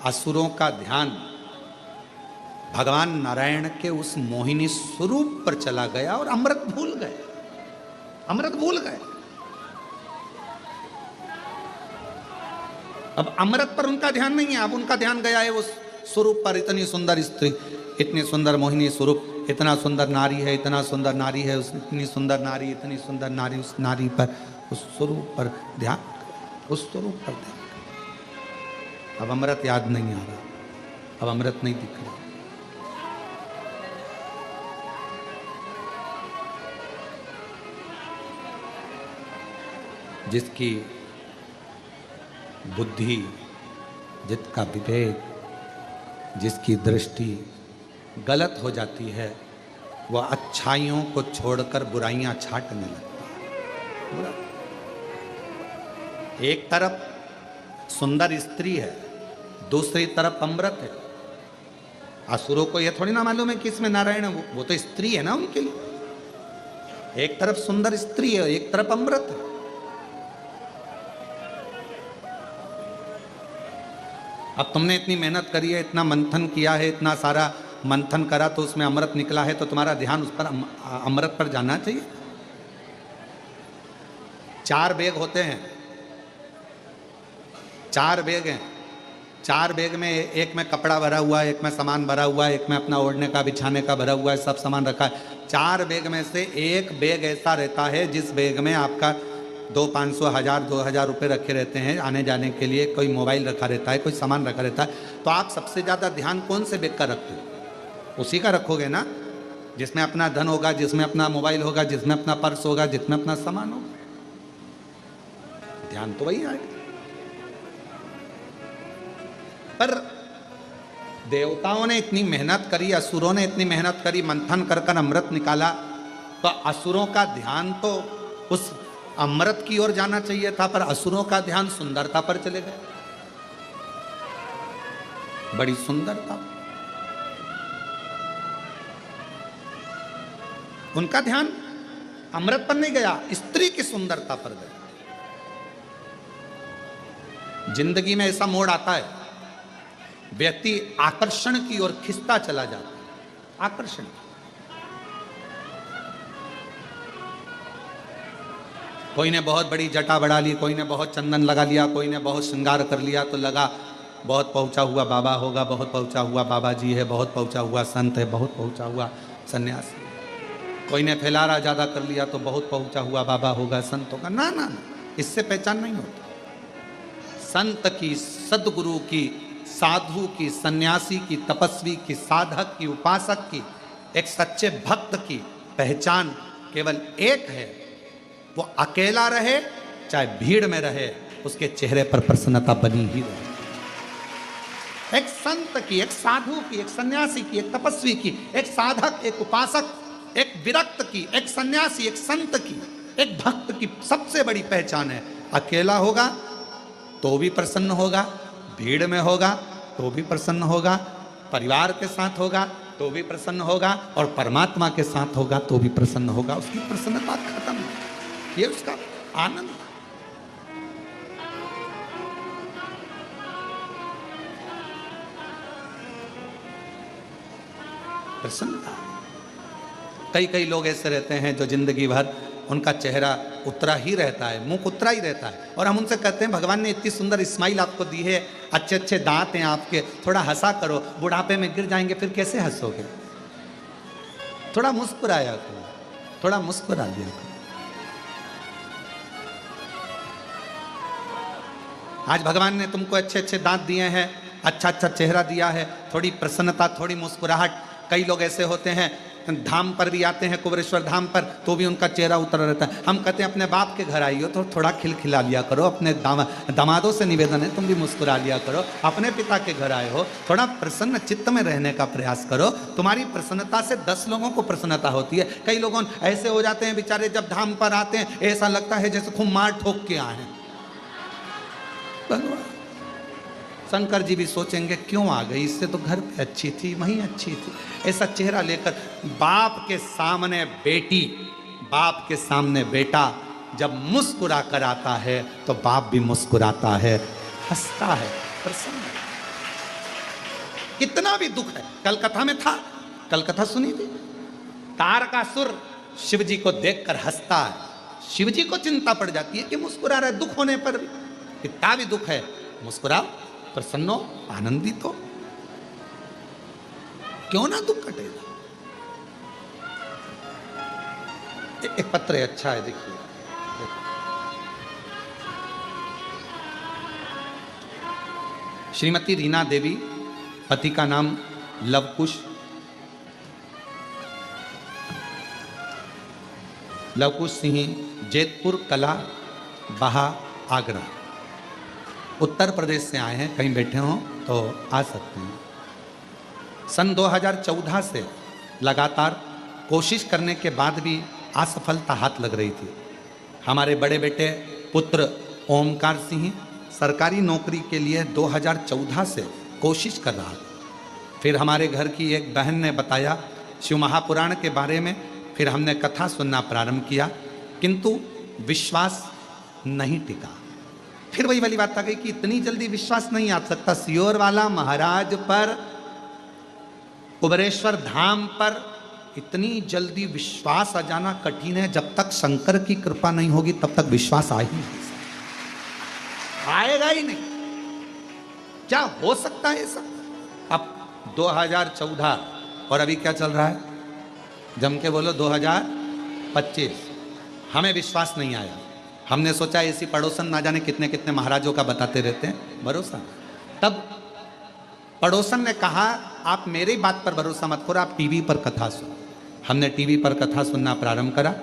S1: असुरों का ध्यान भगवान नारायण के उस मोहिनी स्वरूप पर चला गया, और अमृत भूल गए। अमृत भूल गए। अब अमृत पर उनका ध्यान नहीं है, अब उनका ध्यान गया है उस स्वरूप पर। इतनी सुंदर स्त्री, इतनी सुंदर मोहिनी स्वरूप, इतना सुंदर नारी है, इतना सुंदर नारी है, उस इतनी सुंदर नारी, इतनी सुंदर नारी, उस नारी पर, उस स्वरूप पर ध्यान, उस स्वरूप पर ध्यान। अब अमृत याद नहीं आ रहा, अब अमृत नहीं दिख रहा। जिसकी बुद्धि, जिसका विवेक, जिसकी दृष्टि गलत हो जाती है, वह अच्छाइयों को छोड़कर बुराइयां छांटने लगता है। एक तरफ सुंदर स्त्री है, दूसरी तरफ अमृत है। असुरों को यह थोड़ी ना मालूम है कि इसमें नारायण है, वो तो स्त्री है ना उनके लिए। एक तरफ सुंदर स्त्री है, एक तरफ अमृत है। अब तुमने इतनी मेहनत करी है, इतना मंथन किया है, इतना सारा मंथन करा, तो उसमें अमृत निकला है, तो तुम्हारा ध्यान उस पर, अमृत पर जाना चाहिए। 4 बैग होते हैं, 4 बैग हैं। 4 बैग में एक में कपड़ा भरा हुआ है, एक में सामान भरा हुआ है, एक में अपना ओढ़ने का, बिछाने का भरा हुआ है, सब सामान रखा है। 4 बैग में से एक बैग ऐसा रहता है जिस बैग में आपका 200, 500, 1000, 2000 रुपये रखे रहते हैं आने जाने के लिए। कोई मोबाइल रखा रहता है, कोई सामान रखा रहता है। तो आप सबसे ज़्यादा ध्यान कौन से बैग का रखते हो? उसी का रखोगे ना जिसमें अपना धन होगा, जिसमें अपना मोबाइल होगा, जिसमें अपना पर्स होगा, जिसमें अपना सामान होगा। ध्यान तो वही आएगा। पर देवताओं ने इतनी मेहनत करी, असुरों ने इतनी मेहनत करी, मंथन कर कर अमृत निकाला, तो असुरों का ध्यान तो उस अमृत की ओर जाना चाहिए था, पर असुरों का ध्यान सुंदरता पर चले गए। बड़ी सुंदरता, उनका ध्यान अमृत पर नहीं गया, स्त्री की सुंदरता पर गया। जिंदगी में ऐसा मोड़ आता है, व्यक्ति आकर्षण की ओर खिंचता चला जाता है। आकर्षण, कोई ने बहुत बड़ी जटा बढ़ा ली, कोई ने बहुत चंदन लगा लिया, कोई ने बहुत श्रृंगार कर लिया, तो लगा बहुत पहुंचा हुआ बाबा होगा, बहुत पहुंचा हुआ बाबा जी है, बहुत पहुंचा हुआ संत है, बहुत पहुंचा हुआ सन्यासी। कोई ने फैलारा ज्यादा कर लिया तो बहुत पहुंचा हुआ बाबा होगा, संत होगा। ना ना ना, इससे पहचान नहीं होती। संत की, सदगुरु की, साधु की, सन्यासी की, तपस्वी की, साधक की, उपासक की, एक सच्चे भक्त की पहचान केवल एक है, वो अकेला रहे चाहे भीड़ में रहे, उसके चेहरे पर प्रसन्नता बनी ही रहे। एक संत की, एक साधु की, एक सन्यासी की, एक तपस्वी की, एक साधक, एक उपासक, एक विरक्त की, एक सन्यासी, एक संत की, एक भक्त की सबसे बड़ी पहचान है अकेला होगा तो भी प्रसन्न होगा, भीड़ में होगा तो भी प्रसन्न होगा, परिवार के साथ होगा तो भी प्रसन्न होगा, और परमात्मा के साथ होगा तो भी प्रसन्न होगा। उसकी प्रसन्नता खत्म, ये उसका आनंद। प्रसन्नता। कई कई लोग ऐसे रहते हैं जो जिंदगी भर उनका चेहरा उतरा ही रहता है, मुंह उतरा ही रहता है, और हम उनसे कहते हैं भगवान ने इतनी सुंदर स्माइल आपको दी है, अच्छे अच्छे दांत हैं आपके, थोड़ा हंसा करो, बुढ़ापे में गिर जाएंगे फिर कैसे हंसोगे, थोड़ा मुस्कुराया करो, थोड़ा मुस्कुरा लिया करो। आज भगवान ने तुमको अच्छे अच्छे दांत दिए हैं, अच्छा अच्छा चेहरा दिया है, थोड़ी प्रसन्नता, थोड़ी मुस्कुराहट। कई लोग ऐसे होते हैं धाम पर भी आते हैं, कुबेरेश्वर धाम पर, तो भी उनका चेहरा उतर रहता है। हम कहते हैं अपने बाप के घर आई हो तो थोड़ा खिलखिला लिया करो, अपने दामादों से निवेदन है तुम भी मुस्कुरा लिया करो, अपने पिता के घर आए हो थोड़ा प्रसन्न चित्त में रहने का प्रयास करो। तुम्हारी प्रसन्नता से 10 लोगों को प्रसन्नता होती है। कई लोगों ऐसे हो जाते हैं बेचारे, जब धाम पर आते हैं ऐसा लगता है जैसे खूब मार ठोक के आए हैं। भगवान शंकर जी भी सोचेंगे क्यों आ गई, इससे तो घर पे अच्छी थी, वहीं अच्छी थी। ऐसा चेहरा लेकर बाप के सामने बेटी, बाप के सामने बेटा जब मुस्कुरा कर आता है तो बाप भी मुस्कुराता है, हंसता है, प्रसन्न है। कितना भी दुख है, कल कथा में था, कल कथा सुनी थी, तारकासुर शिव जी को देखकर हंसता है, शिव जी को चिंता पड़ जाती है कि मुस्कुरा रहा है दुख होने पर भी। कितना भी दुख है मुस्कुराओ, प्रसन्नो, आनंदित हो, क्यों ना दुख कटेगा। एक पत्र है, अच्छा है, देखिए। श्रीमती रीना देवी, पति का नाम लवकुश, लवकुश सिंह, जेतपुर कला, बहा, आगरा, उत्तर प्रदेश से आए हैं। कहीं बैठे हों तो आ सकते हैं। सन 2014 से लगातार कोशिश करने के बाद भी असफलता हाथ लग रही थी। हमारे बड़े बेटे पुत्र ओमकार सिंह सरकारी नौकरी के लिए 2014 से कोशिश कर रहा था। फिर हमारे घर की एक बहन ने बताया शिव महापुराण के बारे में, फिर हमने कथा सुनना प्रारंभ किया, किंतु विश्वास नहीं टिका। फिर वही वाली बात आ गई कि इतनी जल्दी विश्वास नहीं आ सकता। सियोर वाला महाराज पर, कुबेरेश्वर धाम पर इतनी जल्दी विश्वास आ जाना कठिन है। जब तक शंकर की कृपा नहीं होगी तब तक विश्वास आ ही नहीं सकता, आएगा ही नहीं। क्या हो सकता है सब? अब 2014 और अभी क्या चल रहा है, जम के बोलो 2025। हमें विश्वास नहीं आया। हमने सोचा इसी पड़ोसन ना जाने कितने कितने महाराजों का बताते रहते हैं, भरोसा। तब पड़ोसन ने कहा आप मेरी बात पर भरोसा मत करो, आप टीवी पर कथा सुनो। हमने टीवी पर कथा सुनना प्रारंभ करा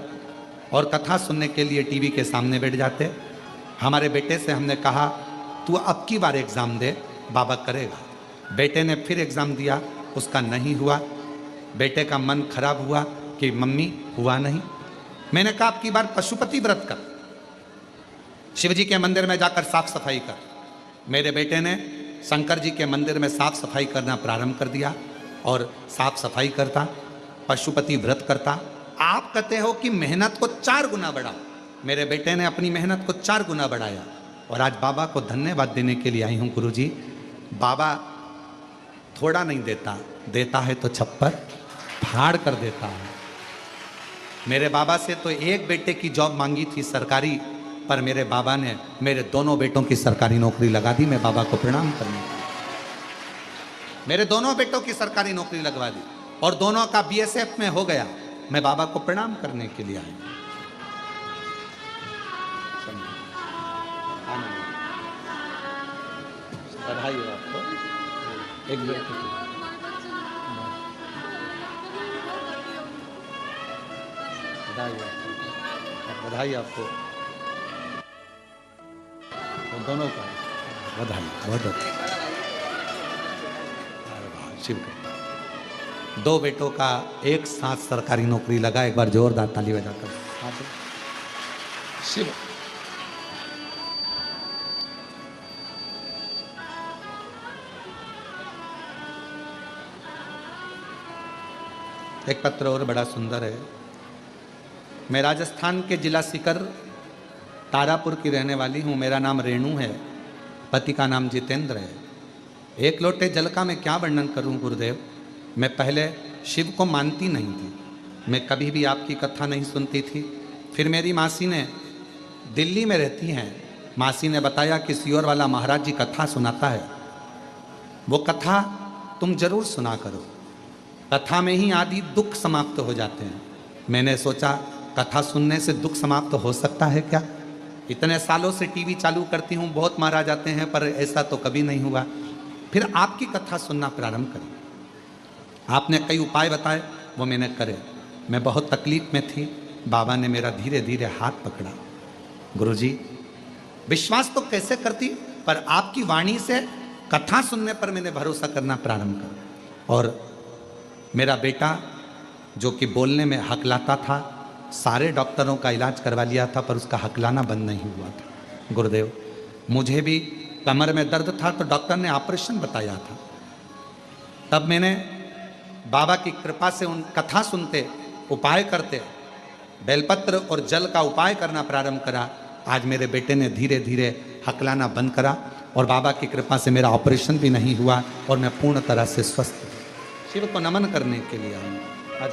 S1: और कथा सुनने के लिए टीवी के सामने बैठ जाते। हमारे बेटे से हमने कहा तू अब की बार एग्ज़ाम दे, बाबा करेगा। बेटे ने फिर एग्ज़ाम दिया, उसका नहीं हुआ। बेटे का मन खराब हुआ कि मम्मी हुआ नहीं। मैंने कहा अब की बार पशुपति व्रत कर, शिवजी के मंदिर में जाकर साफ सफाई कर। मेरे बेटे ने शंकर जी के मंदिर में साफ सफाई करना प्रारंभ कर दिया और साफ सफाई करता, पशुपति व्रत करता। आप कहते हो कि मेहनत को 4 गुना बढ़ाओ, मेरे बेटे ने अपनी मेहनत को 4 गुना बढ़ाया और आज बाबा को धन्यवाद देने के लिए आई हूँ। गुरुजी, बाबा थोड़ा नहीं देता, देता है तो छप्पर फाड़ कर देता है। मेरे बाबा से तो एक बेटे की जॉब मांगी थी सरकारी, पर मेरे बाबा ने मेरे दोनों बेटों की सरकारी नौकरी लगा दी। मैं बाबा को प्रणाम करने, मेरे दोनों बेटों की सरकारी नौकरी लगवा दी और दोनों का बीएसएफ में हो गया। मैं बाबा को प्रणाम करने के लिए आया। बधाई हो आपको, एक मिनट बधाई आपको, दोनों का बधाई। बहुत अच्छा, शिव कृपा। 2 बेटों का एक साथ सरकारी नौकरी लगा। एक बार जोरदार ताली बजाकर शिव। एक पत्र और बड़ा सुंदर है। मैं राजस्थान के जिला सीकर तारापुर की रहने वाली हूँ। मेरा नाम रेणु है, पति का नाम जितेंद्र है। एक लोटे जल का मैं क्या वर्णन करूँ गुरुदेव। मैं पहले शिव को मानती नहीं थी, मैं कभी भी आपकी कथा नहीं सुनती थी। फिर मेरी मासी ने, दिल्ली में रहती हैं, मासी ने बताया कि सियोर वाला महाराज जी कथा सुनाता है, वो कथा तुम जरूर सुना करो, कथा में ही आदि दुख समाप्त हो जाते हैं। मैंने सोचा कथा सुनने से दुख समाप्त हो सकता है क्या। इतने सालों से टीवी चालू करती हूँ, बहुत मारा जाते हैं, पर ऐसा तो कभी नहीं हुआ। फिर आपकी कथा सुनना प्रारंभ करी। आपने कई उपाय बताए, वो मैंने करे। मैं बहुत तकलीफ में थी, बाबा ने मेरा धीरे धीरे हाथ पकड़ा। गुरुजी, विश्वास तो कैसे करती, पर आपकी वाणी से कथा सुनने पर मैंने भरोसा करना प्रारंभ कर। और मेरा बेटा जो कि बोलने में हकलाता था, सारे डॉक्टरों का इलाज करवा लिया था, पर उसका हकलाना बंद नहीं हुआ था। गुरुदेव, मुझे भी कमर में दर्द था तो डॉक्टर ने ऑपरेशन बताया था। तब मैंने बाबा की कृपा से उन कथा सुनते, उपाय करते, बेलपत्र और जल का उपाय करना प्रारंभ करा। आज मेरे बेटे ने धीरे धीरे हकलाना बंद करा और बाबा की कृपा से मेरा ऑपरेशन भी नहीं हुआ और मैं पूर्ण तरह से स्वस्थ हूँ। शिव को नमन करने के लिए आऊँ। आज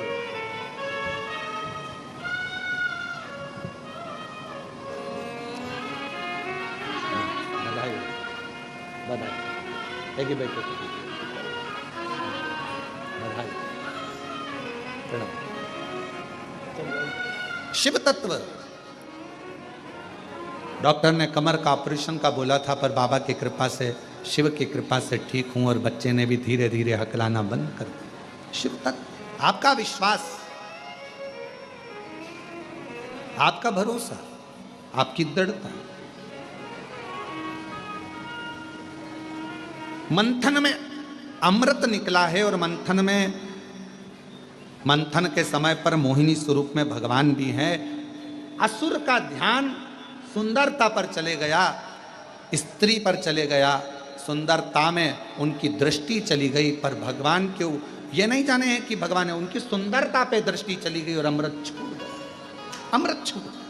S1: बधाई बधाई, एक ही बेटे को बधाई, प्रणाम। शिव तत्व, डॉक्टर ने कमर का ऑपरेशन का बोला था, पर बाबा की कृपा से, शिव की कृपा से ठीक हूं और बच्चे ने भी धीरे धीरे हकलाना बंद कर दिया। शिव तत्व, आपका विश्वास, आपका भरोसा, आपकी दृढ़ता। मंथन में अमृत निकला है और मंथन के समय पर मोहिनी स्वरूप में भगवान भी है। असुर का ध्यान सुंदरता पर चले गया, स्त्री पर चले गया, सुंदरता में उनकी दृष्टि चली गई, पर भगवान क्यों ये नहीं जाने हैं कि भगवान है, उनकी सुंदरता पे दृष्टि चली गई और अमृत छूट गया, अमृत छूट गया।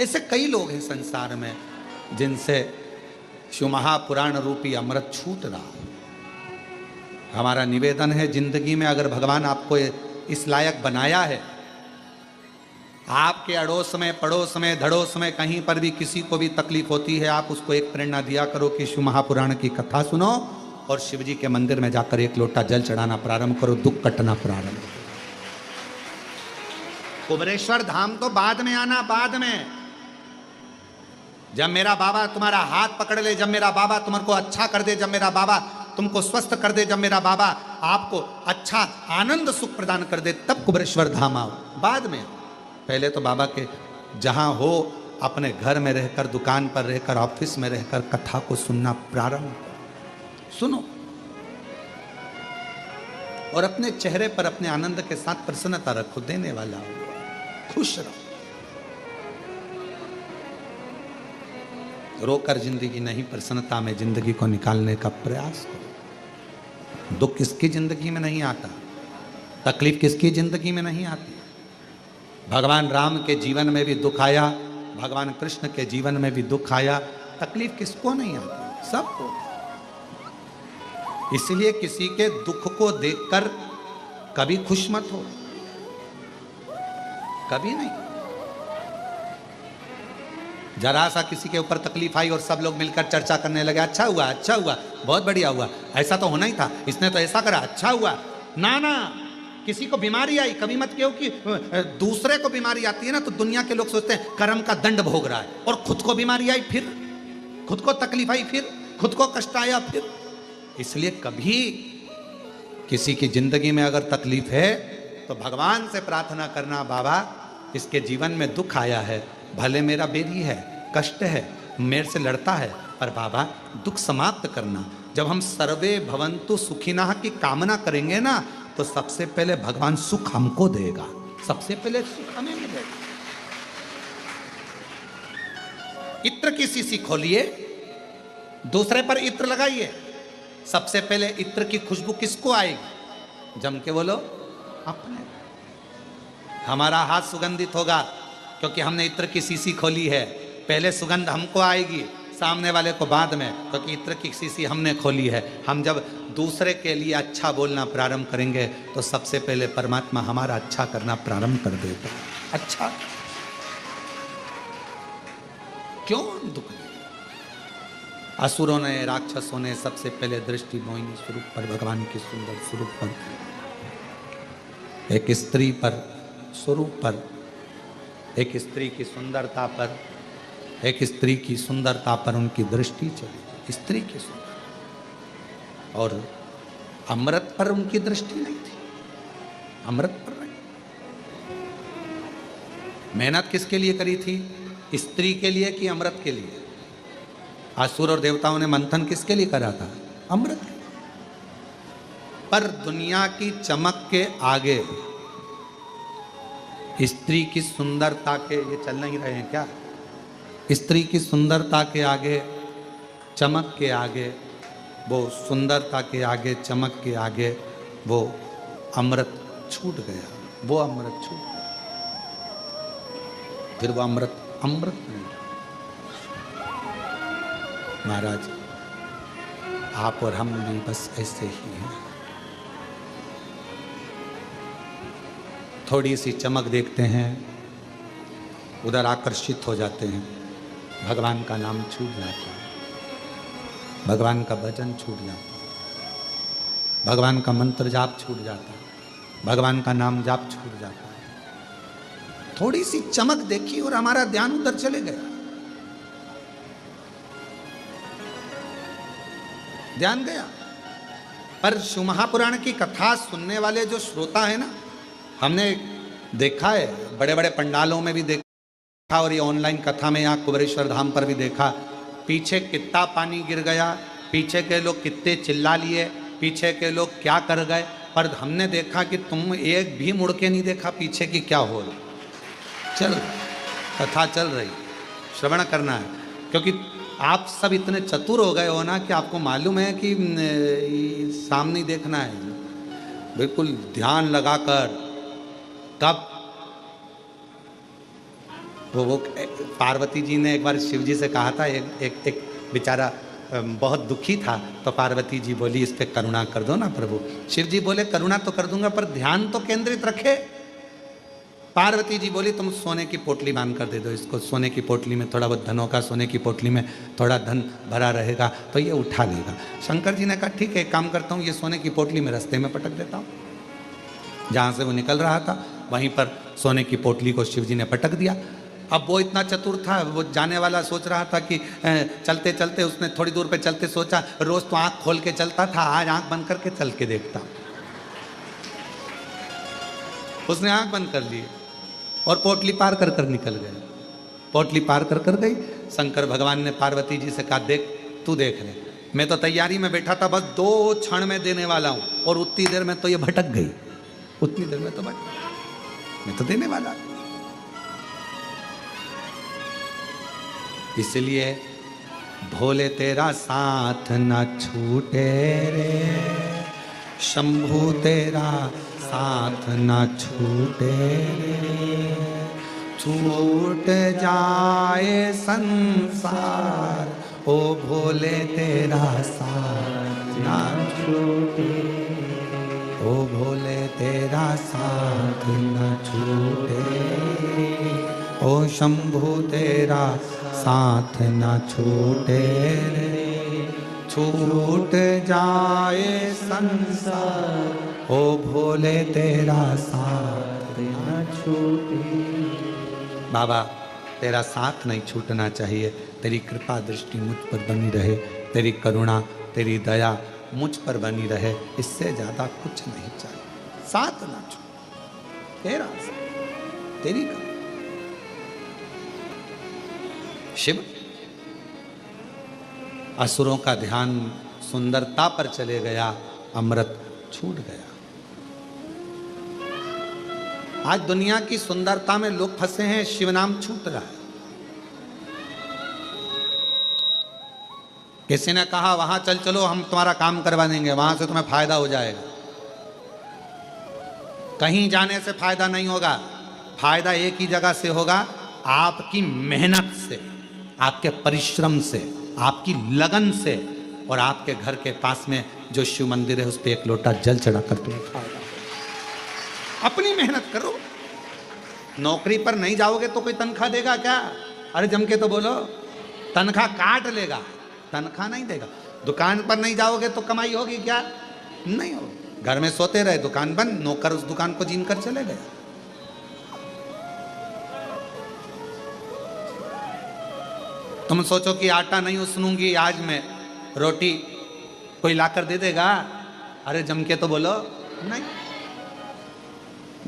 S1: ऐसे कई लोग हैं संसार में जिनसे शिव महापुराण रूपी अमृत छूट रहा है। हमारा निवेदन है, जिंदगी में अगर भगवान आपको इस लायक बनाया है, आपके अड़ोस में, पड़ोस में, धड़ोस में कहीं पर भी किसी को भी तकलीफ होती है, आप उसको एक प्रेरणा दिया करो कि शिव महापुराण की कथा सुनो और शिव जी के मंदिर में जाकर एक लोटा जल चढ़ाना प्रारंभ करो, दुख कटना प्रारंभ। कुबरेश्वर धाम तो बाद में आना, बाद में, जब मेरा बाबा तुम्हारा हाथ पकड़ ले, जब मेरा बाबा तुमको अच्छा कर दे, जब मेरा बाबा तुमको स्वस्थ कर दे, जब मेरा बाबा आपको अच्छा आनंद सुख प्रदान कर दे, तब कुबरेश्वर धाम आओ, बाद में। पहले तो बाबा के जहां हो, अपने घर में रहकर, दुकान पर रहकर, ऑफिस में रहकर कथा को सुनना प्रारंभ सुनो और अपने चेहरे पर अपने आनंद के साथ प्रसन्नता रखो, देने वाला हो, खुश रहो। रोकर जिंदगी नहीं, प्रसन्नता में जिंदगी को निकालने का प्रयास करो। दुख किसकी जिंदगी में नहीं आता, तकलीफ किसकी जिंदगी में नहीं आती। भगवान राम के जीवन में भी दुख आया, भगवान कृष्ण के जीवन में भी दुख आया, तकलीफ किसको नहीं आती, सबको। इसलिए किसी के दुख को देखकर कभी खुश मत हो, कभी नहीं। जरा सा किसी के ऊपर तकलीफ आई और सब लोग मिलकर चर्चा करने लगे, अच्छा हुआ, अच्छा हुआ, बहुत बढ़िया हुआ, ऐसा तो होना ही था, इसने तो ऐसा करा, अच्छा हुआ। ना ना, किसी को बीमारी आई, कभी मत कहो कि दूसरे को बीमारी आती है ना तो दुनिया के लोग सोचते हैं कर्म का दंड भोग रहा है, और खुद को बीमारी आई, फिर खुद को तकलीफ आई, फिर खुद को कष्ट आया, फिर। इसलिए कभी किसी की जिंदगी में अगर तकलीफ है तो भगवान से प्रार्थना करना, बाबा इसके जीवन में दुख आया है, भले मेरा बेरी है, कष्ट है, मेरे से लड़ता है, पर बाबा दुख समाप्त करना। जब हम सर्वे भवन्तु सुखिनः की कामना करेंगे ना, तो सबसे पहले भगवान सुख हमको देगा, सबसे पहले सुख हमें मिलेगा। इत्र की शीशी खोलिए, दूसरे पर इत्र लगाइए, सबसे पहले इत्र की खुशबू किसको आएगी, जम के बोलो अपने। हमारा हाथ सुगंधित होगा क्योंकि हमने इत्र की शीशी खोली है। पहले सुगंध हमको आएगी, सामने वाले को बाद में, क्योंकि इत्र की शीशी हमने खोली है। हम जब दूसरे के लिए अच्छा बोलना प्रारंभ करेंगे तो सबसे पहले परमात्मा हमारा अच्छा करना प्रारंभ कर देगा। अच्छा क्यों दुख नहीं? असुरों ने, राक्षसों ने सबसे पहले दृष्टि मोहिनी स्वरूप पर, भगवान के सुंदर स्वरूप पर, एक स्त्री पर, स्वरूप पर, एक स्त्री की सुंदरता पर, एक स्त्री की सुंदरता पर उनकी दृष्टि चली, स्त्री की सुंदरता। और अमृत पर उनकी दृष्टि नहीं थी, अमृत पर नहीं। मेहनत किसके लिए करी थी? स्त्री के लिए कि अमृत के लिए? असुर और देवताओं ने मंथन किसके लिए करा था? अमृत। पर दुनिया की चमक के आगे स्त्री की सुंदरता के, ये चल नहीं रहे हैं क्या? स्त्री की सुंदरता के आगे, चमक के आगे, वो सुंदरता के आगे, चमक के आगे वो अमृत छूट गया, वो अमृत छूट गया। फिर वो अमृत अमृत नहीं रहा। महाराज आप और हम भी बस ऐसे ही हैं। थोड़ी सी चमक देखते हैं, उधर आकर्षित हो जाते हैं, भगवान का नाम छूट जाता है, भगवान का भजन छूट जाता है, भगवान का मंत्र जाप छूट जाता है, भगवान का नाम जाप छूट जाता है। थोड़ी सी चमक देखी और हमारा ध्यान उधर चले गया, ध्यान गया। पर शिव महापुराण की कथा सुनने वाले जो श्रोता है ना, हमने देखा है, बड़े बड़े पंडालों में भी देखा और ये ऑनलाइन कथा में यहाँ कुबेरेश्वर धाम पर भी देखा, पीछे कितना पानी गिर गया, पीछे के लोग कितने चिल्ला लिए, पीछे के लोग क्या कर गए। पर हमने देखा कि तुम एक भी मुड़ के नहीं देखा पीछे की क्या हो रहा। चल कथा चल रही, श्रवण करना है, क्योंकि आप सब इतने चतुर हो गए हो ना कि आपको मालूम है कि सामने देखना है, बिल्कुल ध्यान लगाकर। कब वो पार्वती जी ने एक बार शिव जी से कहा था, एक बेचारा बहुत दुखी था, तो पार्वती जी बोली इस पे करुणा कर दो ना प्रभु। शिव जी बोले करुणा तो कर दूंगा पर ध्यान तो केंद्रित रखे। पार्वती जी बोली तुम सोने की पोटली बांध कर दे दो इसको, सोने की पोटली में थोड़ा बहुत धनों का, सोने की पोटली में थोड़ा धन भरा रहेगा तो ये उठा लेगा। शंकर जी ने कहा ठीक है, एक काम करता हूँ, ये सोने की पोटली में रास्ते में पटक देता हूँ। जहाँ से वो निकल रहा था वहीं पर सोने की पोटली को शिव जी ने पटक दिया। अब वो इतना चतुर था, वो जाने वाला सोच रहा था कि चलते चलते उसने थोड़ी दूर पे चलते सोचा रोज तो आँख खोल के चलता था, आज आँख बंद करके चल के देखता। उसने आँख बंद कर ली और पोटली पार कर कर निकल गए। पोटली पार कर कर गई। शंकर भगवान ने पार्वती जी से कहा देख तू देख ले, मैं तो तैयारी में बैठा था, बस 2 क्षण में देने वाला हूँ और उतनी देर में तो ये भटक गई, उतनी देर में तो मैं तो देने वाला। इसलिए भोले तेरा साथ न छूटे रे, शंभू तेरा साथ न छूटे रे, छूट जाए संसार ओ भोले तेरा साथ न छूटे, ओ भोले तेरा साथ न छूटे, ओ शंभू तेरा साथ न छूटे रे, छूट जाए संसार ओ भोले तेरा साथ न छूटे। बाबा तेरा साथ नहीं छूटना चाहिए, तेरी कृपा दृष्टि मुझ पर बनी रहे, तेरी करुणा तेरी दया मुझ पर बनी रहे, इससे ज्यादा कुछ नहीं चाहिए। साथ ना छूटे, तेरा साथ, तेरी करुणा। शिव असुरों का ध्यान सुंदरता पर चले गया, अमृत छूट गया। आज दुनिया की सुंदरता में लोग फंसे हैं, शिव नाम छूट रहा है। किसी ने कहा वहां चल चलो हम तुम्हारा काम करवा देंगे, वहां से तुम्हें फायदा हो जाएगा। कहीं जाने से फायदा नहीं होगा, फायदा एक ही जगह से होगा, आपकी मेहनत से, आपके परिश्रम से, आपकी लगन से, और आपके घर के पास में जो शिव मंदिर है उस पर एक लोटा जल चढ़ाकर तुम्हें फायदा। अपनी मेहनत करो। नौकरी पर नहीं जाओगे तो कोई तनख्वाह देगा क्या? अरे जम के तो बोलो, तनख्वाह काट लेगा, तनख्वाह नहीं देगा। दुकान पर नहीं जाओगे तो कमाई होगी क्या? नहीं होगी। घर में सोते रहे, दुकान बंद, नौकर उस दुकान को जीन कर चले गए। तुम सोचो कि आटा नहीं उसनूंगी आज मैं, रोटी कोई लाकर दे देगा? अरे जम के तो बोलो नहीं।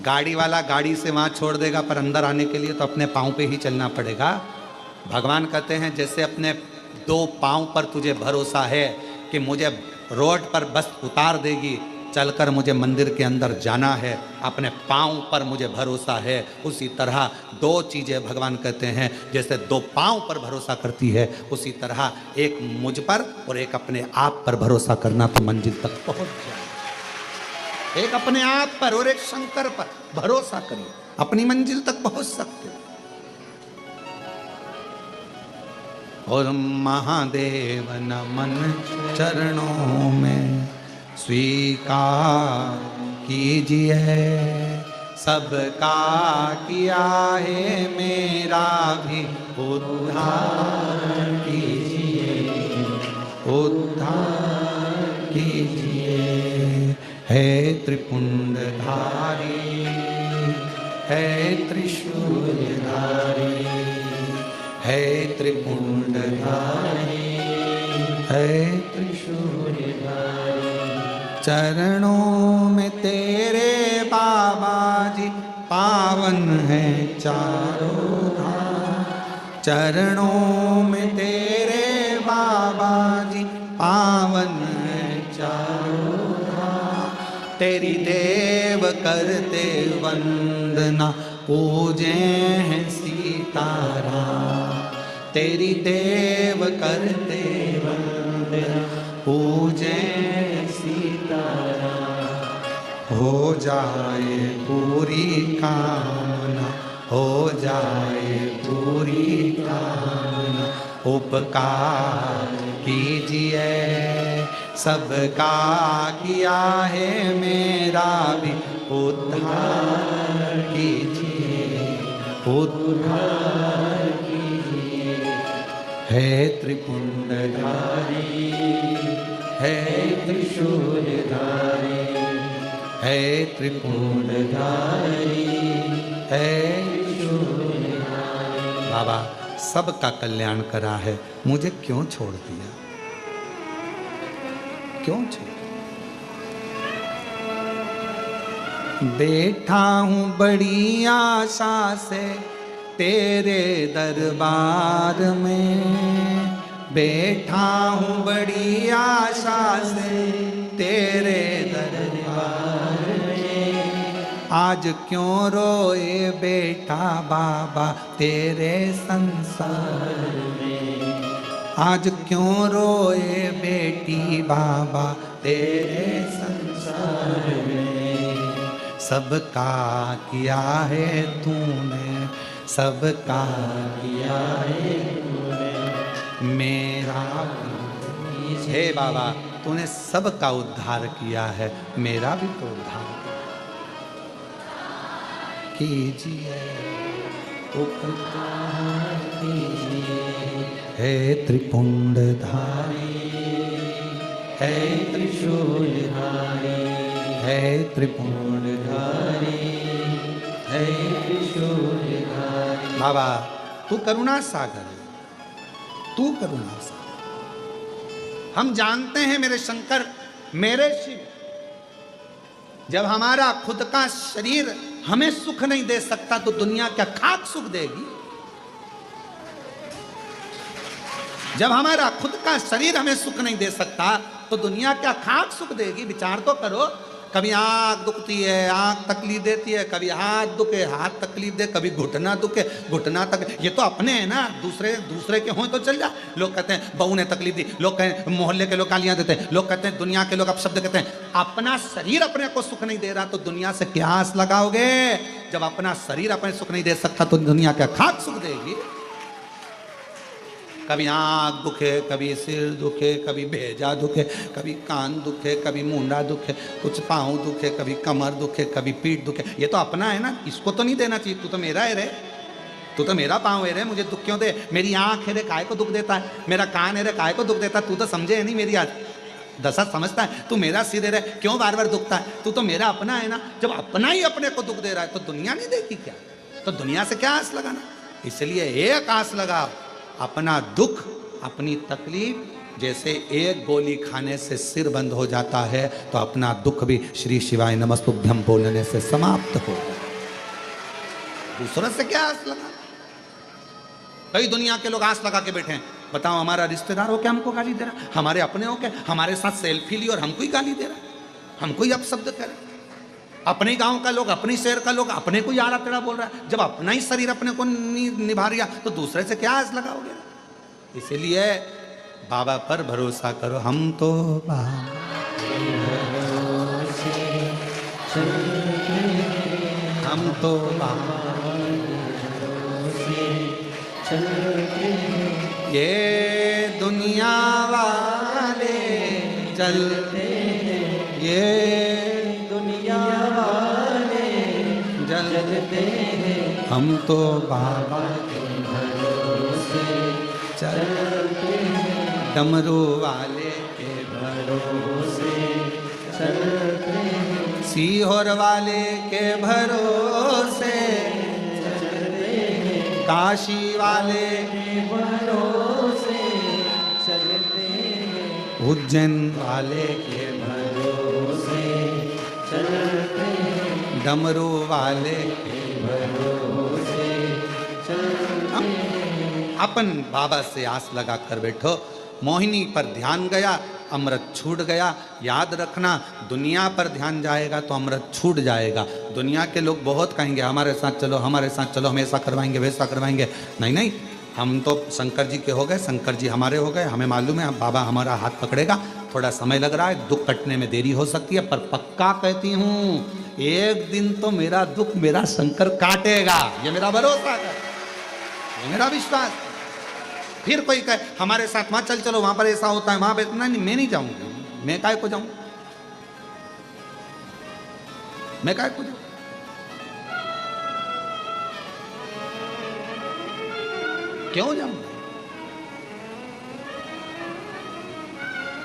S1: गाड़ी वाला गाड़ी से वहां छोड़ देगा, पर अंदर आने के लिए तो अपने पांव पे ही चलना पड़ेगा। भगवान कहते हैं जैसे अपने दो पांव पर तुझे भरोसा है कि मुझे रोड पर बस उतार देगी, चलकर मुझे मंदिर के अंदर जाना है, अपने पांव पर मुझे भरोसा है, उसी तरह दो चीज़ें भगवान कहते हैं जैसे दो पांव पर भरोसा करती है, उसी तरह एक मुझ पर और एक अपने आप पर भरोसा करना तो मंजिल तक पहुंच जाए। एक अपने आप पर और एक शंकर पर भरोसा करिए, अपनी मंजिल तक पहुंच सकते हो। और महादेव नमन चरणों में स्वीकार कीजिए, सबका किया है मेरा भी उद्धार कीजिए, उद्धार कीजिए। है त्रिपुंडधारी, है त्रिशूलधारी, है त्रिपुंडधारी, है त्रिशूलधारी। चरणों में तेरे बाबा जी पावन है चारों धाम, चरणों में तेरे बाबा जी पावन है चारों धाम। तेरी देव करते वंदना पूजे हैं सीताराम, तेरी देव करते वंदना पूजे सीताराम। हो जाए पूरी कामना, हो जाए पूरी कामना, उपकार कीजिए, सबका किया है मेरा भी उद्धार कीजिए, उद्धार कीजिए। है त्रिपुंडधारी, है त्रिशूलधारी, है त्रिपुंडधारी, है त्रिशूलधारी। बाबा सबका कल्याण करा है, मुझे क्यों छोड़ दिया, क्यों छोड़? बैठा हूँ बड़ी आशा से तेरे दरबार में, बैठा हूँ बड़ी आशा से तेरे दरबार में। आज क्यों रोए बेटा बाबा तेरे संसार में, आज क्यों रोए बेटी बाबा तेरे संसार में। सबका किया है तूने, सबका किया है तूने, मेरा हे बाबा तूने सबका उद्धार किया है, मेरा भी तो उद्धार कीजिए, उपकार कीजिए। है त्रिपुंडधारी, है त्रिशूलधारी, है त्रिपुंडधारी, है त्रिशूलधारी। बाबा तू करुणा सागर है, तू करुणा सागर। हम जानते हैं मेरे शंकर, मेरे शिव, जब हमारा खुद का शरीर हमें सुख नहीं दे सकता तो दुनिया क्या खाक सुख देगी? जब हमारा खुद का शरीर हमें सुख नहीं दे सकता तो दुनिया क्या खाक सुख देगी? विचार तो करो। कभी आँख दुखती है, आँख तकलीफ देती है, कभी हाथ दुखे, हाथ तकलीफ दे, कभी घुटना दुखे, घुटना तक। ये तो अपने हैं ना, दूसरे के हों तो चल जा। लोग कहते हैं बहू ने तकलीफ दी, लोग कहें मोहल्ले के लोग गालियां देते हैं, लोग कहते हैं दुनिया के लोग अपशब्द कहते हैं। अपना शरीर अपने को सुख नहीं दे रहा तो दुनिया से क्या आस लगाओगे? जब अपना शरीर अपने सुख नहीं दे सकता तो दुनिया क्या खाक सुख देगी? कभी आँख दुखे, कभी सिर दुखे, कभी भेजा दुखे, कभी कान दुखे, कभी मुंडा दुखे, कुछ पाँव दुखे, कभी कमर दुखे, कभी पीठ दुखे। ये तो अपना है ना, इसको तो नहीं देना चाहिए। तू तो मेरा है रे, तू तो मेरा पाँव है रे, मुझे दुख क्यों दे? मेरी आँख है रे, काय को दुख देता है? मेरा कान है रे, काय को दुख देता है? तू तो समझे नहीं मेरी आज दशा समझता है? तू मेरा सिर है रे, क्यों बार बार दुखता है? तू तो मेरा अपना है ना। जब अपना ही अपने को दुख दे रहा है तो दुनिया नहीं देगी क्या? तो दुनिया से क्या आस लगाना? इसलिए एक आस लगाओ, अपना दुख, अपनी तकलीफ। जैसे एक गोली खाने से सिर बंद हो जाता है तो अपना दुख भी श्री शिवाय नमस्तुभ्यं बोलने से समाप्त हो जाए। दूसरों से क्या आस लगा? कई दुनिया के लोग आस लगा के बैठे हैं। बताओ, हमारा रिश्तेदार हो क्या हमको गाली दे रहा? हमारे अपने हो क्या हमारे साथ सेल्फी ली और हमको ही गाली दे रहा? हमको ही अपशब्द करे? अपने गांव का लोग, अपने शहर का लोग अपने को यारा तेरा बोल रहा है। जब अपना ही शरीर अपने को निभा रिया तो दूसरे से क्या आस लगाओगे? इसलिए बाबा पर भरोसा करो। हम तो बाबा ये दुनिया वाले चलते, ये
S2: दुनिया वाले
S1: चलते हैं, हम तो बाबा के भरोसे चलते हैं, डमरू वाले के
S2: भरोसे चलते हैं,
S1: सीहोर वाले के भरोसे
S2: चलते हैं,
S1: काशी वाले
S2: के भरोसे चलते हैं,
S1: उज्जैन वाले के
S2: भरोसे चलते हैं,
S1: डमरू वाले के
S2: भरोसे चलते हैं।
S1: अपन बाबा से आस लगा कर बैठो। मोहिनी पर ध्यान गया, अमृत छूट गया। याद रखना, दुनिया पर ध्यान जाएगा तो अमृत छूट जाएगा। दुनिया के लोग बहुत कहेंगे हमारे साथ चलो, हमारे साथ चलो, हम ऐसा करवाएंगे वैसा करवाएंगे। नहीं नहीं, हम तो शंकर जी के हो गए, शंकर जी हमारे हो गए। हमें मालूम है बाबा हमारा हाथ पकड़ेगा। थोड़ा समय लग रहा है, दुख कटने में देरी हो सकती है, पर पक्का कहती हूँ एक दिन तो मेरा दुख मेरा शंकर काटेगा। ये मेरा भरोसा है, ये मेरा विश्वास। फिर कोई कहे हमारे साथ वहां चल चलो, वहां पर ऐसा होता है, वहां पर नहीं, मैं नहीं जाऊंगा। मैं काय को जाऊं? मैं काय को जाऊं? क्यों जाऊं?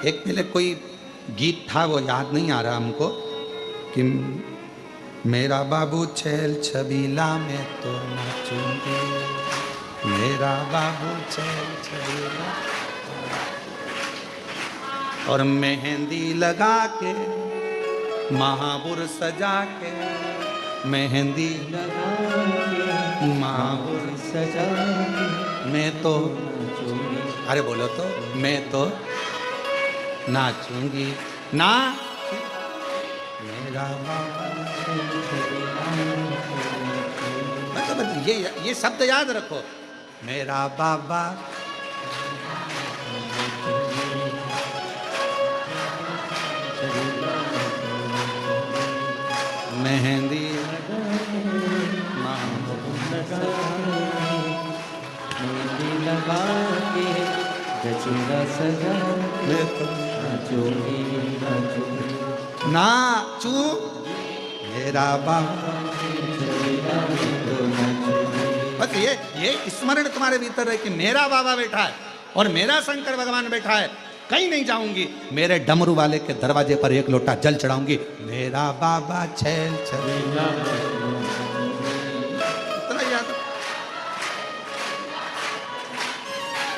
S1: एक पहले कोई गीत था, वो याद नहीं आ रहा हमको, कि मेरा बाबू छैल छबीला में तो नाचूंगी, मेरा बाबू छैल छबीला, और मेहंदी लगा के महापुर सजा के, मेहंदी
S2: लगा के
S1: महापुर
S2: सजा के
S1: मैं तो
S2: नाचूंगी।
S1: अरे बोलो तो, मैं तो नाचूंगी ना मेरा बाबा। मतलब ये शब्द याद रखो, मेरा बाबा मेहंदी
S2: मेहंदी लगा के गजरा सजा के नाचूंगी नाचूंगी
S1: नाचू मेरा बाबा। बस ये स्मरण तुम्हारे भीतर है कि मेरा बाबा बैठा है और मेरा शंकर भगवान बैठा है। कहीं नहीं जाऊंगी, मेरे डमरू वाले के दरवाजे पर एक लोटा जल चढ़ाऊंगी। मेरा बाबा छैल छबीला, इतना याद।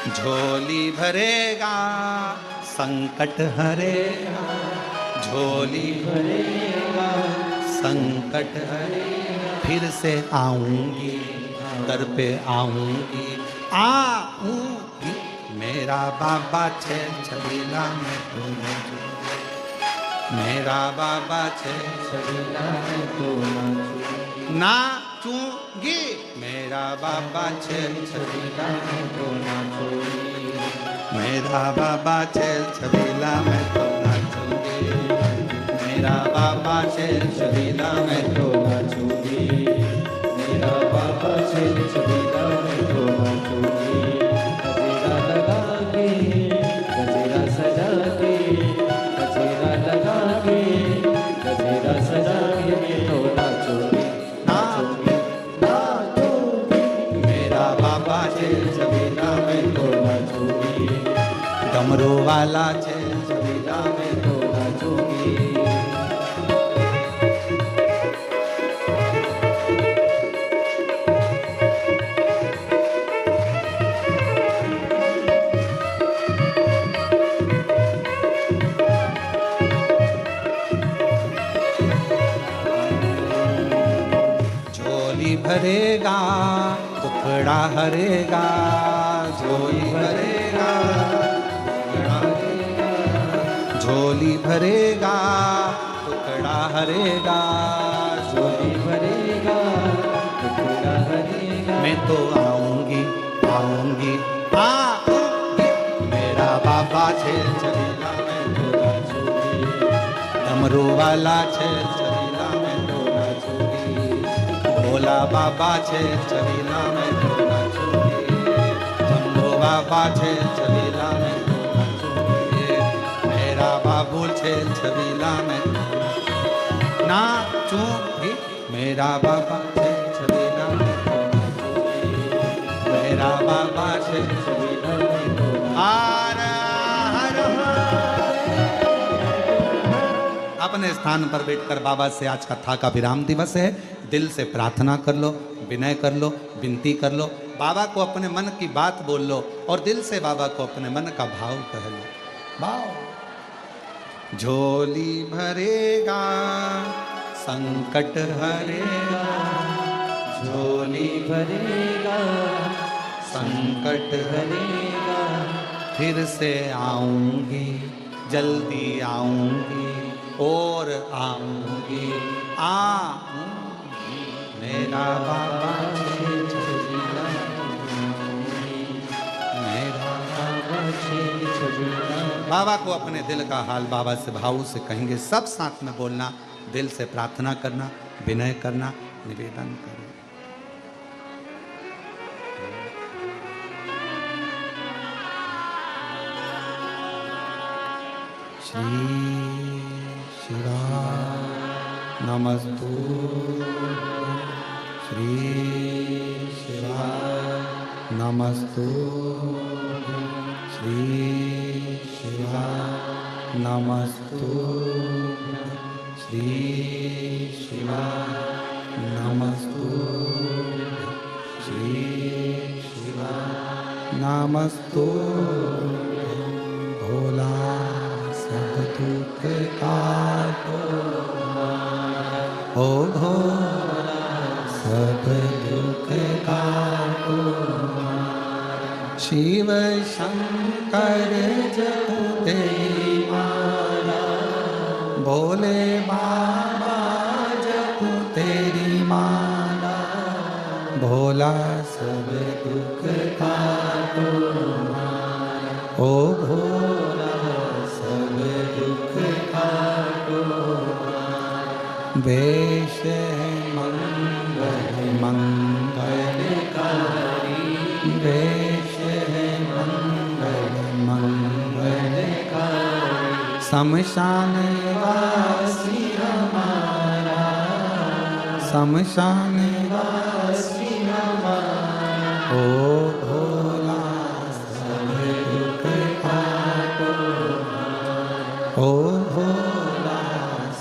S1: झोली भरेगा संकट हरेगा, झोली
S2: भरेगा
S1: संकट हरेगा, फिर से आऊंगी दर पे आऊंगी, आऊंगी। मेरा बाबा छैल छबीला में मेरा बाबा छे
S2: छबीला मैं तो नाचूंगी,
S1: नाचूंगी। मेरा बाबा छे
S2: छबीला मैं तो नाचूंगी,
S1: मेरा बाबा छे छबीला मैं तो नाचूंगी। मेरा बाबा छे छबीला मैं तो
S2: नाचूंगी, मेरा बाबा छे छबीला मैं तो नाचूंगी। गजरा लगा के, गजरा सजा के, गजरा लगा के, गजरा सजा के मैं तो नाचूंगी, नाचूंगी, नाचूंगी।
S1: मेरा बाबा छे छबीला मैं तो
S2: नाचूंगी,
S1: डमरू वाला छे छबीला मैं
S2: तो नाचूंगी।
S1: झोली भरेगा दुखड़ा हरेगा, झोली भरेगा दुखड़ा हरेगा, झोली भरेगा दुखड़ा हरेगा,
S2: झोली भरेगा टुकड़ा हरेगा।
S1: मैं तो आऊंगी आऊंगी आऊंगी। मेरा बाबा छे छबीला मैं तो
S2: नाचूंगी,
S1: डमरू वाला छे छबीला मैं तो
S2: नाचूंगी,
S1: भोला बाबा छे छबीला मैं तो नाचूंगी। जम्बो बाबा छे छबीला मैं तो नाचूंगी। मेरा बाबू छे छबीला मैं तो नाचूंगी। मेरा बाबा छे छबीला मैं तो नाचूंगी। मेरा बाबा छे
S2: छबीला मैं तो
S1: हर हर अपने स्थान पर बैठकर बाबा से आज कथा का विराम दिवस है। दिल से प्रार्थना कर लो, विनय कर लो, विनती कर लो, बाबा को अपने मन की बात बोल लो और दिल से बाबा को अपने मन का भाव कह लो। भाव झोली भरेगा संकट हरेगा,
S2: झोली भरेगा
S1: संकट
S2: हरेगा।
S1: फिर से आऊंगी, जल्दी आऊंगी और आऊंगी आऊंगी। मेरा बाबा छे
S2: छबीला
S1: मेरा
S2: बाबा छे छबीला।
S1: बाबा को अपने दिल का हाल बाबा से भाव से कहेंगे। सब साथ में बोलना, दिल से प्रार्थना करना, विनय करना, निवेदन करना। श्री शिवाय नमस्तु, श्री शिवाय नमस्तु, श्री शिवाय नमस्तु, श्री शिवाय नमस्तु, श्री शिवाय नमस्तु। भोला सब दुख काटो, ओ भोला सब दुख काटो। शिव शंकर जपो तेरी माला, भोले बाबा जपो तेरी माला। भोला सब दुख काटो, ओ भोला सब दुख काटो। वेश है मंगल मंगलकारी, वेश है मंगल मंगलकारी। शमशान वासी हमारा, शमशान वासी हमारा। ओ भोला सब दुख काटो, ओ भोला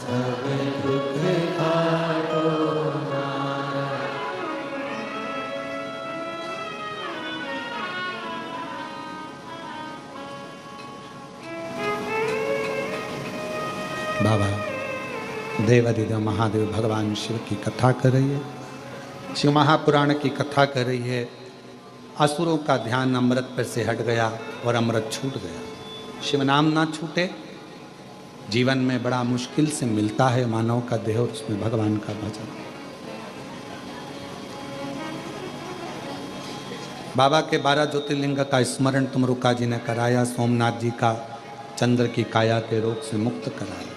S1: सब दुख काटो। बाबा देवाधिदेव महादेव भगवान शिव की कथा कर रही है, शिव महापुराण की कथा कर रही है। असुरों का ध्यान अमृत पर से हट गया और अमृत छूट गया। शिव नाम ना छूटे जीवन में बड़ा मुश्किल से मिलता है मानव का देह और उसमें भगवान का भजन। बाबा के 12 ज्योतिर्लिंग का स्मरण तुमरुका जी ने कराया। सोमनाथ जी का चंद्र की काया के रोग से मुक्त कराया।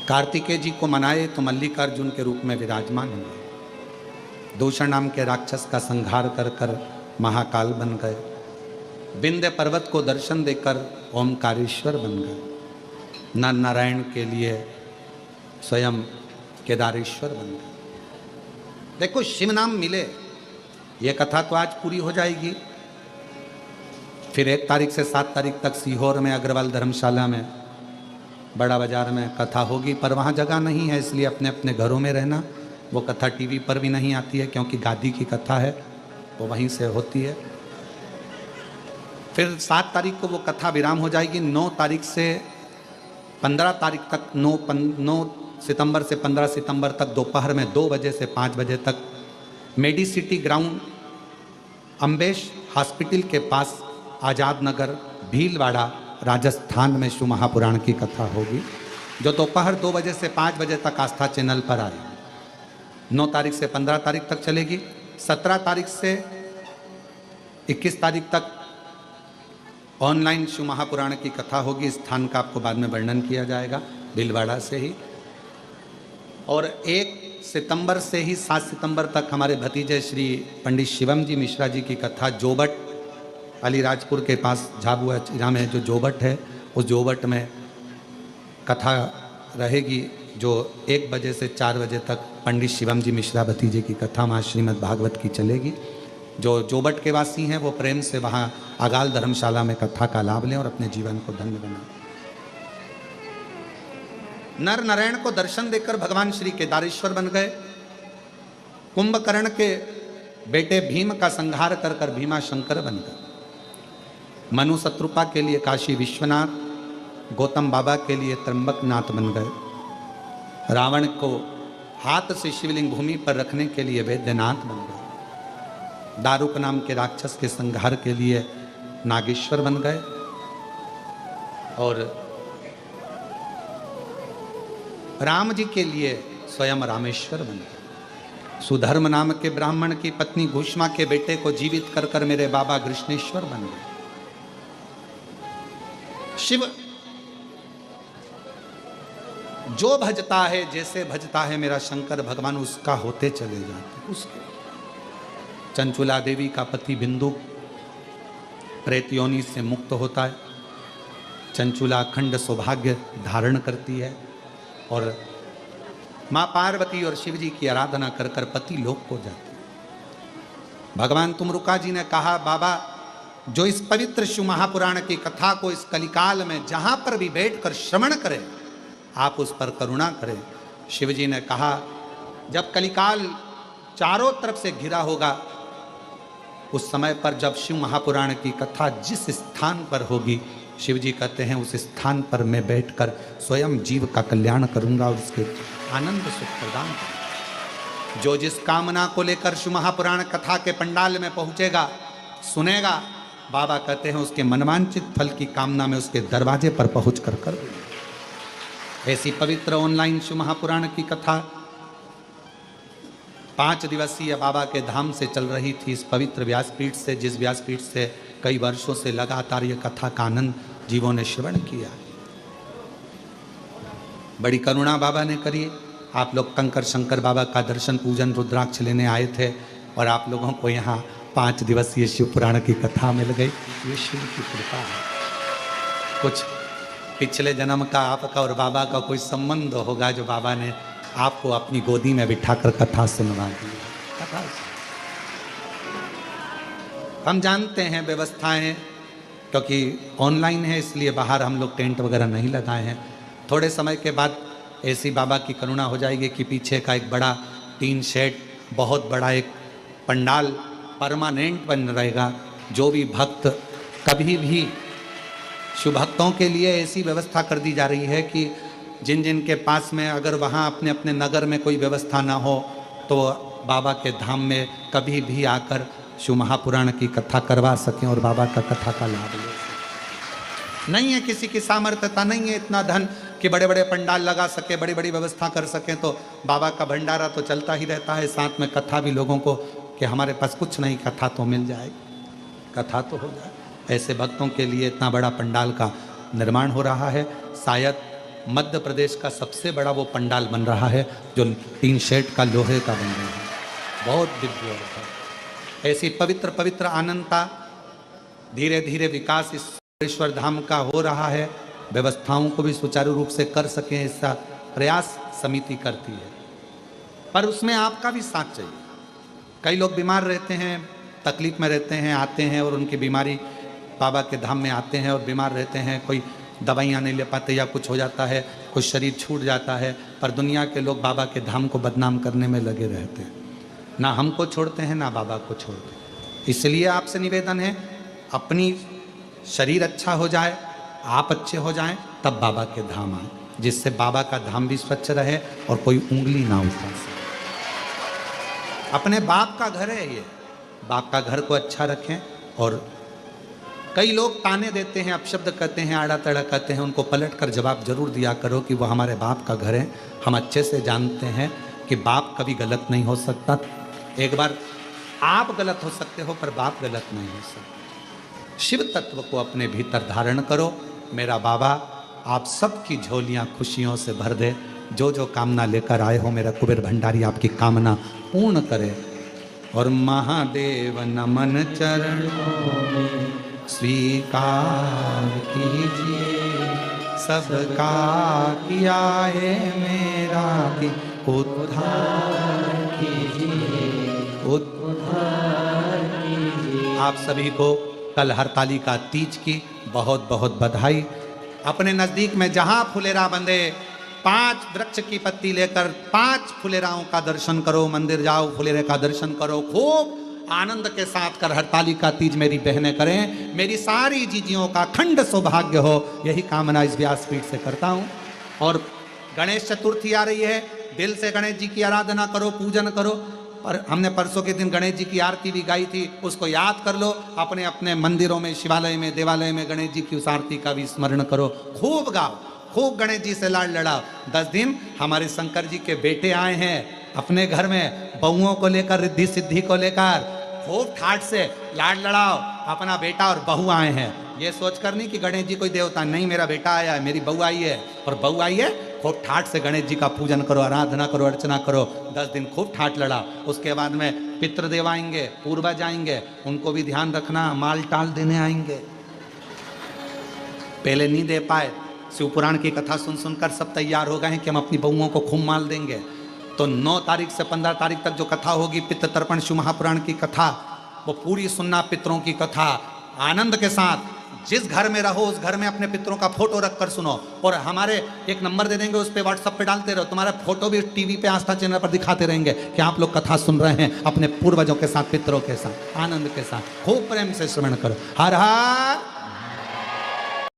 S1: कार्तिकेय जी को मनाए तो मल्लिकार्जुन के रूप में विराजमान हुए। दूषण नाम के राक्षस का संहार कर कर महाकाल बन गए। विंध्य पर्वत को दर्शन देकर ओमकारेश्वर बन गए। नर नारायण के लिए स्वयं केदारेश्वर बन गए। देखो, शिव नाम मिले, ये कथा तो आज पूरी हो जाएगी। फिर 1 तारीख से 7 तारीख तक सीहोर में अग्रवाल धर्मशाला में बड़ा बाजार में कथा होगी, पर वहाँ जगह नहीं है, इसलिए अपने अपने घरों में रहना। वो कथा टीवी पर भी नहीं आती है क्योंकि गादी की कथा है, वो वहीं से होती है। फिर 7 तारीख को वो कथा विराम हो जाएगी। 9 तारीख से 15 तारीख तक 9 सितंबर से 15 सितंबर तक दोपहर में 2 बजे से 5 बजे तक मेडिसिटी ग्राउंड अम्बेश हॉस्पिटल के पास आज़ाद नगर भीलवाड़ा राजस्थान में शिव महापुराण की कथा होगी, जो दोपहर 2 बजे से 5 बजे तक आस्था चैनल पर आएगी। 9 तारीख से 15 तारीख तक चलेगी। 17 तारीख से 21 तारीख तक ऑनलाइन शिव महापुराण की कथा होगी। स्थान का आपको बाद में वर्णन किया जाएगा, भीलवाड़ा से ही। और 1 सितंबर से ही 7 सितंबर तक हमारे भतीजे श्री पंडित शिवम जी मिश्रा जी की कथा जोबट अलीराजपुर के पास झाबुआ चिरा में जो जोबट है, उस जोबट में कथा रहेगी, जो 1 बजे से 4 बजे तक पंडित शिवम जी मिश्रा भतीजे की कथा वहाँ श्रीमद् भागवत की चलेगी। जो जोबट के वासी हैं वो प्रेम से वहाँ अगाल धर्मशाला में कथा का लाभ लें और अपने जीवन को धन्य बनाएं। नर नारायण को दर्शन देकर भगवान श्री केदारेश्वर बन गए। कुंभकर्ण के बेटे भीम का संहार कर कर भीमा शंकर बन गए। मनु शत्रुपा के लिए काशी विश्वनाथ, गौतम बाबा के लिए त्र्यंबकनाथ बन गए। रावण को हाथ से शिवलिंग भूमि पर रखने के लिए वैद्यनाथ बन गए। दारुक नाम के राक्षस के संहार के लिए नागेश्वर बन गए। और राम जी के लिए स्वयं रामेश्वर बन गए। सुधर्म नाम के ब्राह्मण की पत्नी घुष्मा के बेटे को जीवित कर कर मेरे बाबा कृष्णेश्वर बन गए। शिव जो भजता है, जैसे भजता है मेरा शंकर भगवान, उसका होते चले जाते। उसके चंचुला देवी का पति बिंदु प्रेत योनि से मुक्त होता है। चंचुला अखंड सौभाग्य धारण करती है और माँ पार्वती और शिव जी की आराधना कर कर पति लोक को जाती है। भगवान तुमरुका जी ने कहा, बाबा जो इस पवित्र शिव महापुराण की कथा को इस कलिकाल में जहां पर भी बैठकर श्रवण करे, आप उस पर करुणा करें। शिव जी ने कहा, जब कलिकाल चारों तरफ से घिरा होगा, उस समय पर जब शिव महापुराण की कथा जिस स्थान पर होगी, शिव जी कहते हैं उस स्थान पर मैं बैठकर स्वयं जीव का कल्याण करूंगा और उसके आनंद सुख प्रदान करूंगा। जो जिस कामना को लेकर शिव महापुराण कथा के पंडाल में पहुंचेगा, सुनेगा, बाबा कहते हैं उसके मनवांचित फल की कामना में उसके दरवाजे पर पहुंच कर कर ऐसी पवित्र ऑनलाइन शिव महापुराण की कथा 5 दिवसीय बाबा के धाम से चल रही थी। इस पवित्र व्यासपीठ से, जिस व्यासपीठ से कई वर्षों से लगातार ये कथा का आनंद जीवों ने श्रवण किया। बड़ी करुणा बाबा ने करी। आप लोग कंकर शंकर बाबा का दर्शन पूजन रुद्राक्ष लेने आए थे और आप लोगों को यहाँ 5 दिवसीय शिव पुराण की कथा मिल गई। ये शिव की कृपा है। कुछ पिछले जन्म का आपका और बाबा का कोई संबंध होगा जो बाबा ने आपको अपनी गोदी में बिठाकर कथा सुनवा दी। कथा हम जानते हैं व्यवस्थाएं, क्योंकि ऑनलाइन है इसलिए बाहर हम लोग टेंट वगैरह नहीं लगाए हैं। थोड़े समय के बाद ऐसी बाबा की करुणा हो जाएगी कि पीछे का एक बड़ा टीन शेड, बहुत बड़ा एक पंडाल परमानेंट बन रहेगा। जो भी भक्त कभी भी, शिव भक्तों के लिए ऐसी व्यवस्था कर दी जा रही है कि जिन जिन के पास में अगर वहाँ अपने अपने नगर में कोई व्यवस्था ना हो तो बाबा के धाम में कभी भी आकर शिव महापुराण की कथा करवा सकें और बाबा का कथा का लाभ ले सकें। नहीं है किसी की सामर्थ्यता, नहीं है इतना धन कि बड़े बड़े पंडाल लगा सके, बड़ी बड़ी व्यवस्था कर सकें, तो बाबा का भंडारा तो चलता ही रहता है, साथ में कथा भी लोगों को कि हमारे पास कुछ नहीं, कथा तो मिल जाए, कथा तो हो जाए। ऐसे भक्तों के लिए इतना बड़ा पंडाल का निर्माण हो रहा है। शायद मध्य प्रदेश का सबसे बड़ा वो पंडाल बन रहा है जो टीन शेड का लोहे का बन रहा है, बहुत दिव्य है। ऐसी पवित्र पवित्र आनंदता धीरे धीरे विकास इस कोबरेश्वर धाम का हो रहा है। व्यवस्थाओं को भी सुचारू रूप से कर सकें, ऐसा प्रयास समिति करती है, पर उसमें आपका भी साथ चाहिए। कई लोग बीमार रहते हैं, तकलीफ में रहते हैं, आते हैं और उनकी बीमारी बाबा के धाम में आते हैं और बीमार रहते हैं, कोई दवाइयाँ नहीं ले पाते या कुछ हो जाता है, कुछ शरीर छूट जाता है, पर दुनिया के लोग बाबा के धाम को बदनाम करने में लगे रहते हैं, ना हमको छोड़ते हैं ना बाबा को छोड़ते हैं। इसलिए आपसे निवेदन है, अपनी शरीर अच्छा हो जाए, आप अच्छे हो जाएं, तब बाबा के धाम आए, जिससे बाबा का धाम भी स्वच्छ रहे और कोई उंगली ना उठा सके। अपने बाप का घर है ये, बाप का घर को अच्छा रखें। और कई लोग ताने देते हैं, अपशब्द कहते हैं, आड़ा तड़ा कहते हैं, उनको पलट कर जवाब जरूर दिया करो कि वो हमारे बाप का घर है। हम अच्छे से जानते हैं कि बाप कभी गलत नहीं हो सकता। एक बार आप गलत हो सकते हो पर बाप गलत नहीं हो सकता। शिव तत्व को अपने भीतर धारण करो। मेरा बाबा आप सबकी झोलियां खुशियों से भर दे। जो जो कामना लेकर आए हो मेरा कुबेर भंडारी आपकी कामना पूर्ण करे। और महादेव नमन चरणों में स्वीकार कीजिए, सबका किया है मेरा भी उद्धार कीजिए, उद्धार कीजिए। आप सभी को कल हरतालिका तीज की बहुत बहुत बधाई। अपने नजदीक में जहां फुलेरा बंधे 5 वृक्ष की पत्ती लेकर 5 फुलेराओं का दर्शन करो, मंदिर जाओ, फुलेरे का दर्शन करो, खूब आनंद के साथ कर हरतालिका तीज मेरी बहनें करें। मेरी सारी जीजियों का खंड सौभाग्य हो, यही कामना इस व्यासपीठ से करता हूं। और गणेश चतुर्थी आ रही है, दिल से गणेश जी की आराधना करो, पूजन करो। और हमने परसों के दिन गणेश जी की आरती भी गाई थी, उसको याद कर लो। अपने अपने मंदिरों में, शिवालय में, देवालय में गणेश जी की उस आरती का भी स्मरण करो। खूब गाओ, खूब गणेश जी से लाड लड़ाओ। 10 दिन हमारे शंकर जी के बेटे आए हैं अपने घर में, बहुओं को लेकर, रिद्धि सिद्धि को लेकर। खूब ठाठ से लाड लड़ाओ। अपना बेटा और बहू आए हैं, ये सोचकर नहीं कि गणेश जी कोई देवता, नहीं, मेरा बेटा आया है, मेरी बहू आई है और बहू आई है। खूब ठाठ से गणेश जी का पूजन करो, आराधना करो, अर्चना करो। 10 दिन खूब ठाठ लड़ा। उसके बाद में पितृदेव आएंगे, पूर्वज आएंगे, उनको भी ध्यान रखना, माल टाल देने आएंगे। पहले नहीं दे पाए, शिव पुराण की कथा सुन सुनकर सब तैयार हो गए हैं कि हम अपनी बहुओं को खूब माल देंगे। तो 9 तारीख से 15 तारीख तक जो कथा होगी, पितृ तर्पण शिव महापुराण की कथा, वो पूरी सुनना। पितरों की कथा आनंद के साथ। जिस घर में रहो उस घर में अपने पितरों का फोटो रखकर सुनो। और हमारे एक नंबर दे देंगे, उस पर व्हाट्सएप पे डालते रहो। तुम्हारा फोटो भी टीवी पे आस्था चैनल पर दिखाते रहेंगे कि आप लोग कथा सुन रहे हैं अपने पूर्वजों के साथ, पितरों के साथ, आनंद के साथ। खूब प्रेम से श्रवण करो। हर हर